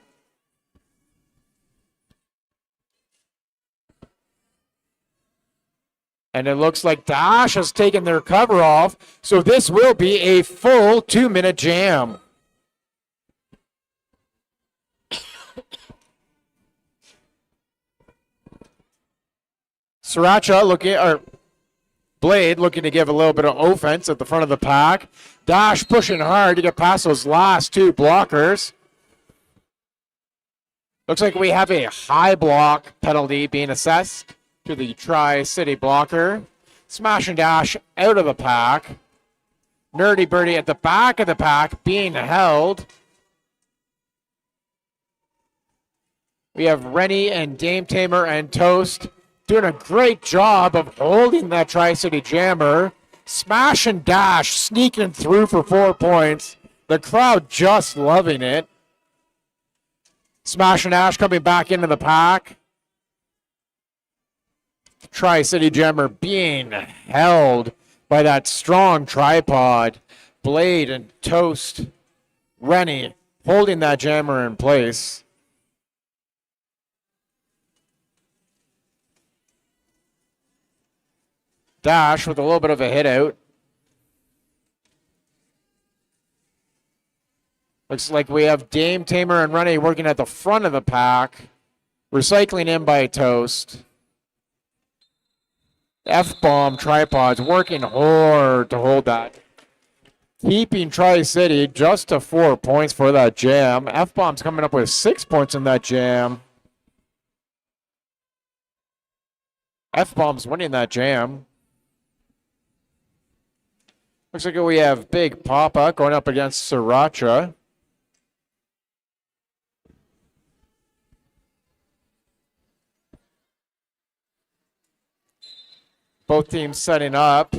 [SPEAKER 2] And it looks like Dash has taken their cover off, so this will be a full 2-minute jam. Sriracha looking, or Blade looking to give a little bit of offense at the front of the pack. Dash pushing hard to get past those last two blockers. Looks like we have a high block penalty being assessed to the Tri-City blocker. Smash and Dash out of the pack. Nerdy Birdie at the back of the pack being held. We have Rennie and Dame Tamer and Toast doing a great job of holding that Tri-City jammer. Smash and Dash sneaking through for 4 points. The crowd just loving it. Smash and Dash coming back into the pack. Tri-City jammer being held by that strong tripod. Blade and Toast. Rennie holding that jammer in place. Dash with a little bit of a hit out. Looks like we have Dame Tamer and Rennie working at the front of the pack. Recycling in by Toast. F-bomb tripods working hard to hold that. Keeping Tri-City just to 4 points for that jam. F-bomb's coming up with 6 points in that jam. F-bomb's winning that jam. Looks like we have Big Papa going up against Sriracha. Both teams setting up.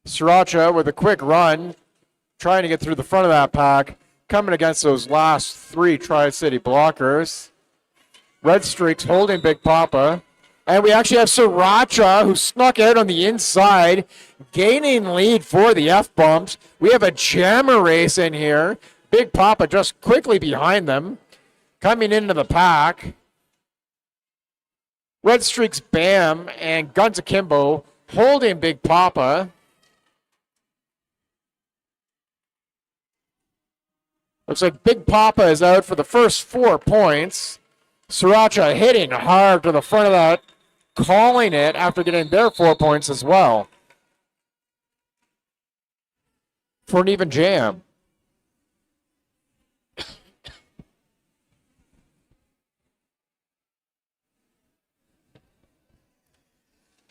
[SPEAKER 2] Sriracha with a quick run, trying to get through the front of that pack, coming against those last three Tri-City blockers. Red Streaks holding Big Papa. And we actually have Sriracha, who snuck out on the inside, gaining lead for the F-Bumps. We have a jammer race in here. Big Papa just quickly behind them, coming into the pack. Red Streaks Bam and Guns Akimbo holding Big Papa. Looks like Big Papa is out for the first 4 points. Sriracha hitting hard to the front of that, calling it after getting their 4 points as well. For an even jam.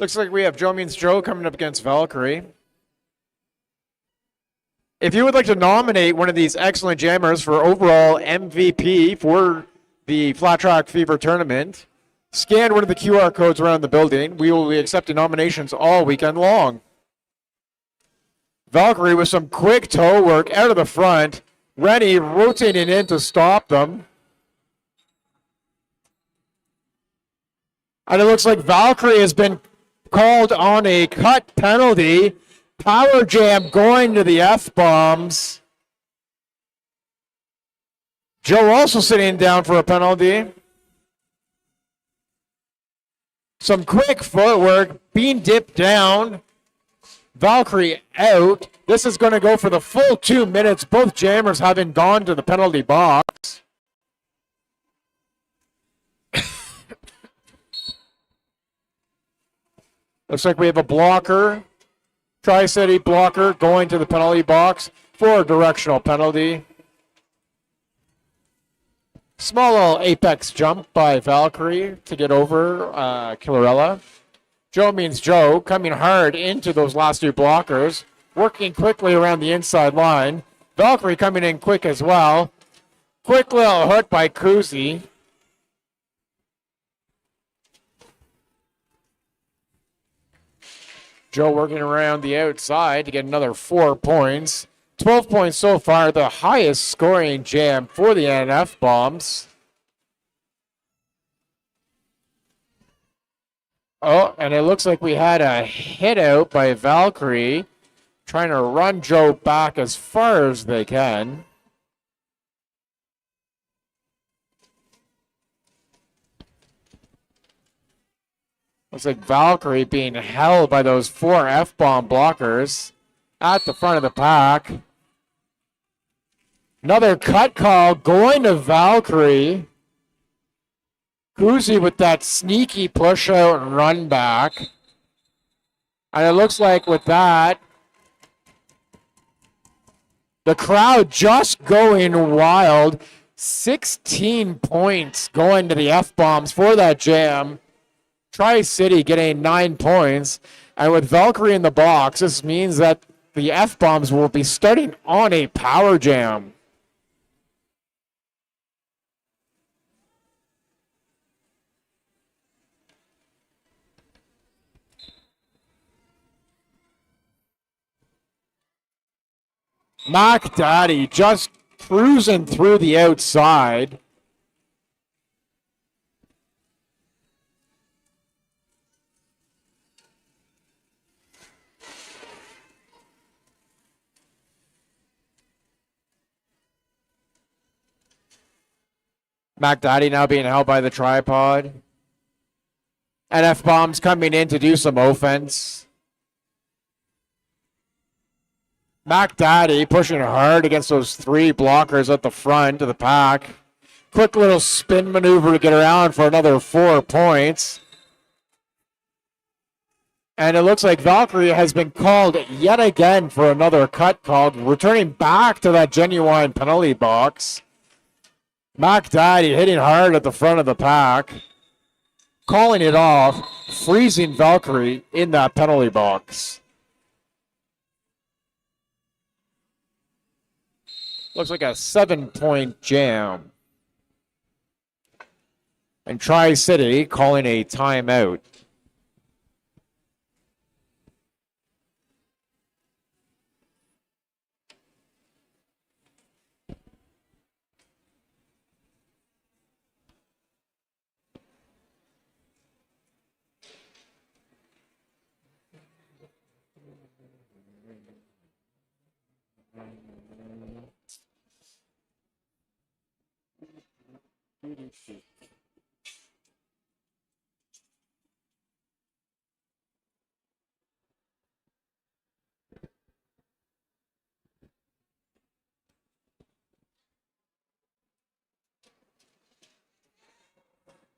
[SPEAKER 2] Looks like we have Joe Means Joe coming up against Valkyrie. If you would like to nominate one of these excellent jammers for overall MVP for the Flat Track Fever tournament, scan one of the QR codes around the building. We will be accepting nominations all weekend long. Valkyrie with some quick toe work out of the front. Rennie rotating in to stop them. And it looks like Valkyrie has been called on a cut penalty. Power jam going to the F-bombs. Joe also sitting down for a penalty. Some quick footwork, being dipped down. Valkyrie out. This is going to go for the full 2 minutes. Both jammers having gone to the penalty box. Looks like we have a blocker. Tri-City blocker going to the penalty box for a directional penalty. Small little apex jump by Valkyrie to get over Killarella. Joe Means Joe coming hard into those last two blockers, working quickly around the inside line. Valkyrie coming in quick as well. Quick little hook by Kuzi. Joe working around the outside to get another 4 points. 12 points so far, the highest scoring jam for the NF Bombs. Oh, and it looks like we had a hit out by Valkyrie, trying to run Joe back as far as they can. Looks like Valkyrie being held by those 4 F-bomb blockers at the front of the pack. Another cut call going to Valkyrie. Kuzi with that sneaky push out and run back. And it looks like with that, the crowd just going wild. 16 points going to the F-bombs for that jam. Tri-City getting 9 points. And with Valkyrie in the box, this means that the F-bombs will be starting on a power jam. Mac Daddy just cruising through the outside. Mac Daddy now being held by the tripod. And F-bombs coming in to do some offense. Mac Daddy pushing hard against those 3 blockers at the front of the pack. Quick little spin maneuver to get around for another 4 points. And it looks like Valkyrie has been called yet again for another cut call, returning back to that genuine penalty box. Mac Daddy hitting hard at the front of the pack, calling it off, freezing Valkyrie in that penalty box. Looks like a 7-point jam. And Tri-City calling a timeout.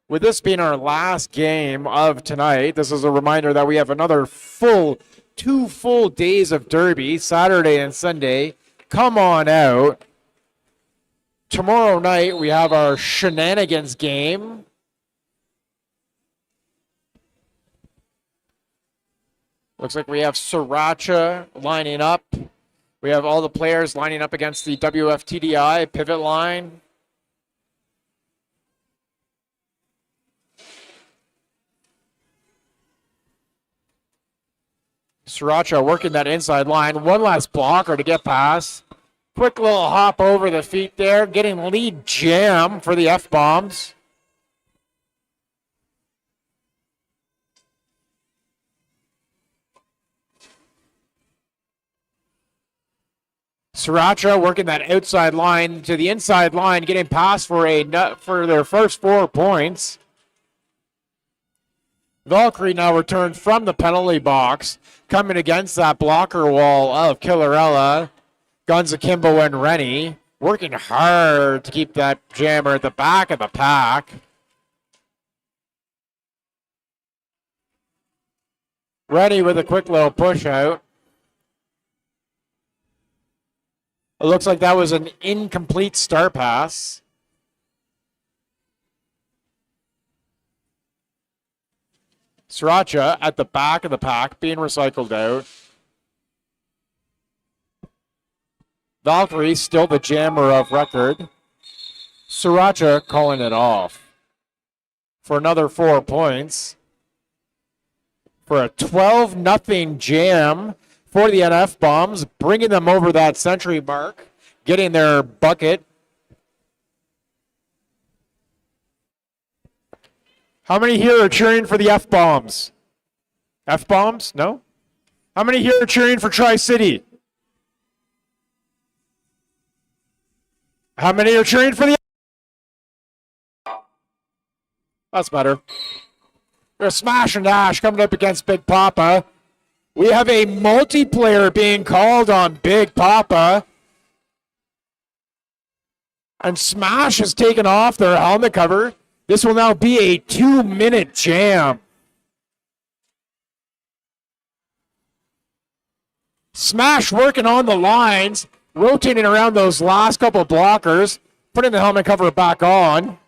[SPEAKER 2] With this being our last game of tonight, this is a reminder that we have another 2 full days of Derby, Saturday and Sunday. Come on out. Tomorrow night, we have our Shenanigans game. Looks like we have Sriracha lining up. We have all the players lining up against the WFTDI pivot line. Sriracha working that inside line. One last blocker to get past. Quick little hop over the feet there. Getting lead jam for the F-bombs. Sriracha working that outside line to the inside line, getting past for their first 4 points. Valkyrie now returned from the penalty box, coming against that blocker wall of Killarella, Guns Akimbo, and Rennie, working hard to keep that jammer at the back of the pack. Rennie with a quick little push out. It looks like that was an incomplete star pass. Sriracha at the back of the pack being recycled out. Valkyrie still the jammer of record. Sriracha calling it off for another 4 points. For a 12-0 jam for the NF Bombs, bringing them over that century mark, getting their bucket. How many here are cheering for the F-Bombs? F-Bombs? No? How many here are cheering for Tri-City? How many are cheering for the... That's better. There's Smash and Dash coming up against Big Papa. We have a multiplayer being called on Big Papa. And Smash has taken off their helmet cover. This will now be a 2-minute jam. Smash working on the lines, rotating around those last couple blockers, putting the helmet cover back on.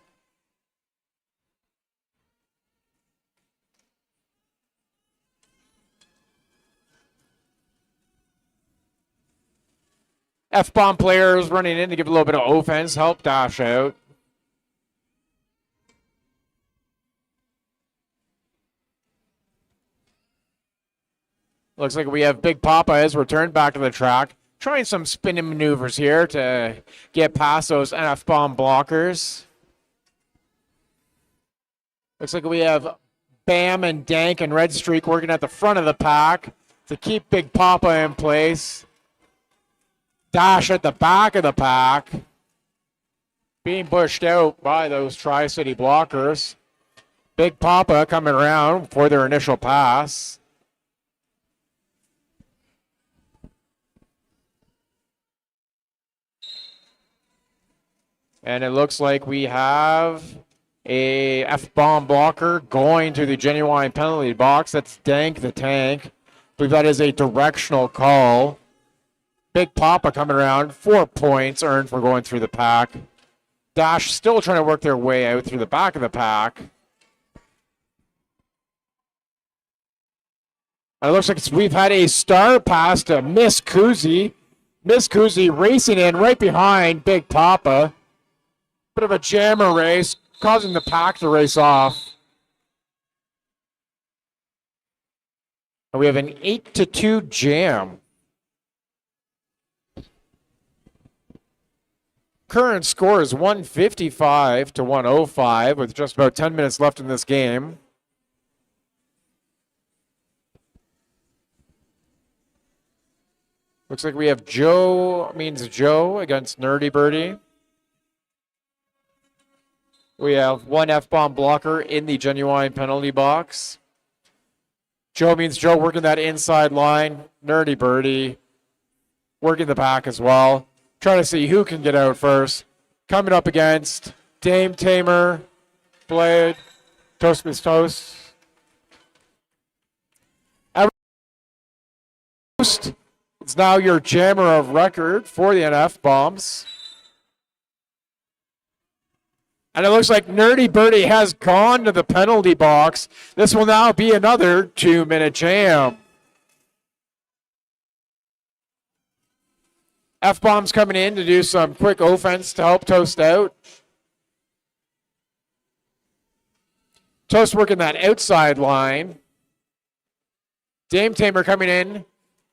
[SPEAKER 2] F-bomb players running in to give a little bit of offense, help Dash out. Looks like we have Big Papa has returned back to the track, trying some spinning maneuvers here to get past those F-bomb blockers. Looks like we have Bam and Dank and Red Streak working at the front of the pack to keep Big Papa in place. Dash at the back of the pack, being pushed out by those Tri-City blockers. Big Papa coming around for their initial pass. And it looks like we have a F-bomb blocker going to the Genuine penalty box. That's Dank the Tank. I believe that is a directional call. Big Papa coming around. 4 points earned for going through the pack. Dash still trying to work their way out through the back of the pack. And it looks like we've had a star pass to Miss Kuzi. Miss Kuzi racing in right behind Big Papa. Bit of a jammer race, causing the pack to race off. And we have an 8-2 jam. Current score is 155-105 with just about 10 minutes left in this game. Looks like we have Joe against Nerdy Birdie. We have one F-bomb blocker in the Genuine penalty box. Joe working that inside line. Nerdy Birdie working the pack as well. Trying to see who can get out first. Coming up against Dame Tamer, Blade, Toast Miss Toast. It's now your jammer of record for the NF Bombs. And it looks like Nerdy Birdie has gone to the penalty box. This will now be another 2-minute jam. F-bombs coming in to do some quick offense to help Toast out. Toast working that outside line. Dame Tamer coming in.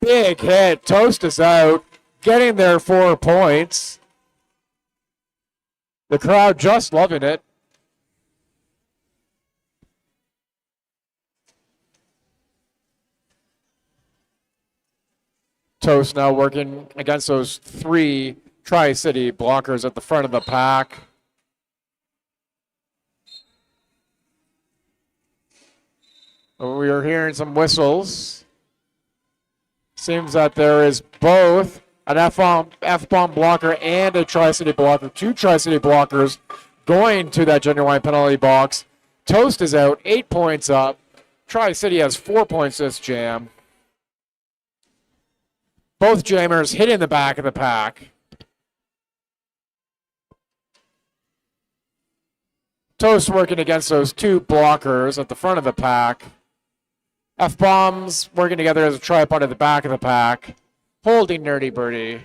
[SPEAKER 2] Big hit. Toast is out. Getting there 4 points. The crowd just loving it. Toast now working against those 3 Tri-City blockers at the front of the pack. We are hearing some whistles. Seems that there is both an F-bomb blocker and a Tri-City blocker. 2 Tri-City blockers going to that genuine penalty box. Toast is out, 8 points up. Tri-City has 4 points this jam. Both jammers hitting the back of the pack. Toast working against those 2 blockers at the front of the pack. F-bombs working together as a tripod at the back of the pack. Holding Nerdy Birdie.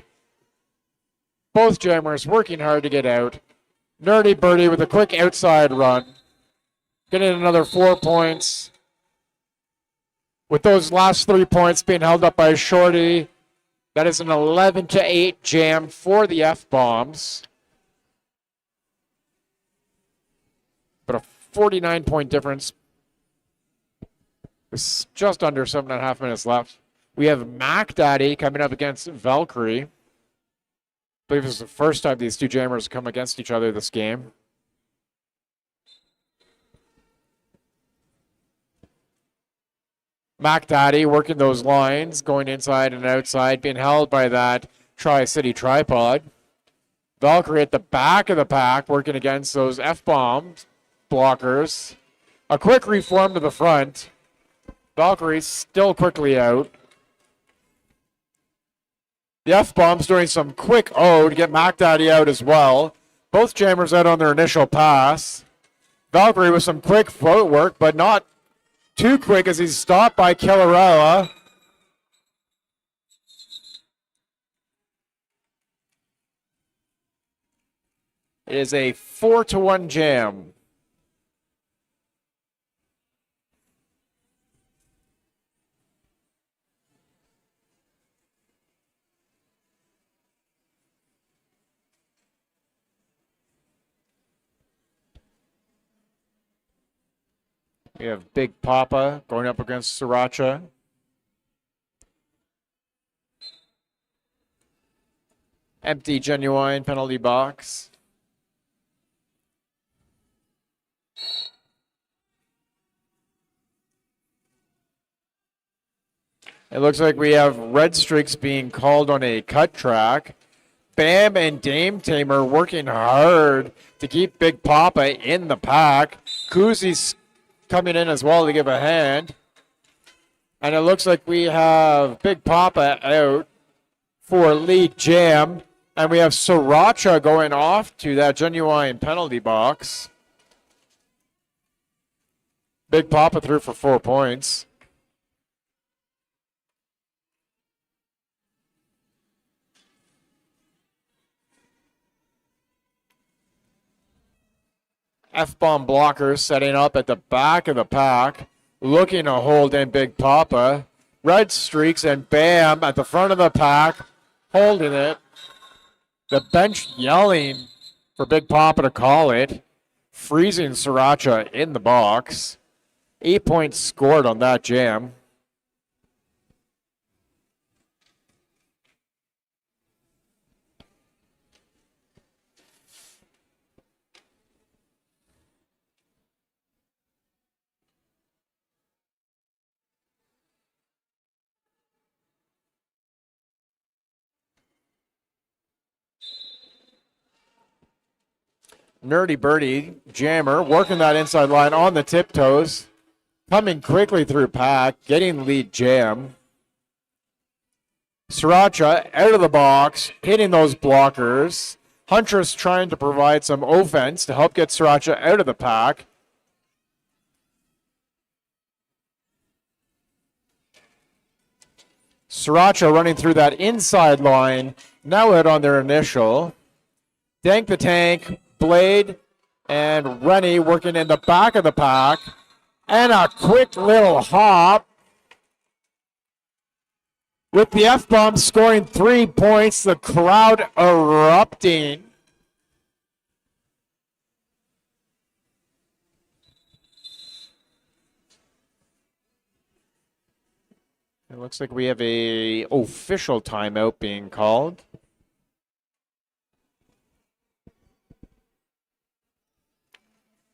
[SPEAKER 2] Both jammers working hard to get out. Nerdy Birdie with a quick outside run. Getting another 4 points. With those last 3 points being held up by Shorty. That is an 11-8 jam for the F-bombs. But a 49-point difference. It's just under 7.5 minutes left. We have Mac Daddy coming up against Valkyrie. I believe this is the first time these 2 jammers come against each other this game. Mac Daddy working those lines, going inside and outside, being held by that Tri-City tripod. Valkyrie at the back of the pack, working against those F-bomb blockers. A quick reform to the front. Valkyrie still quickly out. The F-bombs doing some quick O to get Mac Daddy out as well. Both jammers out on their initial pass. Valkyrie with some quick footwork, but not too quick as he's stopped by Killarella. It is a 4-1 jam. We have Big Papa going up against Sriracha. Empty genuine penalty box. It looks like we have red streaks being called on a cut track. Bam and Dame Tamer working hard to keep Big Papa in the pack. Kuzi's coming in as well to give a hand. And it looks like we have Big Papa out for lead jam. And we have Sriracha going off to that genuine penalty box. Big Papa through for 4 points. F-bomb blockers setting up at the back of the pack, looking to hold in Big Papa. Red streaks and Bam at the front of the pack, holding it. The bench yelling for Big Papa to call it, freezing Sriracha in the box. 8 points scored on that jam. Nerdy Birdie, jammer, working that inside line on the tiptoes. Coming quickly through pack, getting lead jam. Sriracha out of the box, hitting those blockers. Huntress trying to provide some offense to help get Sriracha out of the pack. Sriracha running through that inside line. Now out on their initial. Dank the Tank, Blade, and Rennie working in the back of the pack. And a quick little hop. With the F-bomb scoring 3 points, the crowd erupting. It looks like we have a official timeout being called.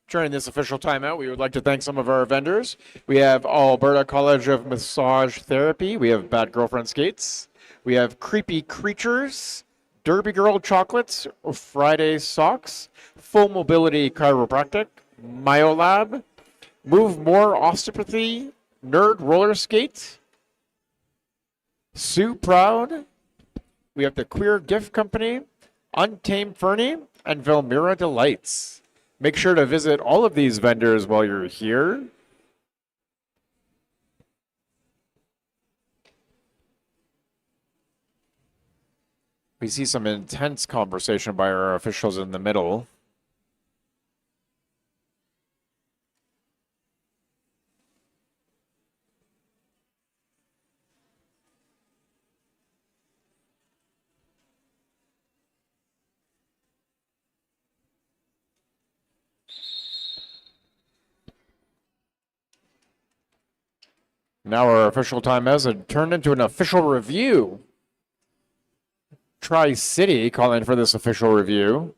[SPEAKER 2] During this official timeout, we would like to thank some of our vendors. We have Alberta College of Massage Therapy. We have Bad Girlfriend Skates. We have Creepy Creatures, Derby Girl Chocolates, Friday Socks, Full Mobility Chiropractic, Myolab, Move More Osteopathy, Nerd Roller Skate, Sue Proud. We have the Queer Gift Company, Untamed Fernie, and Velmira Delights. Make sure to visit all of these vendors while you're here. We see some intense conversation by our officials in the middle. Now our official time has turned into an official review. Tri-City calling for this official review.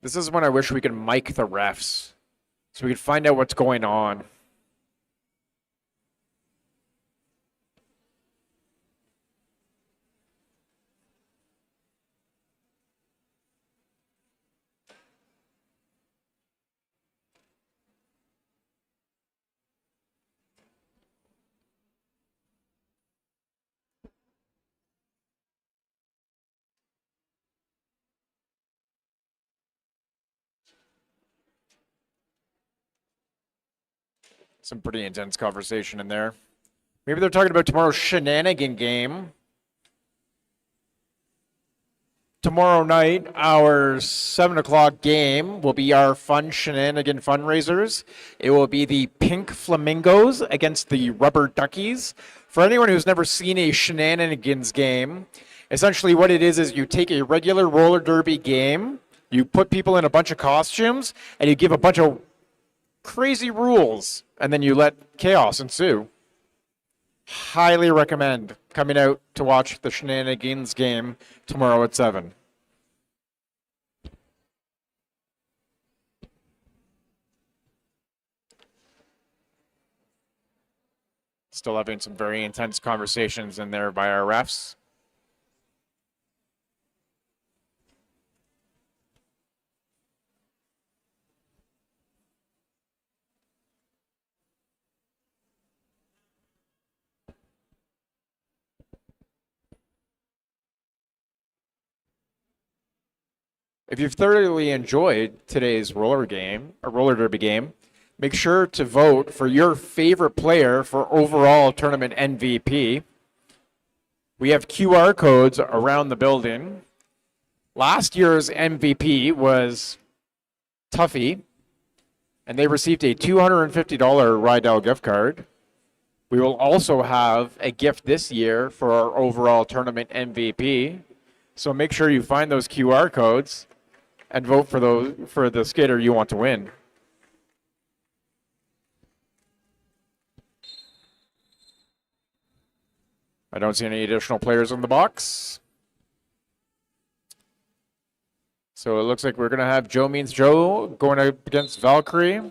[SPEAKER 2] This is when I wish we could mic the refs so we could find out what's going on. Some pretty intense conversation in there. Maybe they're talking about tomorrow's shenanigan game. Tomorrow night, our 7 o'clock game will be our fun shenanigan fundraisers. It will be the Pink Flamingos against the Rubber Duckies. For anyone who's never seen a shenanigans game, essentially what it is you take a regular roller derby game, you put people in a bunch of costumes, and you give a bunch of crazy rules, and then you let chaos ensue. Highly recommend coming out to watch the shenanigans game tomorrow at 7. Still having some very intense conversations in there by our refs. If you've thoroughly enjoyed today's roller derby game, make sure to vote for your favorite player for overall tournament MVP. We have QR codes around the building. Last year's MVP was Tuffy, and they received a $250 Rydell gift card. We will also have a gift this year for our overall tournament MVP. So make sure you find those QR codes and vote for the skater you want to win. I don't see any additional players in the box. So it looks like we're going to have Joe Means Joe going up against Valkyrie.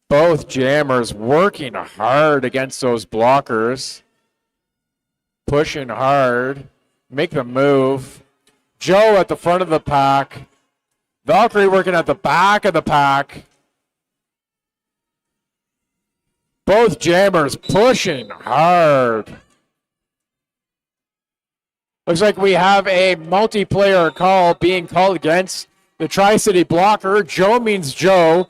[SPEAKER 2] Both jammers working hard against those blockers. Pushing hard. Make the move. Joe at the front of the pack. Valkyrie working at the back of the pack. Both jammers pushing hard. Looks like we have a multiplayer call being called against the Tri-City blocker. Joe means Joe.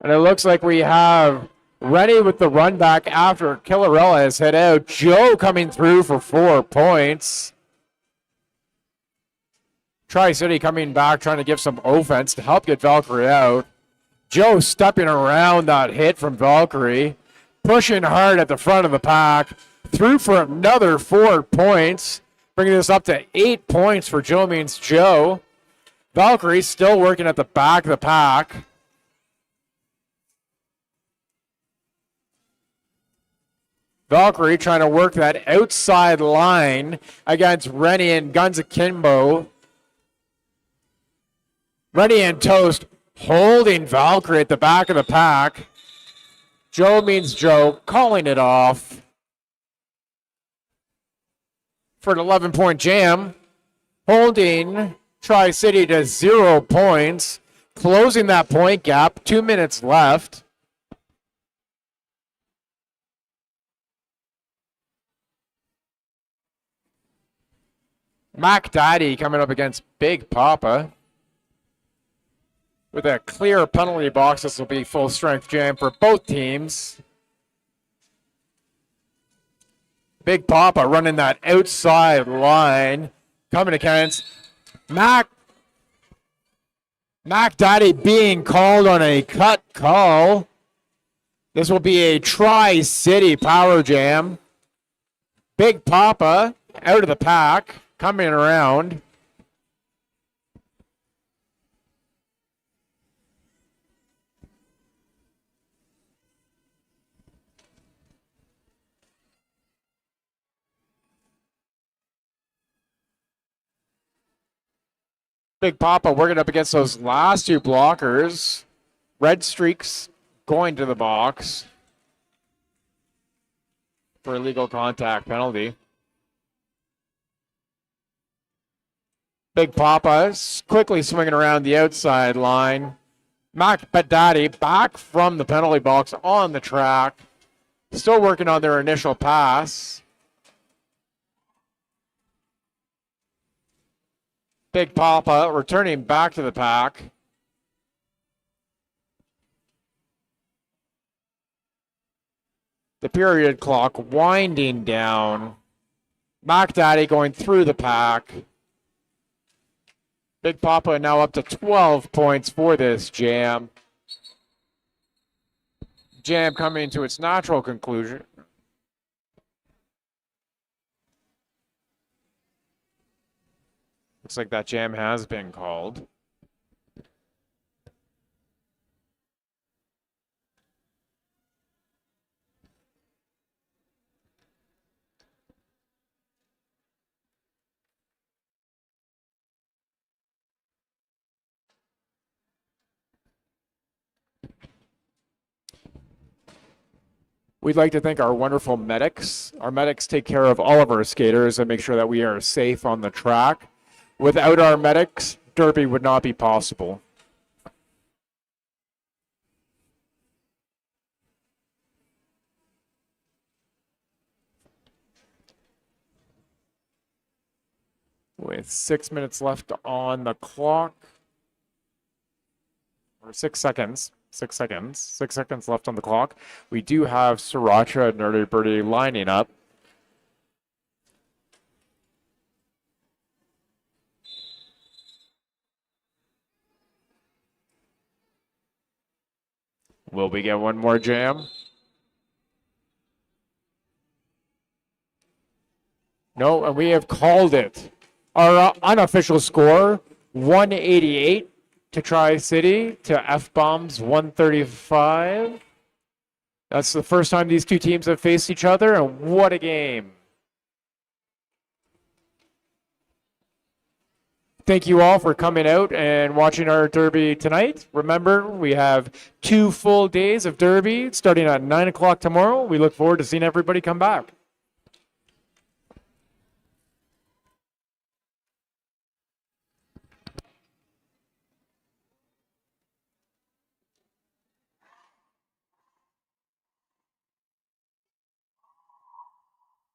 [SPEAKER 2] And it looks like we have Rennie with the run back after Killarella has hit out. Joe coming through for 4 points. Tri-City coming back, trying to give some offense to help get Valkyrie out. Joe stepping around that hit from Valkyrie, pushing hard at the front of the pack, through for another 4 points, bringing this up to 8 points for Joe means Joe. Valkyrie still working at the back of the pack. Valkyrie trying to work that outside line against Rennie and Guns Akimbo. Rennie and Toast holding Valkyrie at the back of the pack. Joe means Joe calling it off for an 11-point jam. Holding Tri-City to 0 points. Closing that point gap. 2 minutes left. Mac Daddy coming up against Big Papa. With a clear penalty box, this will be full strength jam for both teams. Big Papa running that outside line. Coming against Mac Daddy being called on a cut call. This will be a Tri-City power jam. Big Papa out of the pack. Coming around. Big Papa working up against those last 2 blockers. Red streaks going to the box for illegal contact penalty. Big Papa quickly swinging around the outside line. Mac Badati back from the penalty box on the track. Still working on their initial pass. Big Papa returning back to the pack. The period clock winding down. Mac Daddy going through the pack. Big Papa now up to 12 points for this jam. Jam coming to its natural conclusion. Looks like that jam has been called. We'd like to thank our wonderful medics. Our medics take care of all of our skaters and make sure that we are safe on the track. Without our medics, Derby would not be possible. With 6 minutes left on the clock, or 6 seconds. 6 seconds. 6 seconds left on the clock. We do have Sriracha and Nerdy Birdie lining up. Will we get one more jam? No, and we have called it. Our unofficial score, 188 to Tri-City to F-Bombs 135. That's the first time these two teams have faced each other, and what a game. Thank you all for coming out and watching our Derby tonight. Remember, we have 2 full days of Derby starting at 9 o'clock tomorrow. We look forward to seeing everybody come back.